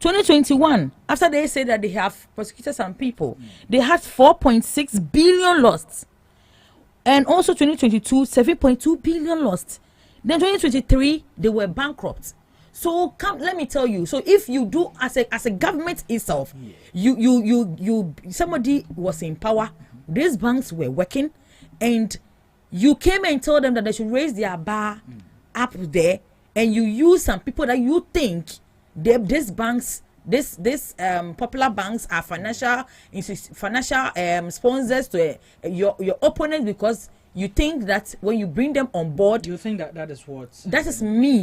2021, after they say that they have prosecuted some people, they had 4.6 billion lost. And also 2022, 7.2 billion lost. Then 2023, they were bankrupt. So let me tell you. So if you do as a government itself, you somebody was in power, these banks were working, and you came and told them that they should raise their bar up there, and you use some people that you think these banks, this popular banks are financial sponsors to your opponents, because you think that when you bring them on board, you think that is what is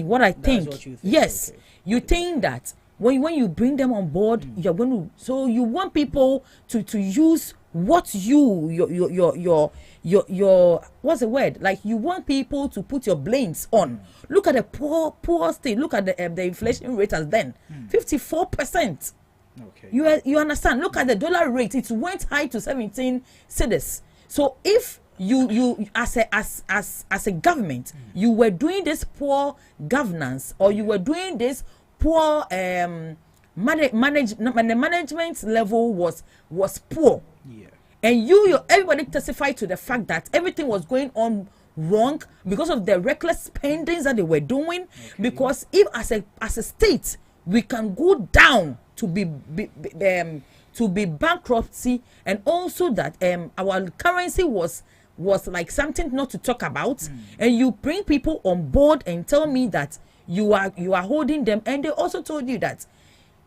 what I think. What you think. Yes, you think that when you bring them on board, you're going to. So you want people to use what your what's the word? Like, you want people to put your blames on. Look at the poor state. Look at the inflation rate as then 54%. You understand? Look at the dollar rate. It went high to 17 cedis. So if you as a government, you were doing this poor governance, or you were doing this poor the management level was poor, and everybody testified to the fact that everything was going on wrong because of the reckless spendings that they were doing. Because if as a state we can go down to be bankruptcy, and also that our currency was like something not to talk about, and you bring people on board and tell me that you are holding them, and they also told you that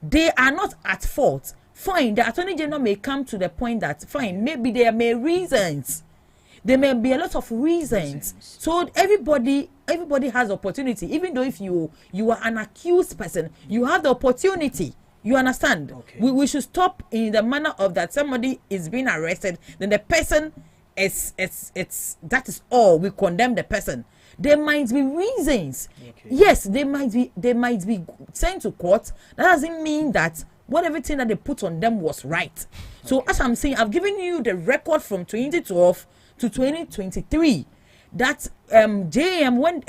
they are not at fault. Fine, the Attorney General may come to the point that fine, maybe there may be a lot of reasons. So everybody has opportunity. Even though if you are an accused person, you have the opportunity. You understand? We should stop in the manner of that somebody is being arrested, then the person it's that is all. We condemn the person. There might be reasons. Yes, they might be sent to court. That doesn't mean that everything that they put on them was right. So as I'm saying, I've given you the record from 2012 to 2023. That JM, when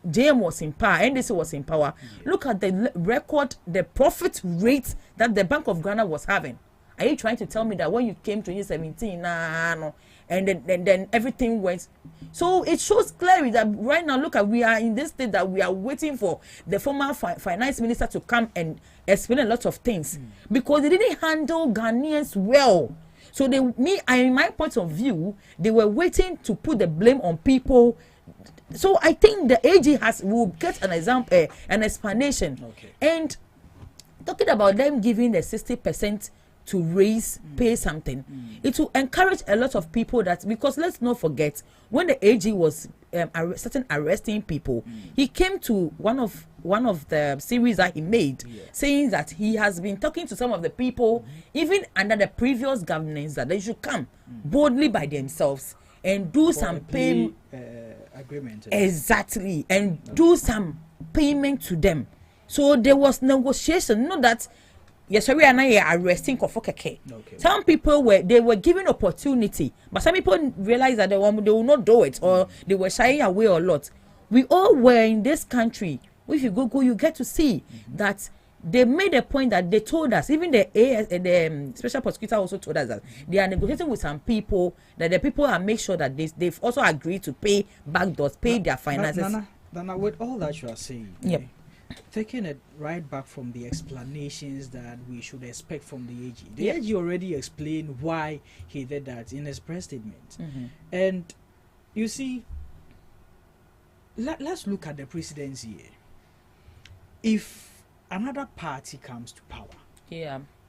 JM was in power, NDC was in power, look at the record, the profit rate that the Bank of Ghana was having. Are you trying to tell me that when you came to 2017, no, and then everything went? So it shows clearly that right now, look at, we are in this state that we are waiting for the former finance minister to come and explain a lot of things because they didn't handle Ghanaians well. So in my point of view, they were waiting to put the blame on people. So I think the AG will get an example, an explanation. Okay. And talking about them giving the 60% to raise, pay something, it will encourage a lot of people that, because let's not forget, when the AG was arresting people, he came to one of the series that he made, saying that he has been talking to some of the people, even under the previous governance, that they should come boldly by themselves and do some payment agreement. Exactly, and do some payment to them. So there was negotiation, not that yes, we are now arresting Kofokeke. Some people were given opportunity, but some people realized that they will not do it, or they were shying away a lot. We all were in this country. If you go, you get to see that they made a point that they told us, even the special prosecutor also told us that they are negotiating with some people, that the people are make sure that they've also agreed to pay backdoors, pay their finances. Nana, with all that you are saying, yep. Taking it right back from the explanations that we should expect from the AG. The AG already explained why he did that in his press statement. And you see, let's look at the presidency here. If another party comes to power,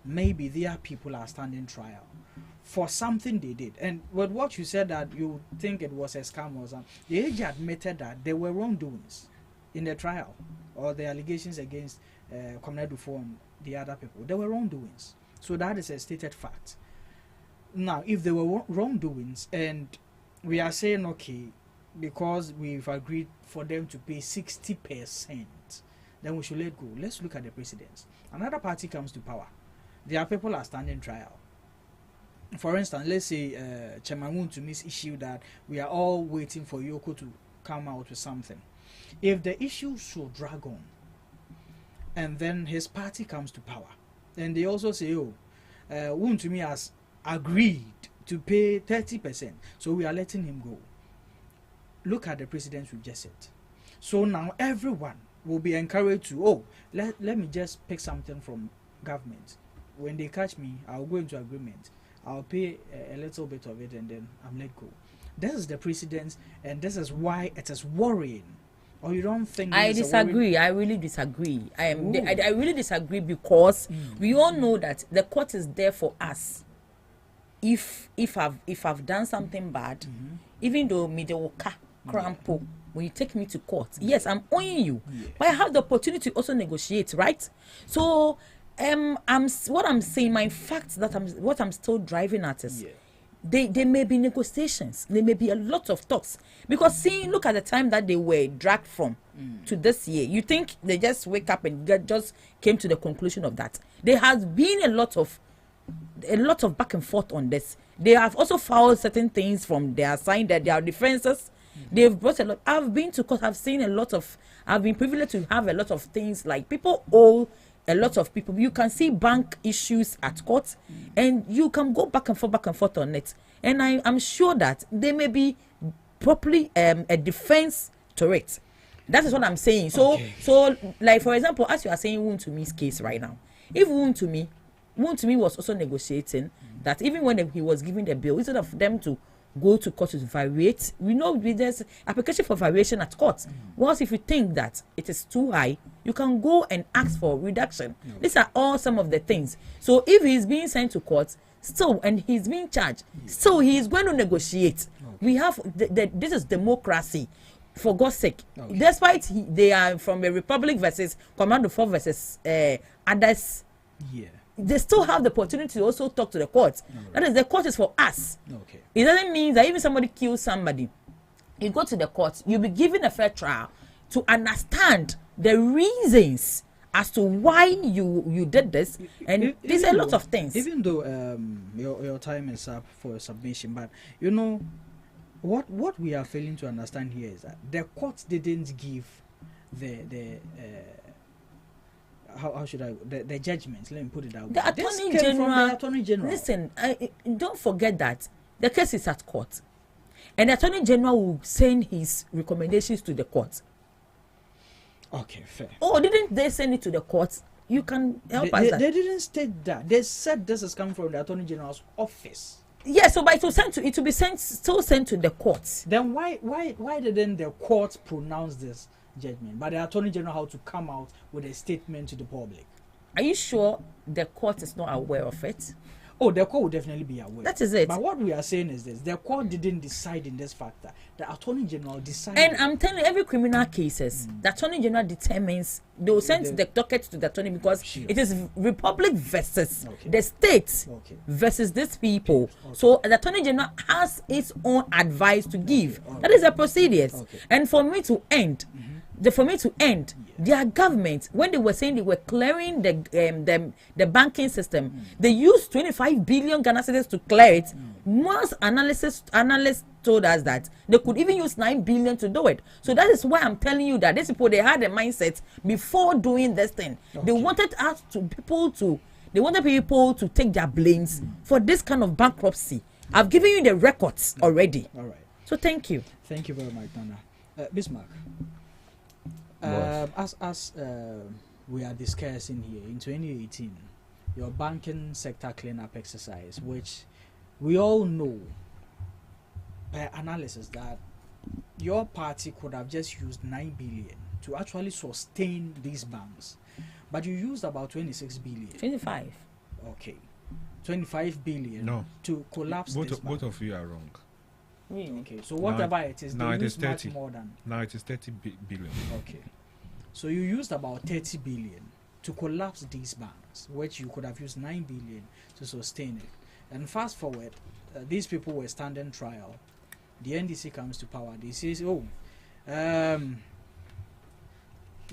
maybe their people are standing trial for something they did. And with what you said, that you think it was a scam or something, the AG admitted that there were wrongdoings in the trial, or the allegations against Comrade Dufo and the other people. There were wrongdoings. So that is a stated fact. Now, if there were wrongdoings and we are saying, okay, because we've agreed for them to pay 60%, then we should let go. Let's look at the precedents. Another party comes to power. Their people are standing trial. For instance, let's say Chairman Wuntumi's issue that we are all waiting for Yoko to come out with something. If the issue should drag on, and then his party comes to power, and they also say, oh, Wuntumi has agreed to pay 30%, so we are letting him go. Look at the precedents we just set. So now everyone will be encouraged to, oh, let me just pick something from government. When they catch me, I'll go into agreement. I'll pay a little bit of it, and then I'm let go. This is the precedents, and this is why it is worrying. Or you don't think? I disagree. I really disagree. I really disagree because we all know that the court is there for us. If I've done something bad, even though me the woka crampo, when you take me to court, yes, I'm owing you, but I have the opportunity to also negotiate, right? So what I'm saying, my fact that what I'm still driving at is. There may be negotiations. There may be a lot of talks. Because look at the time that they were dragged from to this year. You think they just wake up and just came to the conclusion of that? There has been a lot of back and forth on this. They have also filed certain things from their side, that their defenses. They've brought a lot. I've been to court. I've been privileged to have a lot of things, like people owe a lot of people. You can see bank issues at court, and you can go back and forth on it. And I'm sure that there may be properly a defense to it. That is what I'm saying. So like for example, as you are saying Wuntumi's case right now, if Wuntumi was also negotiating that even when he was giving the bill, instead of them to go to court to variate, we know there's application for variation at court. Once if you think that it is too high, you can go and ask for reduction. These are all some of the things. So if he's being sent to court still and he's being charged, still he is going to negotiate. We have this is democracy, for God's sake. Despite they are from a republic versus Commando 4 versus others. They still have the opportunity to also talk to the court. That is, the court is for us. It doesn't mean that even somebody kills somebody, you go to the court, you'll be given a fair trial to understand the reasons as to why you did this, and there's a lot of things. Even though your time is up for submission, but you know what we are failing to understand here is that the court didn't give the how should I the judgments? Let me put it that way. The Attorney General. Listen, don't forget that the case is at court, and the Attorney General will send his recommendations to the court. Okay, fair. Oh, didn't they send it to the court? You can help us. They didn't state that. They said this is coming from the Attorney General's office. Yes, so but it will be sent to the courts. Then why didn't the court pronounce this judgment? But the Attorney General had to come out with a statement to the public. Are you sure the court is not aware of it? Oh, the court will definitely be aware. That is it. But what we are saying is this: the court didn't decide in this factor. The Attorney General decided. And I'm telling you, every criminal cases, the Attorney General determines. They will send the docket to the attorney because it is Republic versus the state versus these people. So the Attorney General has its own advice to give. That is the procedures. And for me to end, their government, when they were saying they were clearing the banking system, they used 25 billion Ghana cedis to clear it. Most analysts told us that they could even use 9 billion to do it. So that is why I'm telling you that these people, they had a mindset before doing this thing. They wanted people to take their blames for this kind of bankruptcy. I've given you the records already. All right. So thank you. Thank you very much, Nana. Bismarck. As we are discussing here, in 2018, your banking sector cleanup exercise, which we all know by analysis that your party could have just used 9 billion to actually sustain these banks, but you used about 26 billion. 25. Okay, 25 billion to collapse this bank. Both of you are wrong. Okay, so whatever it is, they use much more than. Now it is 30 billion. Okay, so you used about 30 billion to collapse these banks, which you could have used 9 billion to sustain it. And fast forward, these people were standing trial. The NDC comes to power. They say,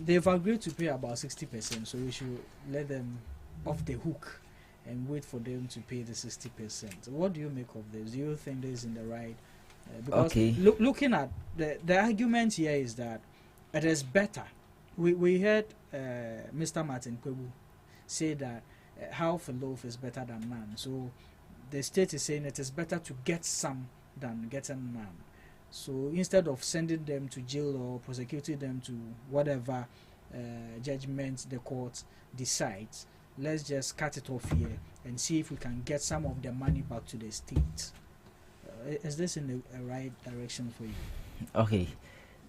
they've agreed to pay about 60%, so we should let them off the hook and wait for them to pay the 60%. What do you make of this? Do you think this is in the right? Because looking at the argument here is that it is better. We heard Mr. Martin Kwebu say that half a loaf is better than none. So the state is saying it is better to get some than getting none. So instead of sending them to jail or prosecuting them to whatever judgment the court decides, let's just cut it off here and see if we can get some of the money back to the state. Is this in the right direction for you? Okay.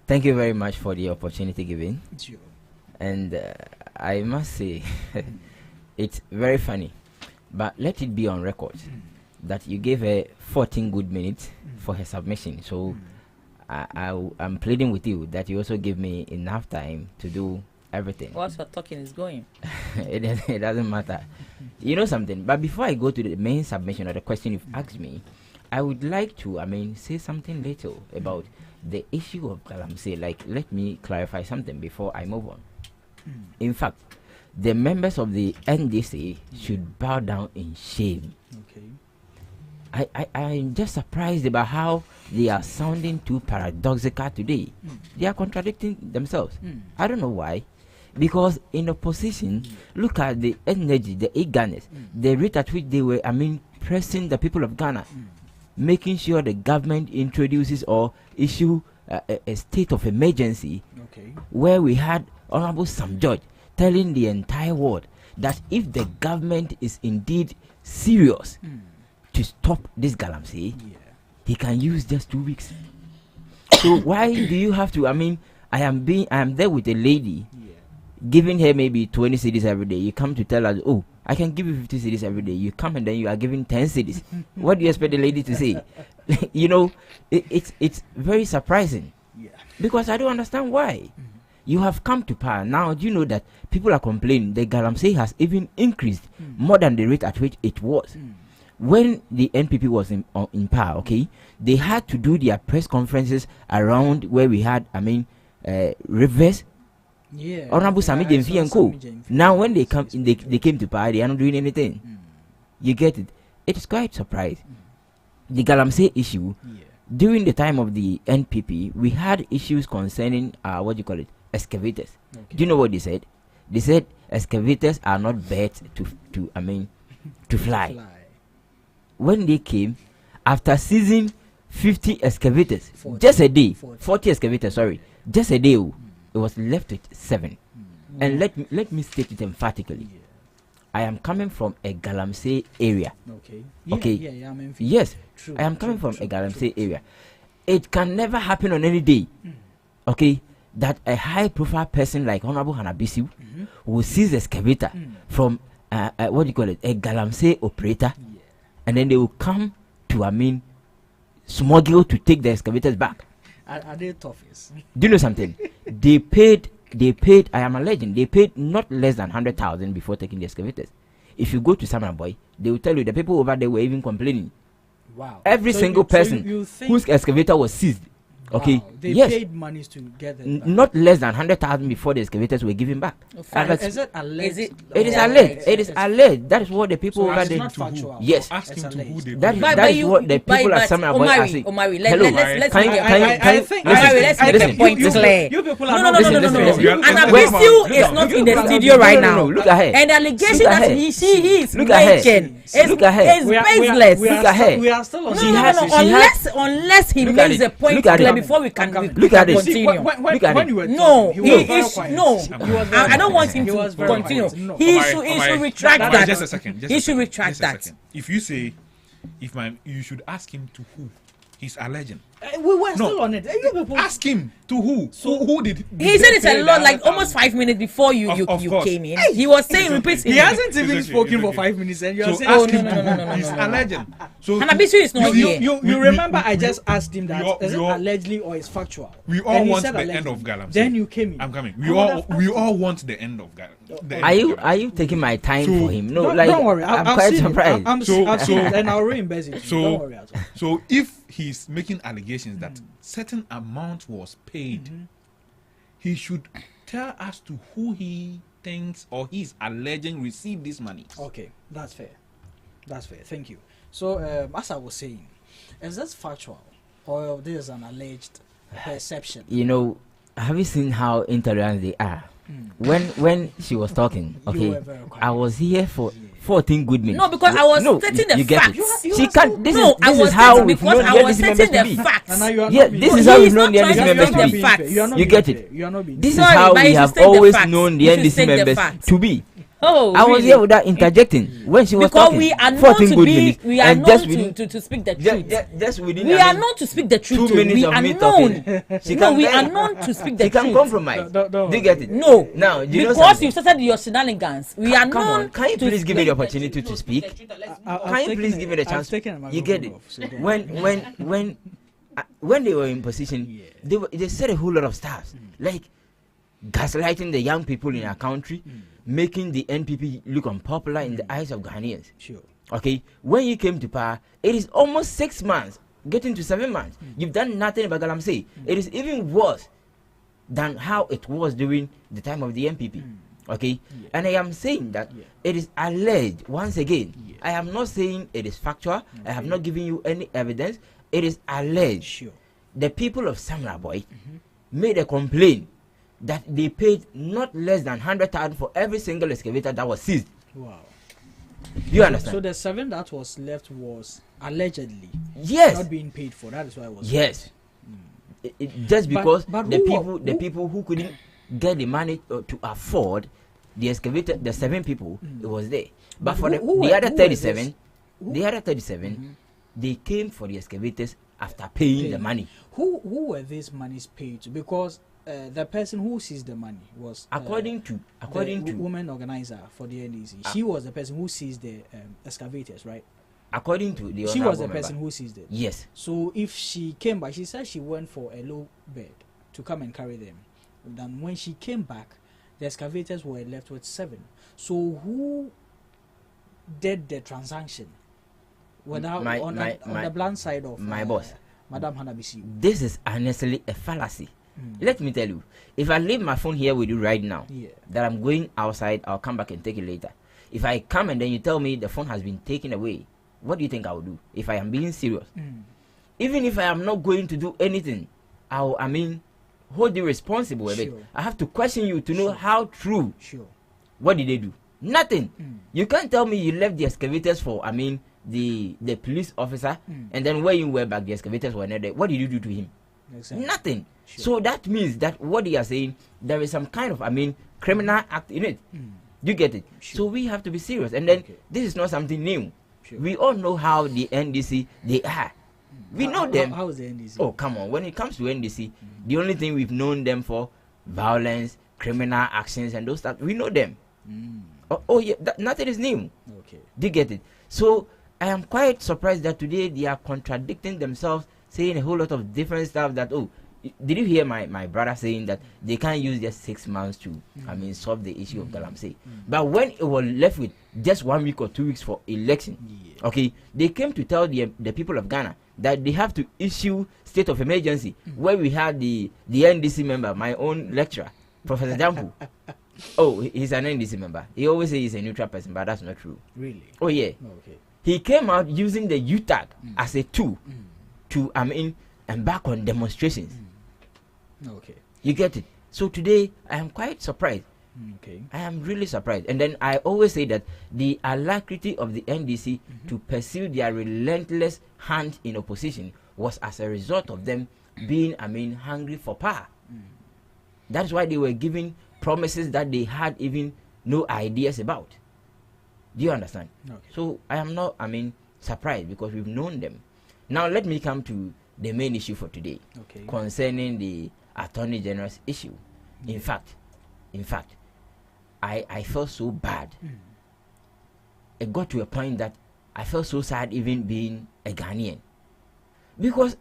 Thank you very much for the opportunity given. Sure. And I must say, it's very funny, but let it be on record that you gave her 14 good minutes for her submission. So I'm pleading with you that you also give me enough time to do everything. What's your talking is going? It doesn't matter. You know something? But before I go to the main submission or the question you've asked me, I would like to, say something little about the issue of Galamsey. Like, let me clarify something before I move on. In fact, the members of the NDC should bow down in shame. Okay. I'm just surprised about how they are sounding too paradoxical today. They are contradicting themselves. I don't know why. Because in opposition, look at the energy, the eagerness, the rate at which they were, pressing the people of Ghana, making sure the government introduces or issue a state of emergency, where we had Honorable Sam George telling the entire world that if the government is indeed serious to stop this Galamsey, he can use just 2 weeks. So why do you have to? I am there with a lady, giving her maybe 20 cedis every day. You come to tell us, oh, I can give you 50 cedis every day. You come and then you are giving 10 cedis. What do you expect the lady to say? It's very surprising. Because I don't understand why. You have come to power. Now, do you know that people are complaining the Galamsey has even increased more than the rate at which it was? When the NPP was in power, they had to do their press conferences around where we had, rivers. Honorable Sami Jemfi and co. Now, when they came to power, they are not doing anything. You get it? It is quite surprising. The Galamsey issue, during the time of the NPP, we had issues concerning excavators. Do you know what they said? They said excavators are not birds to fly. When they came, after seizing 50 excavators, 40 excavators, sorry, just a day, it was left with 7. And let me state it emphatically. I am coming from a Galamsey area. Yes, I am coming from a Galamsey area. It can never happen on any day. Okay, that a high-profile person like Honorable Hanabisi will seize excavator from what do you call it, a Galamsey operator, and then they will come to smuggle to take the excavators back. Are they toughest? Do you know something? They paid. I am alleging they paid not less than 100,000 before taking the excavators. If you go to Samara Boy, they will tell you the people over there were even complaining. Wow! Every single person whose excavator was seized. Okay. Wow. They paid monies to get them back. Not less than 100,000 before the excavators were given back. Is it alleged? It is alleged. It is alleged. That is what the people over there. Yes. Ask him to who they that is what the people at Samara Boy are saying. Hello. Let's make a point clear. You people are no. Anabisiu is not in the studio right now. Look ahead. And the allegation that he is making is baseless. Look ahead. We are still on. Unless he makes a point clear before we can continue. I don't want him to continue. He should retract that. Just a second. He should retract that. If you say, you should ask him to who he's alleging. We were still on it. Ask him to who. Who did he said it's a lot, like almost 5 minutes before you came in. He was saying repeatedly. He hasn't even spoken for 5 minutes, and you're saying no. He's alleging. So Hanabisu is not here. You remember I just asked him that is it allegedly or is factual? We all want the end of Galamsey. Then you came in. I'm coming. We all want the end of Galamsey. Are you taking my time for him? No, don't worry. I'm quite surprised. And I'll reimburse it. Don't worry at all. So if he's making allegations that certain amount was paid, he should tell us to who he thinks or he's alleging received this money. Okay, that's fair. Thank you. So as I was saying, is this factual or this is an alleged perception? You know, have you seen how intolerant they are? When she was talking, okay, I was here for 14 good minutes. No, because I was stating the facts. She can't. This is how we've known the NDC members to be. Yeah, this is how we've known the NDC members to be. You get it? This is how we have always known the NDC members to be. Oh, I was here without interjecting when she was talking. We are known to be. We are known to speak the truth. Just within. We are known to speak the truth. 2 minutes of me talking. We are known to speak the truth. She can compromise. Do you get it? No. Now, because you started your shenanigans. We are known. Can you please give me the opportunity to speak? Can you please give me the chance? You get it? When they were in position, they said a whole lot of stuff, like gaslighting the young people in our country, making the NPP look unpopular in the eyes of Ghanaians. Sure. Okay, when you came to power, it is almost 6 months, getting to 7 months. You've done nothing about Galamsey. It is even worse than how it was during the time of the NPP. Okay, and I am saying that it is alleged once again. I am not saying it is factual. I have not given you any evidence. It is alleged. Sure. The people of Samra Boy made a complaint that they paid not less than 100,000 for every single excavator that was seized. Wow. You understand? So the 7 that was left was allegedly not being paid for. That is why it was. Yes. Just because the people who couldn't get the money to afford the excavator, the 7 people, it was there. But for the other 37, they came for the excavators after paying the money. Who were these monies paid to? Because the person who seized the money was according to woman organizer for the NDC. She was the person who seized the excavators, right? According to the she was the person who seized it. Yes. So if she came back, she said she went for a low bed to come and carry them. Then when she came back, the excavators were left with 7. So who did the transaction? Without on the blind side of my boss, Madam Hanabisi. This is honestly a fallacy. Let me tell you, if I leave my phone here with you right now, that I'm going outside, I'll come back and take it later. If I come and then you tell me the phone has been taken away, what do you think I will do? If I am being serious, even if I am not going to do anything, hold you responsible. I have to question you to know how true What did they do? Nothing. You can't tell me you left the excavators for, I mean, the police officer, and then when you were back, the excavators were not there. What did you do to him? Exactly. Nothing. Sure. So that means that what they are saying, there is some kind of, I mean, criminal act in it. You get it? Sure. So we have to be serious. And then this is not something new. Sure. We all know how the NDC, they are. We know them. How is the NDC? Oh, come on. When it comes to NDC, the only thing we've known them for, violence, criminal actions, and those stuff, we know them. Oh yeah, nothing is new. Okay. Do you get it? So I am quite surprised that today they are contradicting themselves, saying a whole lot of different stuff that, oh, did you hear my brother saying that they can't use just 6 months to, I mean, solve the issue of Galamsey? But when it was left with just 1 week or 2 weeks for election, okay, they came to tell the people of Ghana that they have to issue state of emergency, where we had the NDC member, my own lecturer, Professor Jampu. Oh, he's an NDC member. He always says he's a neutral person, but that's not true. Really? Oh, yeah. Okay. He came out using the UTAG as a tool to, I mean, embark on demonstrations. Okay. You get it? So today, I am quite surprised. Okay. I am really surprised. And then I always say that the alacrity of the NDC to pursue their relentless hand in opposition was as a result of them being, I mean, hungry for power. That's why they were giving promises that they had even no ideas about. Do you understand? Okay. So I am not, I mean, surprised because we've known them. Now let me come to the main issue for today, concerning the Attorney General's issue. In fact, I felt so bad. It got to a point that I felt so sad even being a Ghanaian. Because,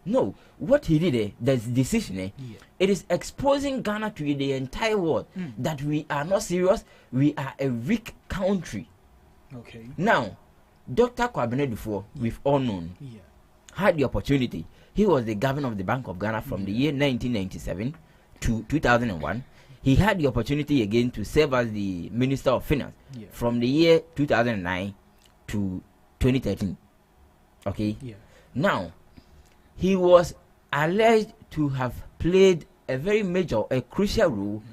no, what he did, the decision, it is exposing Ghana to the entire world that we are not serious, we are a weak country. Okay. Now, Dr. Kwabena Dufo, we've all known, had the opportunity. He was the governor of the Bank of Ghana from the year 1997 to 2001. He had the opportunity again to serve as the Minister of Finance from the year 2009 to 2013. Okay? Now, he was alleged to have played a very major, a crucial role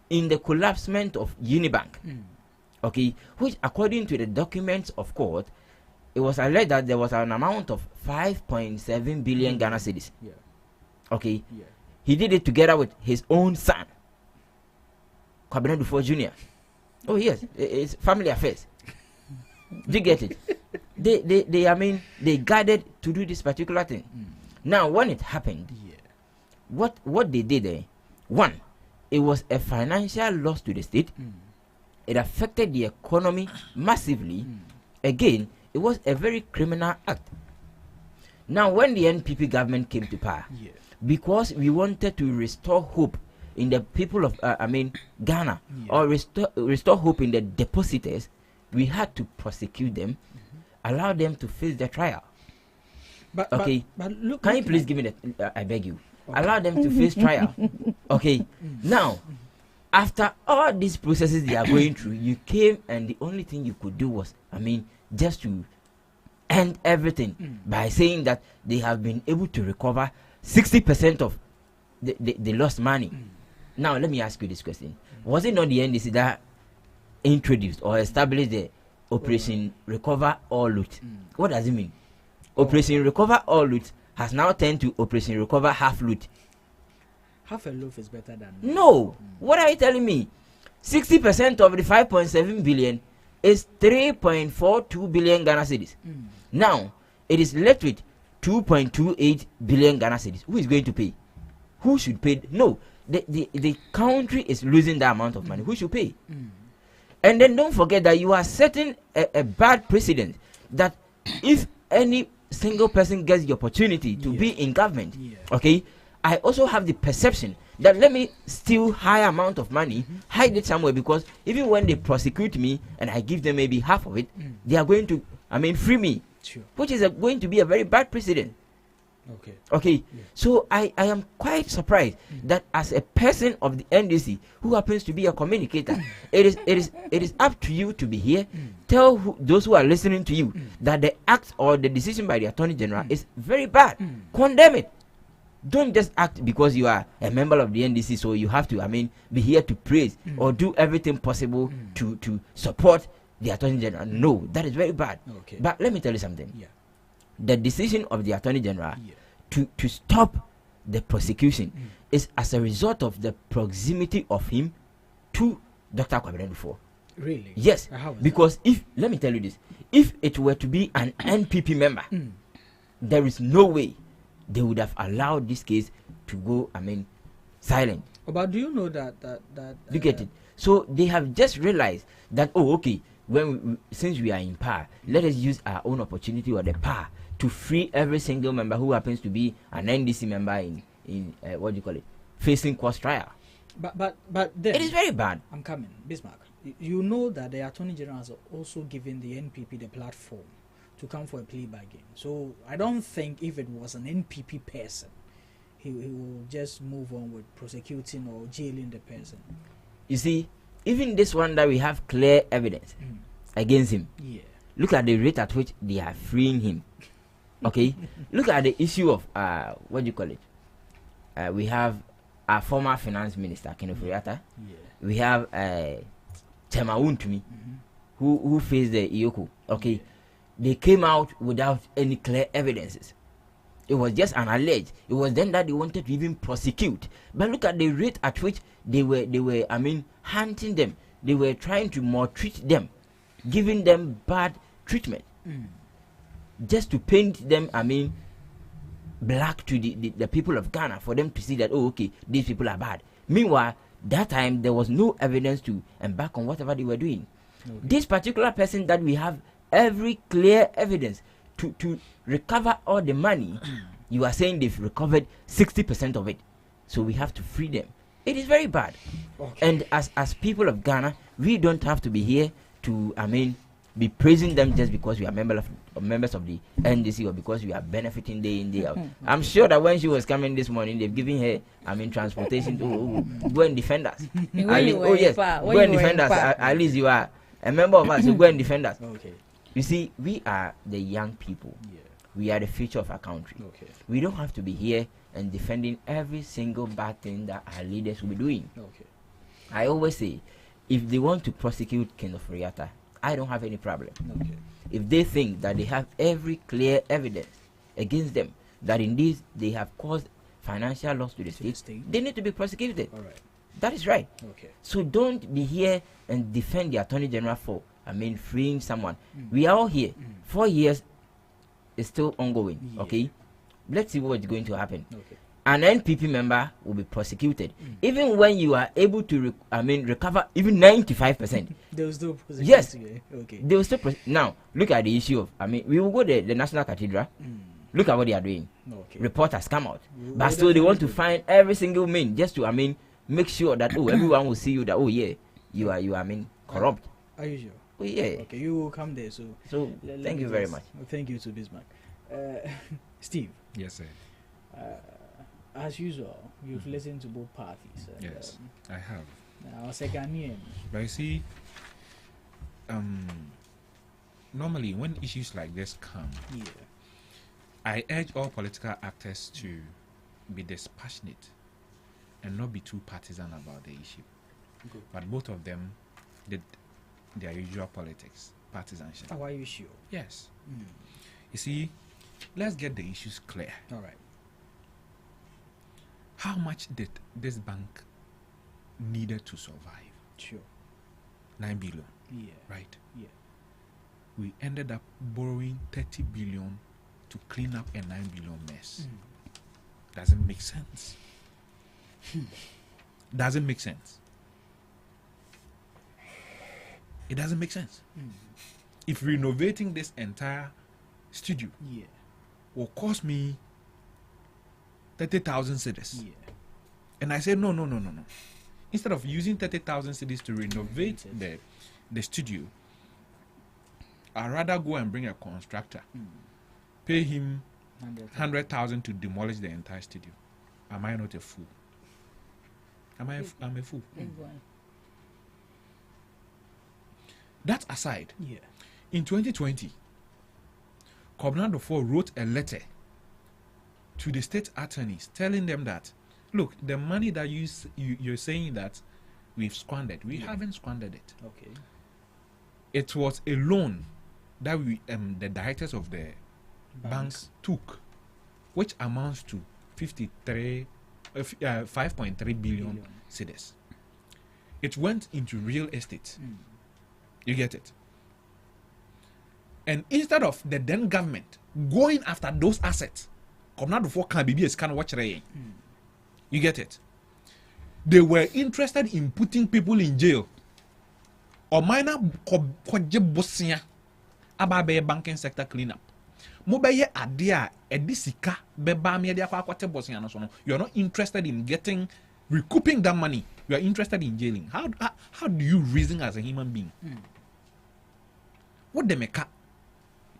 in the collapsement of Unibank. Okay? Which, according to the documents of court, it was alleged that there was an amount of 5.7 billion Ghana cedis. Okay? He did it together with his own son, Kwabena Dufo Jr. Oh yes, it's family affairs. Do you get it? They I mean, they guided to do this particular thing. Now, when it happened, what they did, one, it was a financial loss to the state. It affected the economy massively. Again, it was a very criminal act. Now, when the NPP government came to power, because we wanted to restore hope in the people of, Ghana, or restore hope in the depositors, we had to prosecute them, allow them to face the trial. But look, can you please give me that? I beg you. Okay. Allow them to face trial. Okay. Now, after all these processes they are going through, you came and the only thing you could do was, just to end everything by saying that they have been able to recover 60% of the lost money. Now, let me ask you this question. Was it not the NDC that introduced or established the Operation Recover or Loot? What does it mean? Operation Recover or Loot has now turned to Operation Recover Half Loot. Half a loaf is better than... No! What are you telling me? 60% of the 5.7 billion is 3.42 billion Ghana cedis. Now, it is left with 2.28 billion Ghana cedis. Who is going to pay? Who should pay? No, the country is losing that amount of money. Who should pay? And then don't forget that you are setting a bad precedent that if any single person gets the opportunity to be in government, okay, I also have the perception that let me steal high amount of money, hide it somewhere, because even when they prosecute me and I give them maybe half of it, they are going to, free me, which is going to be a very bad precedent. Okay. So I am quite surprised that as a person of the NDC who happens to be a communicator, it is up to you to be here. Tell those who are listening to you that the act or the decision by the Attorney General is very bad. Condemn it. don't just act because you are a member of the NDC, so you have to, be here to praise or do everything possible to support the Attorney General. No, that is very bad. Okay. But let me tell you something. Yeah. The decision of the Attorney General to stop the prosecution is as a result of the proximity of him to Dr. Kwabena before. Really? Yes. Because let me tell you this, if it were to be an NPP member, there is no way they would have allowed this case to go, silent. But do you know that you get it? So they have just realized that, okay, since we are in power, let us use our own opportunity or the power to free every single member who happens to be an NDC member in what do you call it, facing court trial. But then it is very bad. I'm coming, Bismarck. You know that the Attorney General has also given the NPP the platform to come for a plea bargain. So I don't think if it was an NPP person, he will just move on with prosecuting or jailing the person. You see, even this one that we have clear evidence against him. Yeah. Look at the rate at which they are freeing him. Okay? Look at the issue of what do you call it? We have our former finance minister, Kenneth Furiata. Yeah. We have Chema Wuntumi, who faced the Iyoko. Okay. Yeah. They came out without any clear evidences. It was just an alleged. It was then that they wanted to even prosecute. But look at the rate at which they were hunting them. They were trying to maltreat them, giving them bad treatment, just to paint them, black to the people of Ghana, for them to see that, okay, these people are bad. Meanwhile, that time there was no evidence to embark on whatever they were doing. Okay. This particular person that we have every clear evidence to recover all the money, you are saying they've recovered 60% of it, so we have to free them. It is very bad. Okay. And as people of Ghana, we don't have to be here to be praising them just because we are members of the NDC or because we are benefiting day in day out. I'm sure that when she was coming this morning, they've given her transportation to go and defend us. Go and defend us. At least you are a member of us, so go and defend us. Okay. You see, we are the young people. Yeah. We are the future of our country. Okay. We don't have to be here and defending every single bad thing that our leaders will be doing. Okay. I always say, if they want to prosecute King of Riata, I don't have any problem. Okay. If they think that they have every clear evidence against them, that indeed they have caused financial loss to the state, they need to be prosecuted. All right. That is right. Okay. So don't be here and defend the Attorney General for freeing someone. We are all here. 4 years is still ongoing. Yeah. Okay, let's see what is going to happen. Okay. An NPP member will be prosecuted, even when you are able to recover even 95%. They will still prosecute. Yes. Okay. They will still now look at the issue of we will go to the National Cathedral. Look at what they are doing. Okay. Report has come out, but still they want to find every single man just to make sure that everyone will see you that you are corrupt. Are you sure? Oh, yeah. Okay, you will come there. So thank you very much. Thank you to Bismarck. Steve. Yes, sir. As usual, you've listened to both parties. And, yes, I have. Our second But you see, normally when issues like this come, I urge all political actors to be dispassionate and not be too partisan about the issue. Good. But both of them did their usual politics, partisanship. Are you sure? Yes. You see, let's get the issues clear. All right. How much did this bank needed to survive? Sure. 9 billion. Yeah. Right? Yeah. We ended up borrowing 30 billion to clean up a 9 billion mess. Doesn't make sense. Doesn't make sense. It doesn't make sense. If renovating this entire studio will cost me 30,000 cedis, and I said no. Instead of using 30,000 cedis to renovate the studio, I'd rather go and bring a constructor, pay him 100,000 to demolish the entire studio. Am I not a fool? I'm a fool. That aside, in 2020, Kobna Dofo wrote a letter to the state attorneys, telling them that, look, the money that you're saying that we've squandered, we haven't squandered it. Okay. It was a loan that we the directors of the banks took, which amounts to 5.3 billion cedis. It went into real estate. You get it? And instead of the then government going after those assets, you get it? They were interested in putting people in jail. Or minor about banking sector cleanup. Mobile idea edisika beba media you're not interested in recouping that money. You are interested in jailing. How do you reason as a human being? What the meka?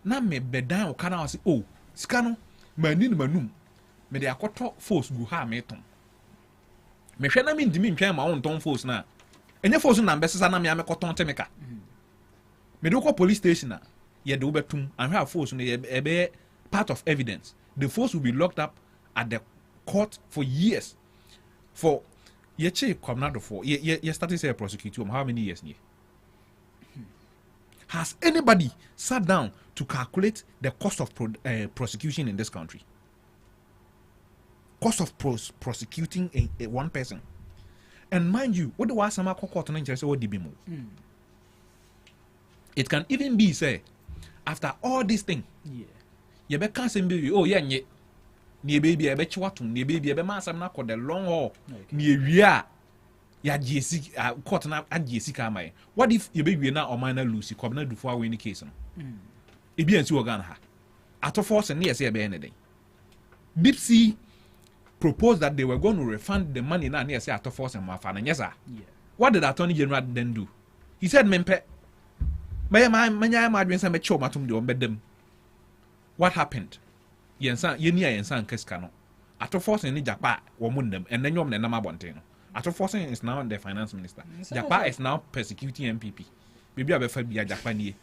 Na me bedan okana wasi oh skano mani manum me de akoto force gu ha meton. Me hwe na me ndimi ntwan ma won ton force na. Enye force na mbesesa na me amekoton temeka. Me do ko police station na ye de obetum and have force no ye part of evidence. The force will be locked up at the court for years. For ye che comnado for ye started say prosecute how many years ni? Has anybody sat down to calculate the cost of prosecution in this country? Cost of prosecuting a one person. And mind you, what do I say? It can even be say after all this thing, you be can't be oh yeah nye baby ebe chwatum nye baby ebe masam na the long haul nye wia ya GC court na GC kama. What if you be na or minor lose you come na do for win case no? E bi anti organ ha. Ato force na yes e be anything. Deep Sea proposed that they were going to refund the money na yes ato force and mafa na yes. What did Attorney General then do? He said mempe what happened? Yensan Keskano. After forcing ni Japa womundem and then yom nama bonteno. After forcing is now the finance minister. Japa is now persecuting MPP. Maybe I be Japani.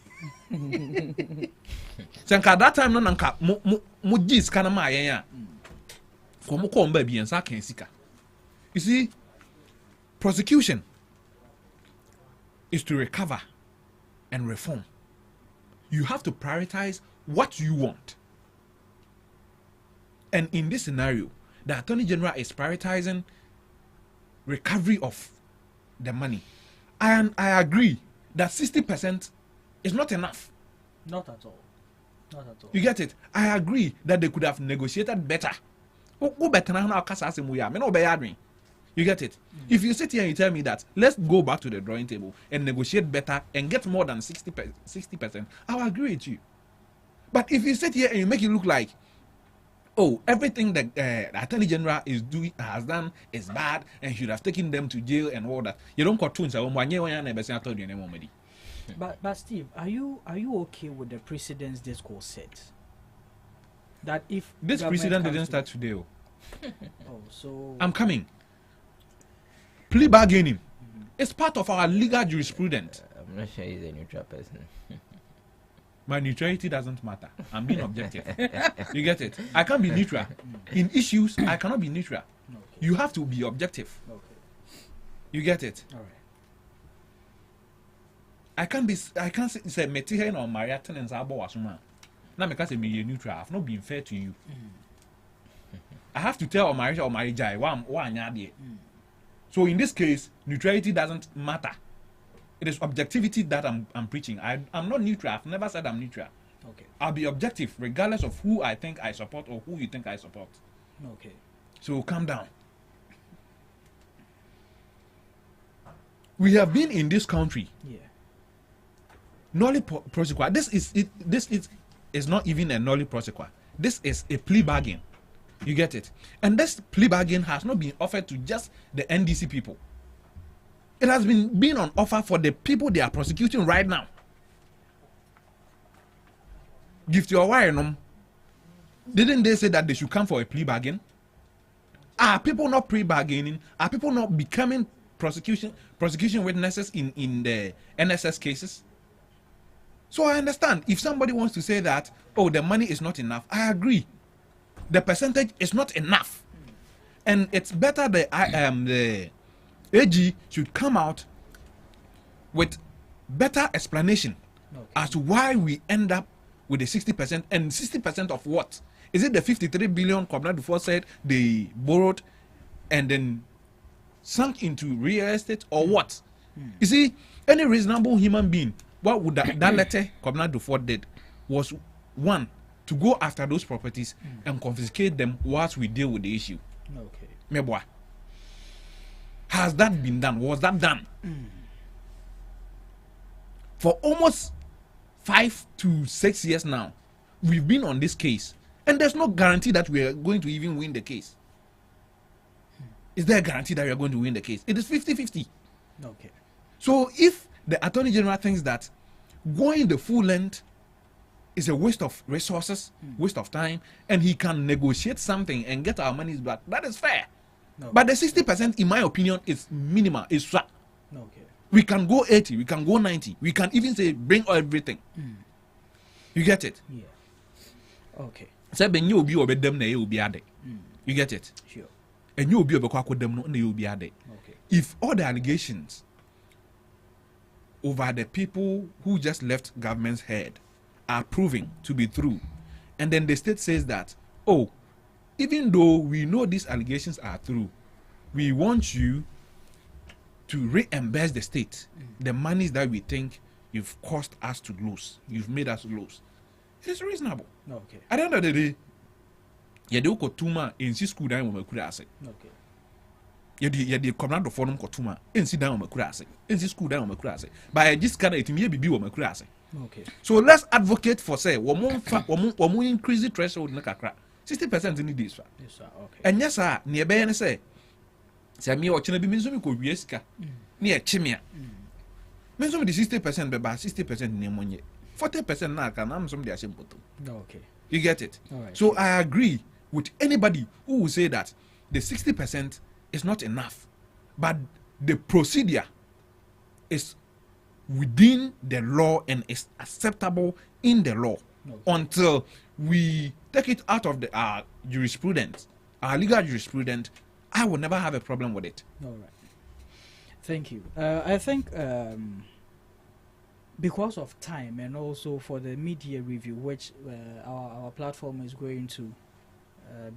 Sanka that time no nanka mo jis kana ma yenya. Komo ko baby and saken sika. You see, prosecution is to recover and reform. You have to prioritize what you want. And in this scenario, the Attorney General is prioritizing recovery of the money. And I agree that 60% is not enough. Not at all. Not at all. You get it? I agree that they could have negotiated better. You get it? If you sit here and you tell me that, let's go back to the drawing table and negotiate better and get more than 60%, I'll agree with you. But if you sit here and you make it look like, oh, everything that the Attorney General has done is bad and should have taken them to jail and all that, you don't cut twins. But Steve, are you okay with the precedents this court set? That if this precedent didn't start today. Oh, so I'm coming. Plea bargaining. It's part of our legal jurisprudence. I'm not sure he's a neutral person. My neutrality doesn't matter. I'm being objective. You get it? I can't be neutral. In issues, I cannot be neutral. Okay. You have to be objective. Okay. You get it? All right. I can't say Metihen or Mariatin and Zabo Wasuma. Now because I'm neutral. I've not been fair to you. I have to tell Omari or Marijai one. So in this case, neutrality doesn't matter. It is objectivity that I'm preaching. I'm not neutral. I've never said I'm neutral. Okay. I'll be objective regardless of who I think I support or who you think I support. Okay. So calm down. We have been in this country. Yeah. Nolly prosequa. This is not even a nolly prosequa. This is a plea bargain. You get it? And this plea bargain has not been offered to just the NDC people. It has been on offer for the people they are prosecuting right now. Give to your wire, didn't they say that they should come for a plea bargain? Are people not pre-bargaining? Are people not becoming prosecution witnesses in the NSS cases? So I understand if somebody wants to say that, oh, the money is not enough. I agree. the percentage is not enough. And it's better the AG should come out with better explanation as to why we end up with the 60%, and 60% of what? Is it the 53 billion Kwabena Dufo said they borrowed and then sunk into real estate, or what? You see, any reasonable human being, what would that letter Kwabena Dufo did was, one, to go after those properties and confiscate them whilst we deal with the issue. Okay. Meboa. Has that been done? Was that done? For almost 5 to 6 years now, we've been on this case, and there's no guarantee that we are going to even win the case. Is there a guarantee that we are going to win the case? It is 50-50. Okay. So if the Attorney General thinks that going the full length is a waste of resources, waste of time, and he can negotiate something and get our monies back, that is fair. No. But the 60%, in my opinion, is minimal, is flat. Okay. We can go 80, we can go 90, we can even say bring everything. You get it? Yeah. Okay. Say ben you be obey them na you be ade. You get it? Sure. And you be obey them no you be ade. Okay. If all the allegations over the people who just left government's head are proving to be true, and then the state says that, oh, even though we know these allegations are true, we want you to reimburse the state the monies that we think you've caused us to lose, you've made us lose. It is reasonable. Okay. At the end of the day, you do kotuma in school down with my ase. Okay. You did come out of form kotuma in sit down with my ase. In school down with my ase. But I just can't eat me be with my ase. Okay. So let's advocate for say one increase the threshold in the kakra. 60% in this one. Yes, sir. Okay. And yes, sir, near Bayan say me watching a bimizumi could be eska near Chimia. Mention the 60% be by 60% near 40% now can am some simple. Okay. You get it? All right. So I agree with anybody who will say that the 60% is not enough, but the procedure is within the law and is acceptable in the law until we take it out of the jurisprudence, our legal jurisprudence. I will never have a problem with it. All right. Thank you. I think because of time and also for the media review, which our platform is going to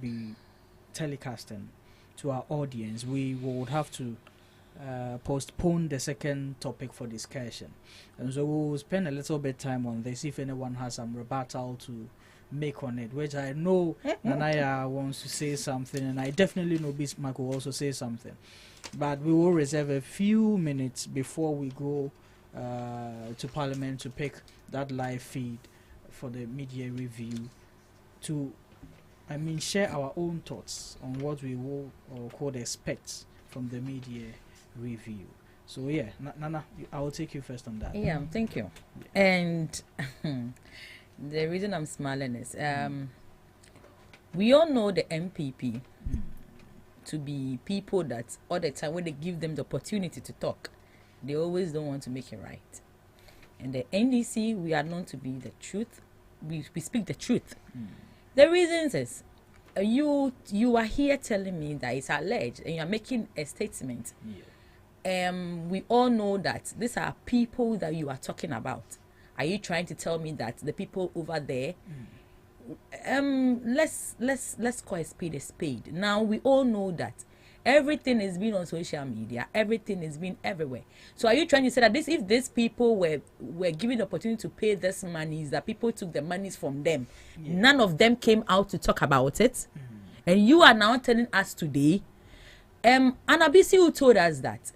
be telecasting to our audience, we would have to postpone the second topic for discussion. And so we'll spend a little bit time on this if anyone has some rebuttal to make on it, which I know Nanaya wants to say something, and I definitely know Bismarck will also say something. But we will reserve a few minutes before we go to Parliament to pick that live feed for the media review to, share our own thoughts on what we will or could expect from the media review. So yeah, Nana, I will take you first on that. Yeah, thank you. And the reason I'm smiling is we all know the MPP to be people that all the time when they give them the opportunity to talk, they always don't want to make it right. And the NDC, we are known to be the truth. We speak the truth. The reasons is you are here telling me that it's alleged and you are making a statement. We all know that these are people that you are talking about. Are you trying to tell me that the people over there? Let's call a spade a spade. Now we all know that everything is being on social media. Everything is being everywhere. So are you trying to say that if these people were given the opportunity to pay this monies, that people took the monies from them, none of them came out to talk about it, and you are now telling us today? Anabisi who told us that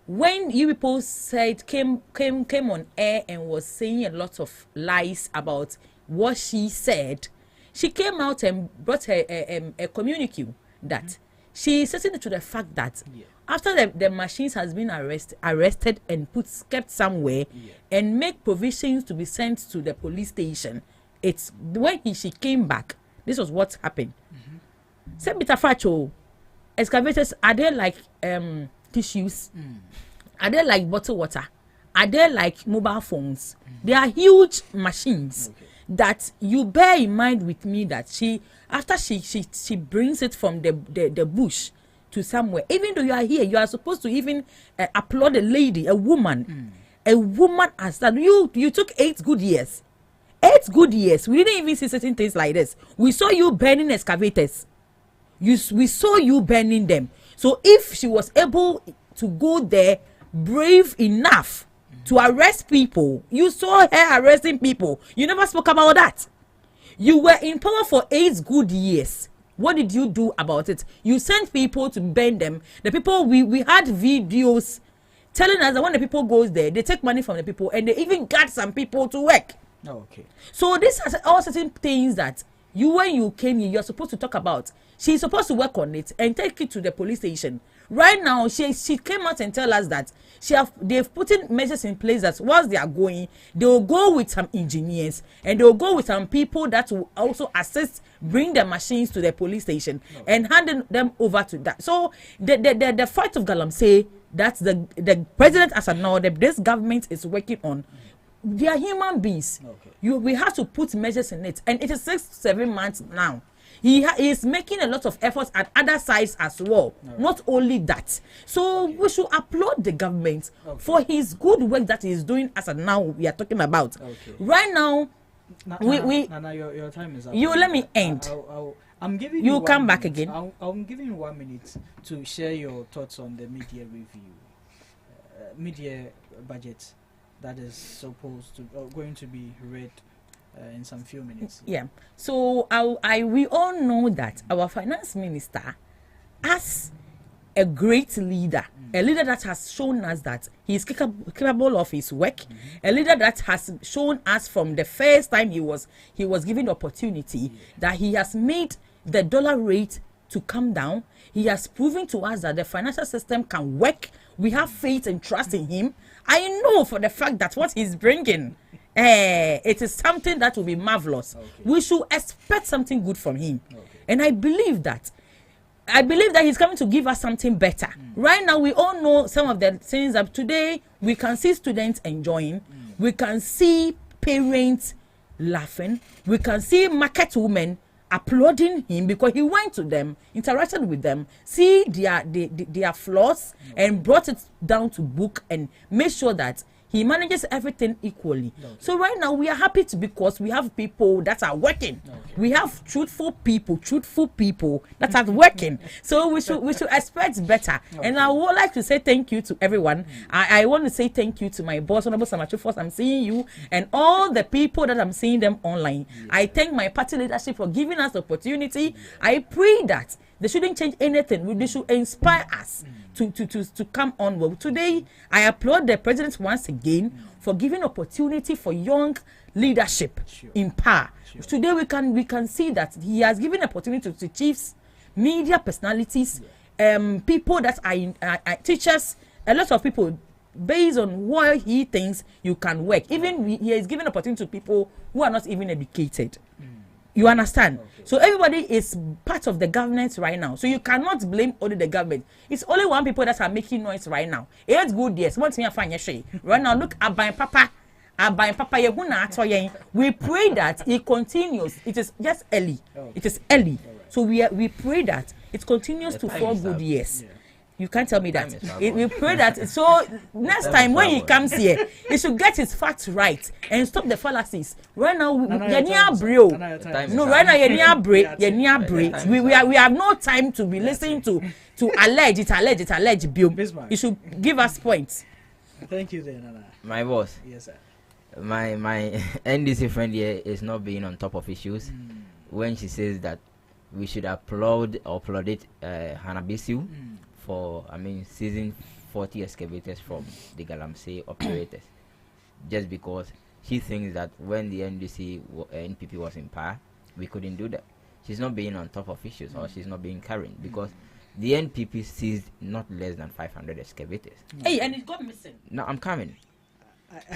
when you people said came on air and was saying a lot of lies about what she said, she came out and brought a communique that she is setting it to the fact that after the machines has been arrested and kept somewhere and make provisions to be sent to the police station, it's when she came back, this was what happened. Mr. Fracho, excavators, are they like tissues? Are they like bottled water? Are they like mobile phones? They are huge machines that you bear in mind with me that after she brings it from the bush to somewhere. Even though you are here, you are supposed to even applaud a lady, a woman. A woman as that. You took 8 good years. 8 good years. We didn't even see certain things like this. We saw you burning excavators. We saw you burning them. So if she was able to go there, brave enough to arrest people, you saw her arresting people. You never spoke about that. You were in power for 8 good years. What did you do about it? You sent people to burn them. The people, we had videos telling us that when the people goes there, they take money from the people and they even got some people to work. Okay. So these are all certain things that when you came here, you're supposed to talk about. She's supposed to work on it and take it to the police station. Right now, she came out and tell us that they've put in measures in place that once they are going, they will go with some engineers and they will go with some people that will also assist, bring the machines to the police station and hand them over to that. So the fight of Galamsey, that's the president as an order, this government is working on. They are human beings. We have to put measures in it, and it is 6-7 months now. He is making a lot of efforts at other sides as well. Not only that. So we should applaud the government for his good work that he is doing as of now we are talking about. Right now, Nana, your time is up. You let me end. I'm giving you come 1 back minute. again. I'm giving you 1 minute to share your thoughts on the media review, media budget that is supposed to going to be read in some few minutes. Yeah. So we all know that our finance minister, as a great leader, a leader that has shown us that he is capable of his work, a leader that has shown us from the first time he was given the opportunity that he has made the dollar rate to come down. He has proven to us that the financial system can work. We have faith and trust in him. I know for the fact that what he's bringing, it is something that will be marvelous. We should expect something good from him. And I believe that he's coming to give us something better. Right now, we all know some of the things that today we can see students enjoying. We can see parents laughing. We can see market women applauding him because he went to them, interacted with them, see their flaws and brought it down to book and made sure that he manages everything equally. So right now we are happy because we have people that are working. We have truthful people that are working. So we should expect better. And I would like to say thank you to everyone. I want to say thank you to my boss, Honorable Samachufos. I'm seeing you and all the people that I'm seeing them online. I thank my party leadership for giving us the opportunity. I pray that they shouldn't change anything. They should inspire us to come on well. Today, I applaud the president once again for giving opportunity for young leadership in power. Today, we can see that he has given opportunity to chiefs, media personalities, people that are teachers, a lot of people based on where he thinks you can work. Even he has given opportunity to people who are not even educated. You understand? So everybody is part of the government right now. So you cannot blame only the government. It's only one people that are making noise right now. It's good, yes. Right now, look at my papa. We pray that it continues. It is just early. It is early. So we pray that it continues to 4 good years. You can't tell me that. We pray that. So next time when he comes here, he should get his facts right and stop the fallacies. Right now, we have no time to be listening to alleged. You should give us points. Thank you, then, Nana. My boss. Yes, sir. My NDC friend here is not being on top of issues when she says that we should applaud it Hannah Bisiu for seizing 40 excavators from the Galamsey operators, just because she thinks that when the NPP was in power, we couldn't do that. She's not being on top of issues, or she's not being current, because the NPP seized not less than 500 excavators. Hey, and it got missing. No, I'm coming.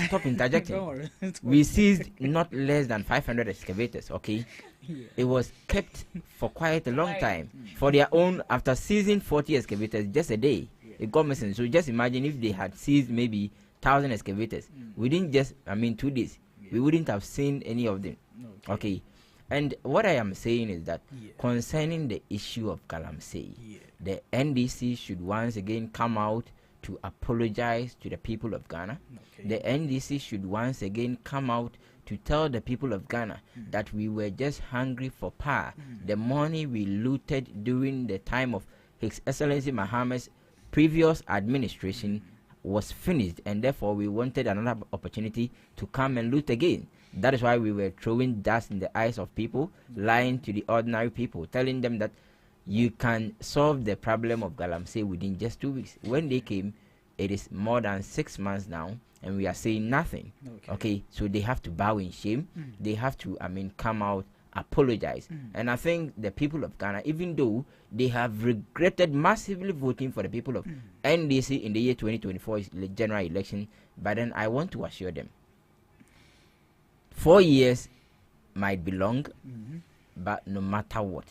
Stop interjecting. We seized not less than 500 excavators, okay? Yeah. It was kept for quite a long time for their own. After seizing 40 excavators just a day, it got missing. So just imagine if they had seized maybe 1,000 excavators within just 2 days, we wouldn't have seen any of them. Okay. And what I am saying is that concerning the issue of Galamsey, the NDC should once again come out to apologize to the people of Ghana. The NDC should once again come out to tell the people of Ghana that we were just hungry for power. The money we looted during the time of His Excellency Mahama's previous administration was finished, and therefore we wanted another opportunity to come and loot again. That is why we were throwing dust in the eyes of people, lying to the ordinary people, telling them that you can solve the problem of Galamsey within just 2 weeks. When they came, it is more than 6 months now, and we are saying nothing. Okay, so they have to bow in shame. They have to, come out, apologize. And I think the people of Ghana, even though they have regretted massively voting for the people of NDC in the year 2024 general election, but then I want to assure them, 4 years might be long, but no matter what,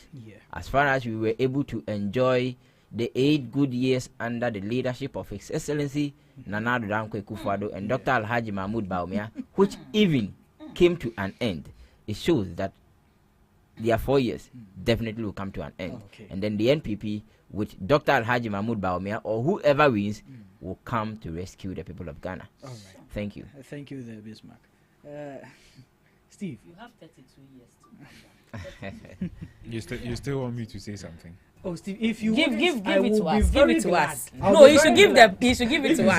as far as we were able to enjoy the 8 good years under the leadership of His Excellency Nana Addo Dankwa Akufo-Addo and Dr. Alhaji Mahmoud Bawumia, which even came to an end, it shows that their 4 years definitely will come to an end. And then the NPP with Dr. Alhaji Mahmoud Bawumia or whoever wins will come to rescue the people of Ghana. Thank you. Thank you there, Bismarck. Steve, you have 32 years to you still want me to say something? Oh, Steve, if you give it to us, give it to us. No, you should give them. You should give it to us.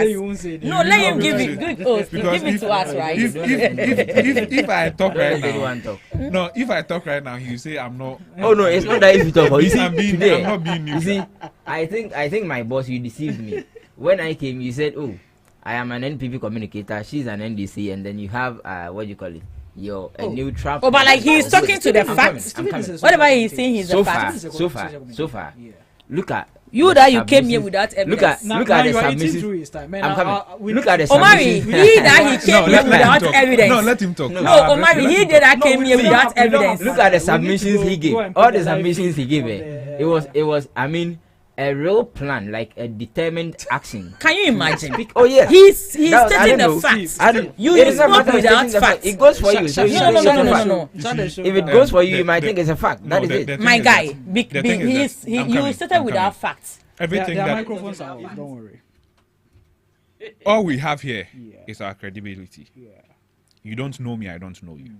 No, let him give it. Give it to us, right? If I talk right now, no, if I talk right now, you say I'm not. Oh no, it's not that if you talk. You see, I'm not being new. You see, I think my boss, you deceived me. When I came, you said, "Oh, I am an NPP communicator. She's an NDC, and then you have what do you call it? You're a neutral." Oh, but like he's talking to the facts. Whatever he's saying, he's the facts. So far. Look at you that you came here without evidence. Look at the submissions. I'm coming. Look at the Omari, submissions. he that he came here without evidence. No, let him talk. No, Omari, he did that came here without evidence. Look at the submissions he gave. All the submissions he gave. It was. A real plan, like a determined action. Can you imagine? Oh yeah, he's stating the facts. You spoke without facts. It goes for you. So no. If it goes for you, you might think it's a fact. That is it. My guy, you stated without facts. Everything their that microphones are off. Don't worry. All we have here is our credibility. You don't know me, I don't know you.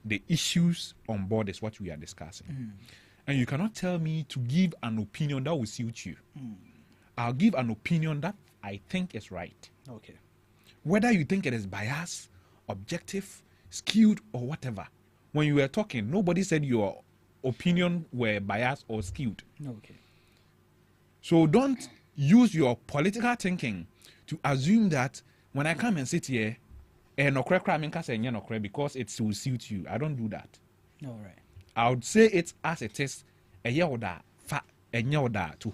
The issues on board is what we are discussing. And you cannot tell me to give an opinion that will suit you. I'll give an opinion that I think is right. Okay. Whether you think it is biased, objective, skewed, or whatever. When you were talking, nobody said your opinion were biased or skewed. Okay. So don't use your political thinking to assume that when I come and sit here, because it will suit you. I don't do that. All right. I would say it as it is, to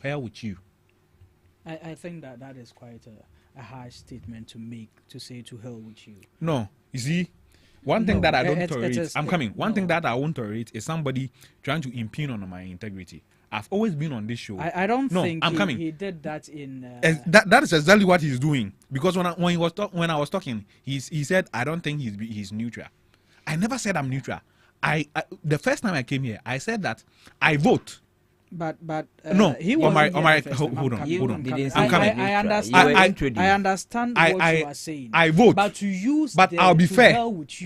hell with you. I think that is quite a harsh statement to make, to say to hell with you. No, you see, one thing that I don't tolerate, One thing that I won't tolerate is somebody trying to impugn on my integrity. I've always been on this show. I don't think he did that in. That is exactly what he's doing. Because when I was talking, he said I don't think he's neutral. I never said I'm neutral. The first time I came here, I said that I vote. But no, he was hold on. I'm coming. I understand what you are saying. I vote, but to use, but I'll be fair.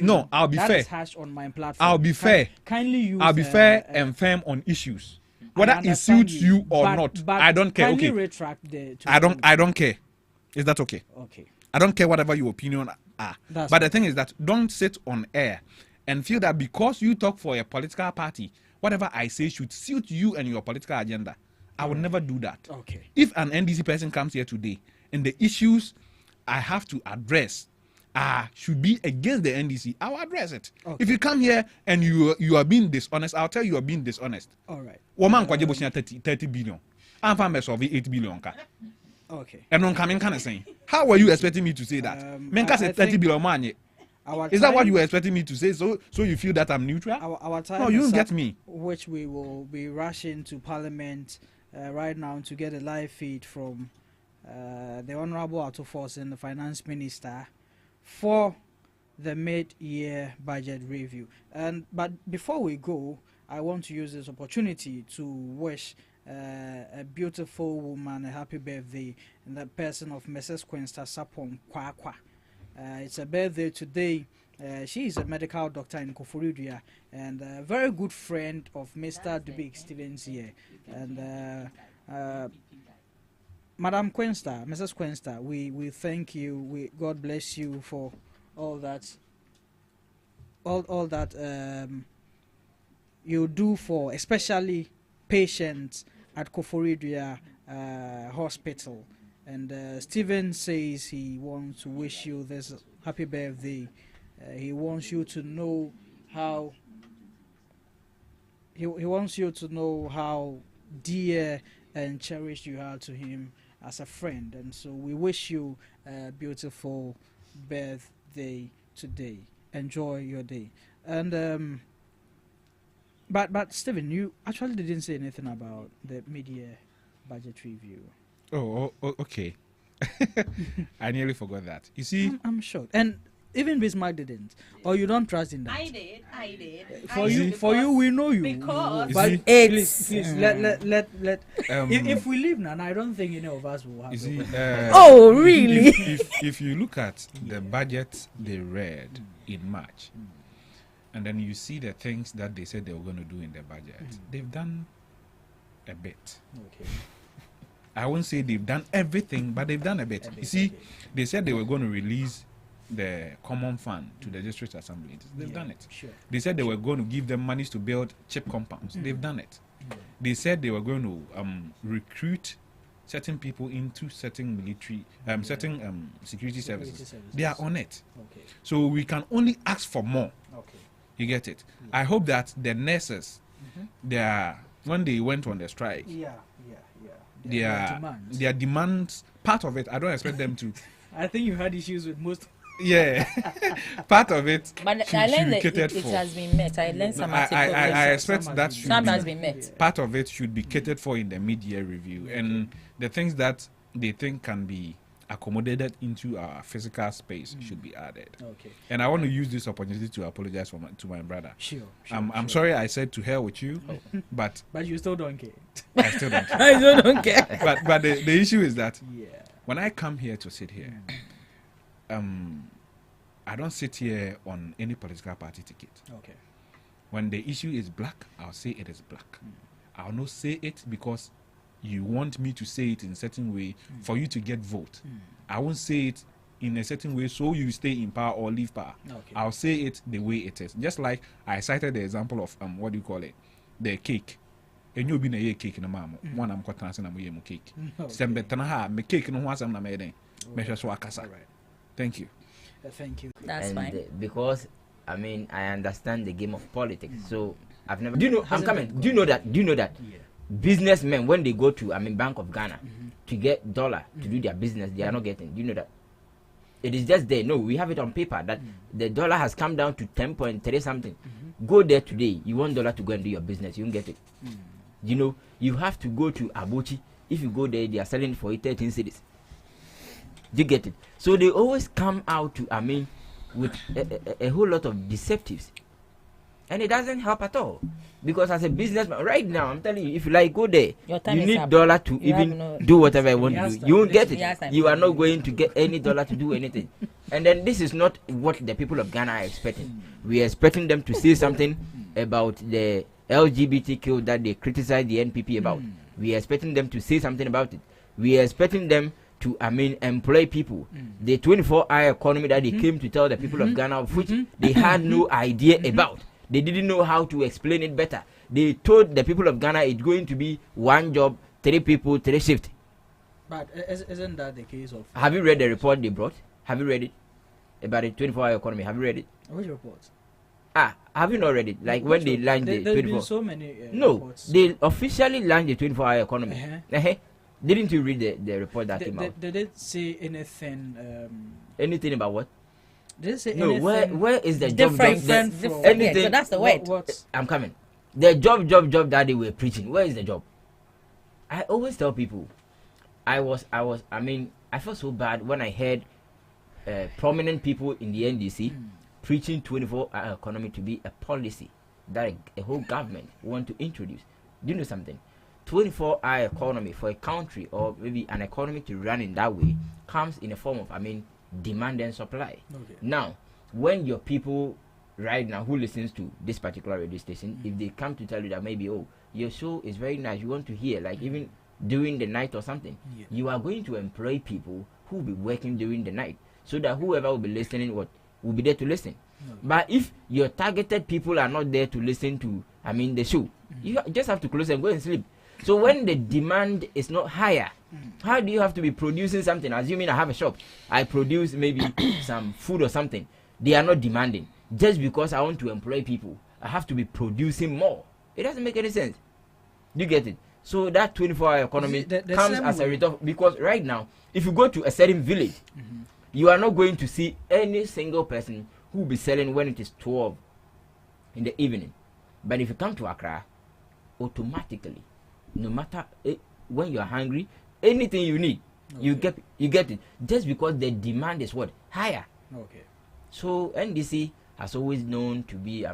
No, I'll be fair. That is harsh on my platform. I'll be fair. Kindly use. I'll be fair and firm on issues, whether it suits you or not. I don't care. Okay. Retract I don't care. Is that okay? Okay. I don't care whatever your opinion are. But the thing is that don't sit on air and feel that because you talk for a political party, whatever I say should suit you and your political agenda. I would never do that. Okay. If an NDC person comes here today and the issues I have to address should be against the NDC, I will address it. Okay. If you come here and you are being dishonest, I'll tell you are being dishonest. All right. Woman 30 billion. I'm from 8 billion. Okay. And on coming kind of saying, how were you expecting me to say that? Menka said 30 billion money. Is that what you were expecting me to say? So you feel that I'm neutral? Our time no, you don't get me. Which we will be rushing to Parliament right now to get a live feed from the Honorable Auto Force and the Finance Minister for the mid-year budget review. But before we go, I want to use this opportunity to wish a beautiful woman a happy birthday in the person of Mrs. Quinsta Sapon Kwakwa. It's a birthday today. She is a medical doctor in Koforidua and a very good friend of Mr. Dubik Stevens here. And Madam Quinsta, Mrs. Quinsta, we thank you. God bless you for all that. All that you do for especially patients at Koforidua Hospital. And Steven says he wants to wish you this happy birthday. He wants you to know how he wants you to know how dear and cherished you are to him as a friend. And so we wish you a beautiful birthday today. Enjoy your day. And but Stephen, you actually didn't say anything about the mid-year budget review. Oh, okay. I nearly forgot that. You see, I'm shocked. And even Bismarck didn't, or you don't trust in that. I did. For you, we know you. Because but please, let. If we leave now, I don't think any of us will have. You see, oh, really? If you look at the budget they read in March, and then you see the things that they said they were going to do in the budget, they've done a bit. Okay. I won't say they've done everything, but they've done a bit. You see, they said they were going to release the common fund to the district assemblies. They've done it. Sure. They said they were going to give them monies to build chip compounds. They've done it. They said they were going to recruit certain people into certain military, certain security services. They are on it. Okay. So we can only ask for more. Okay. You get it? I hope that the nurses, when they went on the strike, their demands, part of it, I don't expect them to. I think you had issues with most. Yeah, part of it but should be catered for. It has been met. I learned some I expect that some has been met. Part of it should be catered for in the mid-year review, and the things that they think can be accommodated into our physical space should be added. Okay. And I want to use this opportunity to apologize to my brother. Sure. I'm sorry I said to hell with you, but you still don't care. I still don't care. I still don't care. But the issue is that when I come here to sit here, I don't sit here on any political party ticket. Okay. When the issue is black, I'll say it is black. I'll not say it because you want me to say it in a certain way for you to get vote. I won't say it in a certain way so you stay in power or leave power. Okay. I'll say it the way it is. Just like I cited the example of what do you call it? The cake. And you be na cake na mama. One I'm quite na mo cake. Sembe tana me cake no ho asam na me den. Me hwe so akasa. Thank you. Thank you. That's fine. Because I mean I understand the game of politics. So I've never. Do you know? I'm coming. Do you know that? Yeah. Businessmen, when they go to Bank of Ghana to get dollar to do their business, they are not getting. Do you know that? It is just there. No, we have it on paper that the dollar has come down to 10.3 something. Go there today. You want dollar to go and do your business, you won't get it. You know, you have to go to Abuchi. If you go there, they are selling for 13 cedis. You get it? So they always come out to with a whole lot of deceptives. And it doesn't help at all. Because as a businessman, right now, I'm telling you, if you like go there, you need dollar to even do whatever you want to do. You won't get it. You are not going to get any dollar to do anything. And then this is not what the people of Ghana are expecting. We are expecting them to say something about the LGBTQ that they criticize the NPP about. We are expecting them to say something about it. We are expecting them to employ people. The 24-hour economy that they came to tell the people of Ghana, of which they had no idea about. They didn't know how to explain it better. They told the people of Ghana it's going to be one job, 3 people, 3 shifts. But isn't that the case of... Have you read the report they brought? Have you read it? About the 24-hour economy. Have you read it? Which report? Have you not read it? Like when they launched the 24... There's been so many No, reports. they officially launched the 24-hour economy. Didn't you read the report that came out? Did it say anything... Anything about what? Did it say no, anything where is the job? Different anything? So that's the word. I'm coming. The job that they were preaching. Where is the job? I always tell people, I felt so bad when I heard prominent people in the NDC preaching 24-hour economy to be a policy that a whole government want to introduce. Do you know something? 24-hour economy for a country or maybe an economy to run in that way comes in a form of, demand and supply. Okay. Now, when your people right now who listens to this particular radio station, if they come to tell you that maybe, oh, your show is very nice, you want to hear, like even during the night or something, you are going to employ people who will be working during the night so that whoever will be listening will be there to listen. Okay. But if your targeted people are not there to listen to, the show, you just have to close and go and sleep. So when the demand is not higher, how do you have to be producing something? Assuming I have a shop, I produce maybe some food or something. They are not demanding. Just because I want to employ people, I have to be producing more. It doesn't make any sense. Do you get it? So that 24-hour economy comes as a result. Because right now, if you go to a certain village, you are not going to see any single person who will be selling when it is 12 in the evening. But if you come to Accra, automatically, no matter when you are hungry, anything you need, you get it. Just because the demand is what? Higher. Okay. So NDC has always known to be,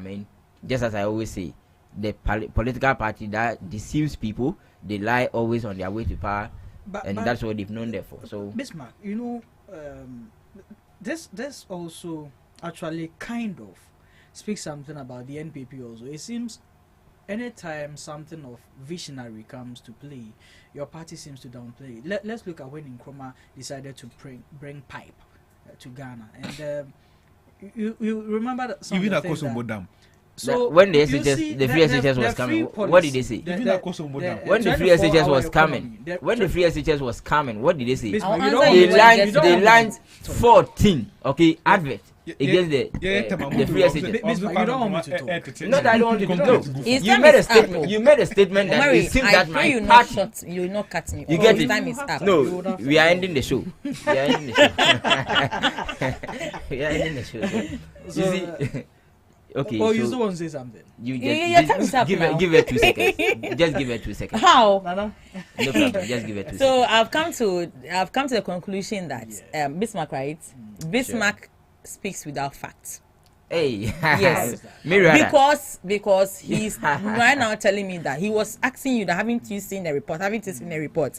just as I always say, the political party that deceives people. They lie always on their way to power, but that's what they've known there for. So Bismarck, this also actually kind of speaks something about the NPP also. It seems anytime something of visionary comes to play, your party seems to downplay it. Let's look at when Nkrumah decided to bring pipe to Ghana, and you remember that some even of the things that, Dam. So when the free SHS was coming, what did they say? When the free SHS was coming, what did they say? They launched 14 adverts against the free SHS. You don't want me to talk. Not that I don't want you to talk. You made a statement that it seems that my party. You will not cut me. You get it? Time is up. No, we are ending the show. We are ending the show. You see. Okay. Oh, you still want to say something? You just give her 2 seconds. Just give her 2 seconds. How? No problem. Just give her 2 seconds. So I've come to the conclusion that Bismarck, right? Bismarck speaks without facts. Hey. Yes. because he's right now telling me that he was asking you that haven't you seen the report? Haven't you seen the report?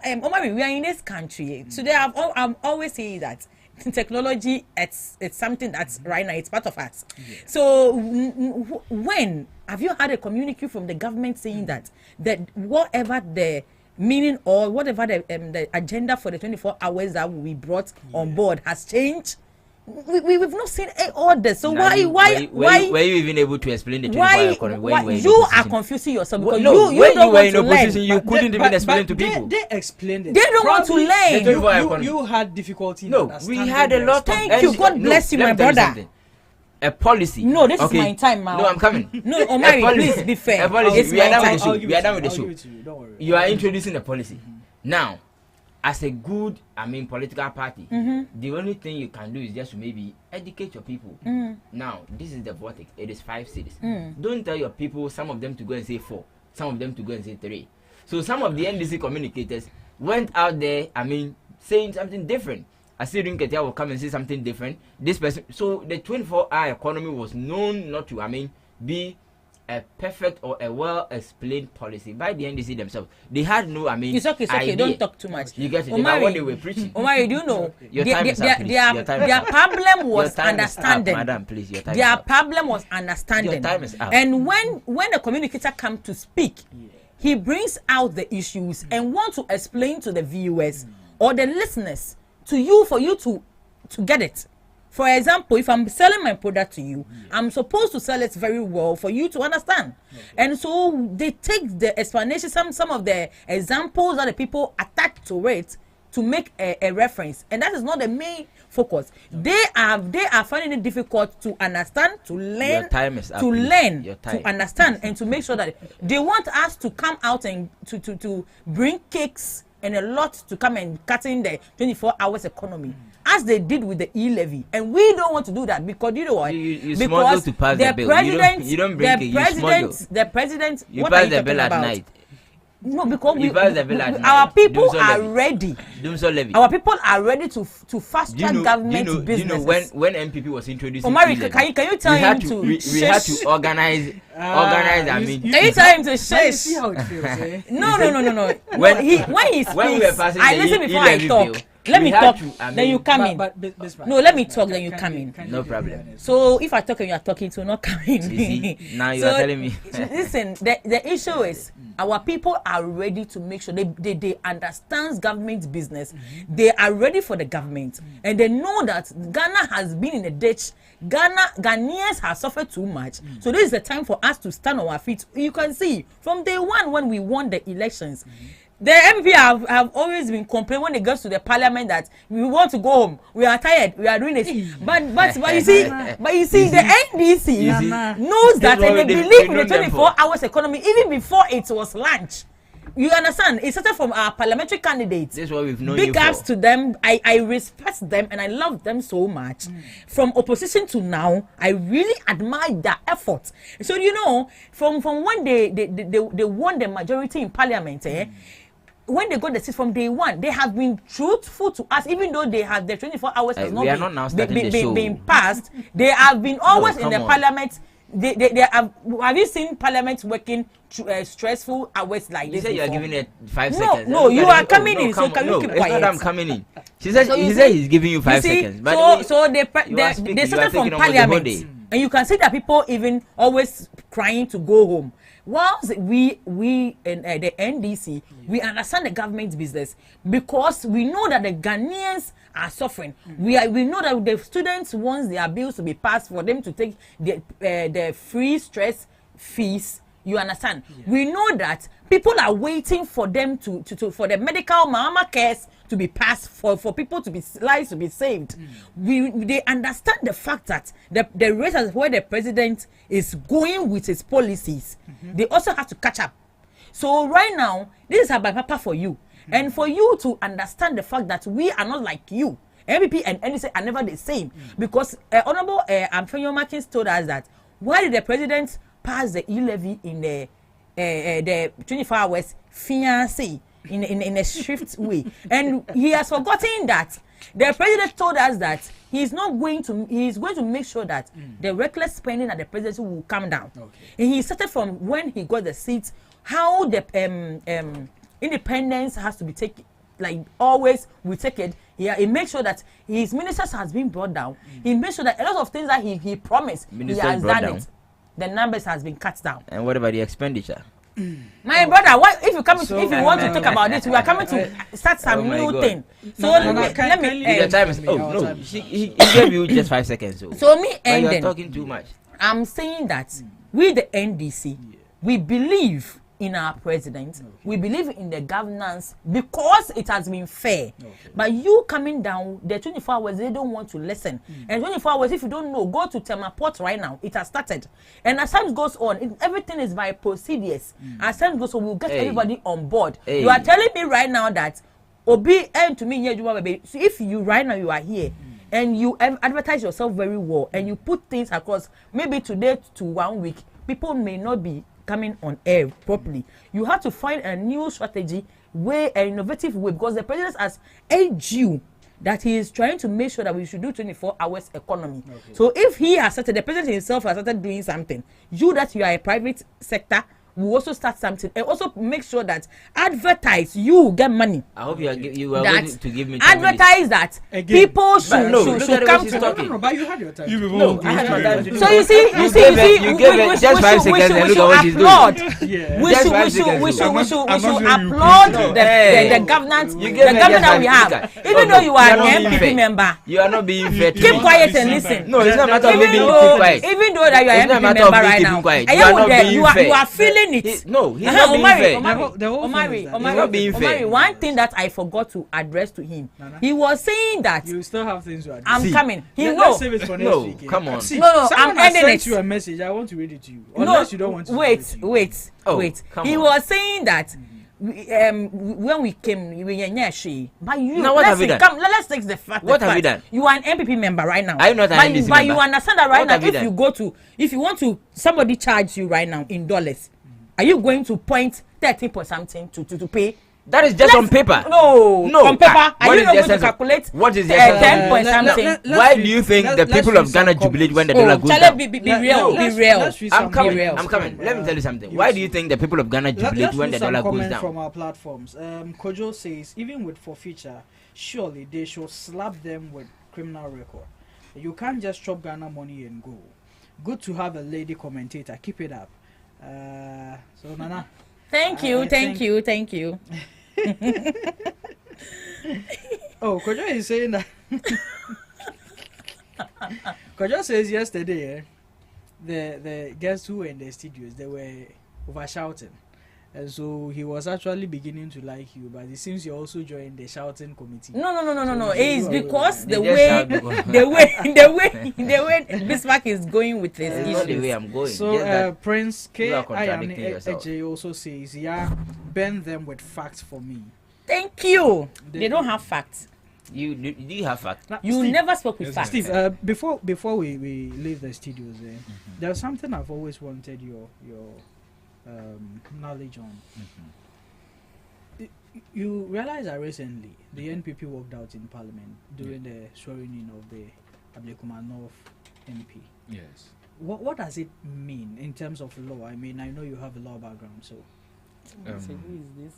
Omari, we are in this country today. I'm always saying that technology, it's something that's right now, it's part of us. Yes. So when have you had a communique from the government saying that whatever the meaning or whatever the agenda for the 24 hours that we brought on board has changed? We've not seen all this. So now why were you even able to explain the 24-hour economy? You are confusing yourself because you don't were in opposition. You couldn't even explain to people. They explained it. They don't want to learn. You had difficulty. No, we had a lot. Thank you. God bless you, my brother. A policy. No, this is my time now. No, I'm coming. No, Omari, please be fair. A policy. We are done with the show. We are done with the show. You are introducing a policy now. As a good, political party, the only thing you can do is just to maybe educate your people. Now, this is the verdict. It is 5 cities. Don't tell your people, some of them to go and say 4, some of them to go and say 3. So some of the NDC communicators went out there, saying something different. Asirin Ketia will come and say something different. This person. So the 24-hour economy was known not to, be a perfect or a well-explained policy by the NDC themselves. They had no, it's okay. Idea. Don't talk too much. You get it? Omari, what they were preaching. Omari, do you know? Your time is up, their problem was understanding. Madam, please, your time their is up. problem was understanding. Your time is up. And when a communicator comes to speak, he brings out the issues and wants to explain to the viewers or the listeners to you for you to get it. For example, if I'm selling my product to you, I'm supposed to sell it very well for you to understand. Okay. And so they take the explanation, some of the examples that the people attach to it to make a reference. And that is not the main focus. Okay. They are finding it difficult to understand, to learn, your time is up, to understand, and to make sure that they want us to come out and to bring cakes and a lot to come and cut in the 24 hours economy. As they did with the e-levy, and we don't want to do that because you know what? You smuggle to pass the bill. You don't bring it. You smuggle. The president. You pass the bill at night. No, because our people are ready. Levy. Our people are ready to fast track government business. You know when MPP was introduced? Omari, can you tell him to? We had to organize. I mean, can you tell him to shush? See how it feels, eh? No. When he speaks, I listen before I talk. Let me talk, then you come in. No, let me talk, then you come in. No problem. So if I talk and you are talking, to not come in. Now you are telling me. Listen, the issue is our people are ready to make sure they understand government business. They are ready for the government, and they know that Ghana has been in the ditch. Ghanaians have suffered too much. So this is the time for us to stand on our feet. You can see from day one when we won the elections. The MP have always been complaining when it goes to the parliament that we want to go home. We are tired. We are doing this. But you see, the NDC knows that and they believe in the 24 hours economy even before it was launched. You understand? It started from our parliamentary candidates. This is what we've known. Big ups to them. I respect them and I love them so much. From opposition to now, I really admire their effort. So you know, from when they won the majority in parliament, when they got the seat from day one, they have been truthful to us, even though they have the 24 hours has not been passed. They have been always in the parliament. They have you seen parliament working stressful hours like this? You said you are giving it 5 seconds. seconds. No, you are coming in. So can you keep quiet? It's not I'm coming in. He said he's giving you 5 seconds. But so they started from parliament, and you can see that people even always crying to go home. Whilst we in the NDC, we understand the government business because we know that the Ghanaians are suffering. We know that the students want their bills to be passed for them to take the free stress fees. You understand? Yeah. We know that people are waiting for them to for the medical mama cares to be passed for people to be lives to be saved. They understand the fact that the rate at where the president is going with his policies, they also have to catch up. So right now, this is a papa for you, and for you to understand the fact that we are not like you. MVP and NDC are never the same because Honorable Antonio Martins told us that why did the president pass the e-levy in the 24 hours fiancé in a swift way, and he has forgotten that the president told us that he's going to make sure that the reckless spending at the presidency will come down. And he started from when he got the seat, how the independence has to be taken, like always we take it. He makes sure that his ministers has been brought down. He makes sure that a lot of things that he promised, he has done it. The numbers has been cut down. And what about the expenditure? My brother, if you want to talk about this, we are coming to start some new thing. So let me. The time is no. He gave you just 5 seconds. So me ending. You are talking too much. I'm saying that we the NDC, we believe in our president. We believe in the governance because it has been fair. But you coming down, the 24 hours, they don't want to listen. And 24 hours, if you don't know, go to Temaport right now. It has started. And as time goes on, everything is by procedures. As time goes on, we'll get everybody on board. You are telling me right now that Obi and to me, so if you right now you are here and you advertise yourself very well and you put things across, maybe today to 1 week, people may not be coming on air properly. You have to find a new strategy, an innovative way, because the president has urged you that he is trying to make sure that we should do 24 hours economy. So if he has started, the president himself has started doing something, you that you are a private sector, we also start something and also make sure that advertise you get money. I hope you are going to give me advertise that people should come to talking. No, but you had your time. No, I had my time. So you see, you gave it just 5 seconds and look at what he's doing. We should applaud the governance, the government that we have. Even though you are an MPP member, you are not being fair. Keep quiet and listen. No, it's not a matter of being quiet. Even though that you are an MPP member right now, you are feeling it. No, he's not being fair. Omari, one thing that I forgot to address to him, he was saying that you still have things to address. I'm coming. Let's save it for next week. Come on. No, I'm ending it. Sent you a message. I want to read it to you. Unless you don't want to. Wait. He was saying that when we came, but you now what have you done? Let's take the fact. What have you done? You are an MPP member right now. I'm not an MPP member. But you understand that right now, if you want to, somebody charge you right now in dollars, are you going to point 13 point something to pay. That is just on paper. No, on paper. Are you not going to calculate? What is the 10 point something? Why do you think the people of Ghana jubilate when the dollar goes down? Be real. I'm coming. Let me tell you something. Why do you think the people of Ghana jubilate when the dollar goes down? From our platforms, Kojo says even with forfeiture, surely they should slap them with criminal record. You can't just chop Ghana money and go. Good to have a lady commentator. Keep it up. So Nana. Thank you. Oh, Kojo is saying that. Kojo says yesterday, the guests who were in the studios, they were over shouting. And so he was actually beginning to like you, but it seems you also joined the shouting committee. No. It's because the way Bismarck is going with this issue. The way I'm going. So Prince K. AJ also says, bend them with facts for me. Thank you. They don't have facts. Do you have facts? You Steve, never spoke with facts. Steve, before we leave the studios, there's something I've always wanted your knowledge on. You realize that recently the NPP walked out in Parliament during the swearing in of the Ablekuma North MP. Yes. What does it mean in terms of law? I mean, I know you have a law background, so. Who is this?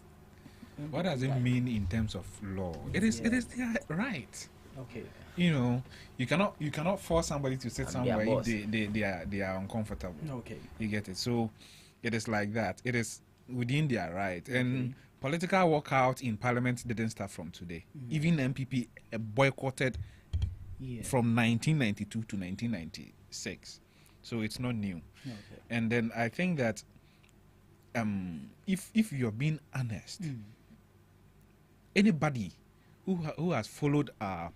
What does it mean in terms of law? It is their right. Okay. You know, you cannot force somebody to sit somewhere if they are uncomfortable. Okay. You get it. So it is like that. It is within their right. And political walkout in Parliament didn't start from today. Even MPP boycotted from 1992 to 1996. So it's not new. Okay. And then I think that if you're being honest, anybody who has followed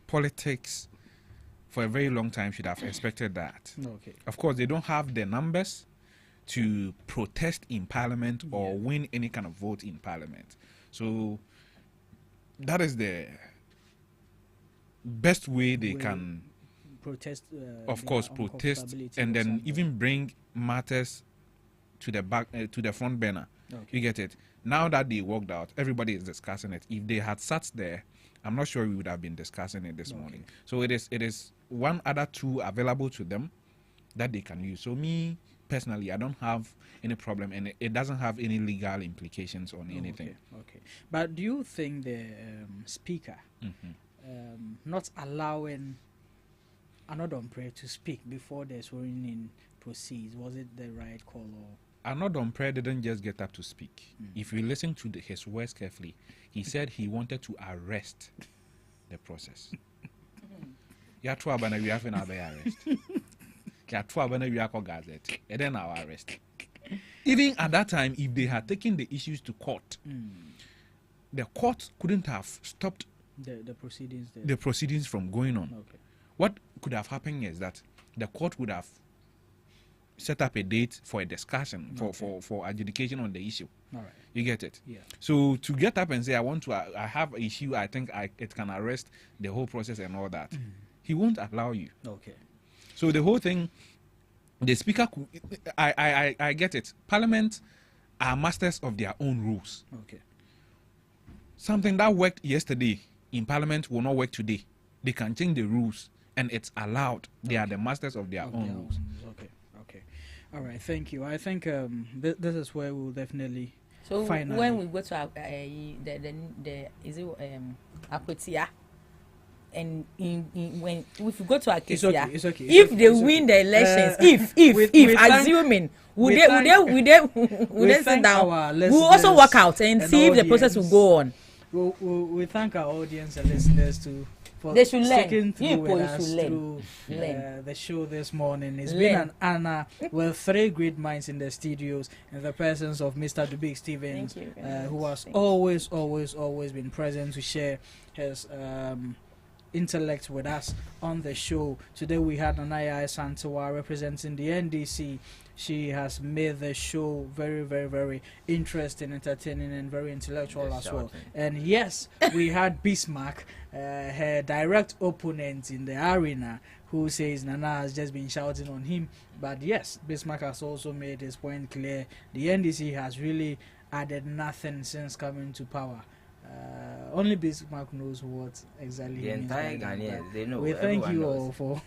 politics for a very long time should have expected that. Okay. Of course, they don't have the numbers to protest in Parliament or win any kind of vote in Parliament. So that is the best way they can protest. Of course, protest and then even bring matters to the back, to the front burner. Okay. You get it? Now that they walked out, everybody is discussing it. If they had sat there, I'm not sure we would have been discussing it this morning. So it is one other tool available to them that they can use. So me personally, I don't have any problem, and it doesn't have any legal implications on anything. Okay. But do you think the speaker not allowing Anodompreh to speak before the swearing in proceeds, was it the right call? Or Anodompreh didn't just get up to speak. If you listen to his words carefully, he said he wanted to arrest the process. We have an arrest. And then our arrest. Even at that time, if they had taken the issues to court, the court couldn't have stopped the proceedings there. The proceedings from going on. Okay. What could have happened is that the court would have set up a date for a discussion for adjudication on the issue. All right. You get it? Yeah. So to get up and say, I have an issue, I think it can arrest the whole process and all that, he won't allow you. Okay. So the whole thing, the speaker, I get it. Parliament are masters of their own rules. Okay. Something that worked yesterday in Parliament will not work today. They can change the rules, and it's allowed. They are the masters of their own rules. Okay. All right. Thank you. I think this is where we'll definitely. So when we go to the is it Akwetia, and when if we go to Akwetia, it's okay. If they win the elections, if assuming would they sit down, we'll also work out and see if the process will go on. We thank our audience and listeners too. They should sticking learn. With us through the show this morning. It's been an honor with three great minds in the studios in the presence of Mr. Dubik Stevens, who has always been present to share his intellect with us on the show. Today we had Anaya Santawa representing the NDC. She has made the show very, very, very interesting, entertaining, and very intellectual as well. And yes, we had Bismarck, her direct opponent in the arena, who says Nana has just been shouting on him. But yes, Bismarck has also made his point clear. The NDC has really added nothing since coming to power. Only Bismarck knows what exactly the entire Ghanaians, they know. We thank you knows. all for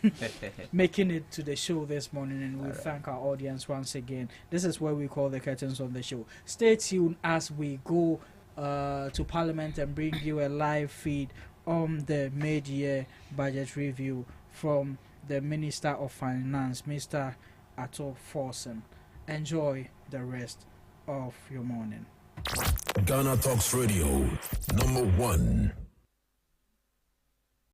making it to the show this morning, and we thank our audience once again. This is where we call the curtains on the show. Stay tuned as we go to Parliament and bring you a live feed on the mid-year budget review from the Minister of Finance, Mr. Ato Forsen. Enjoy the rest of your morning. Ghana Talks Radio, #1.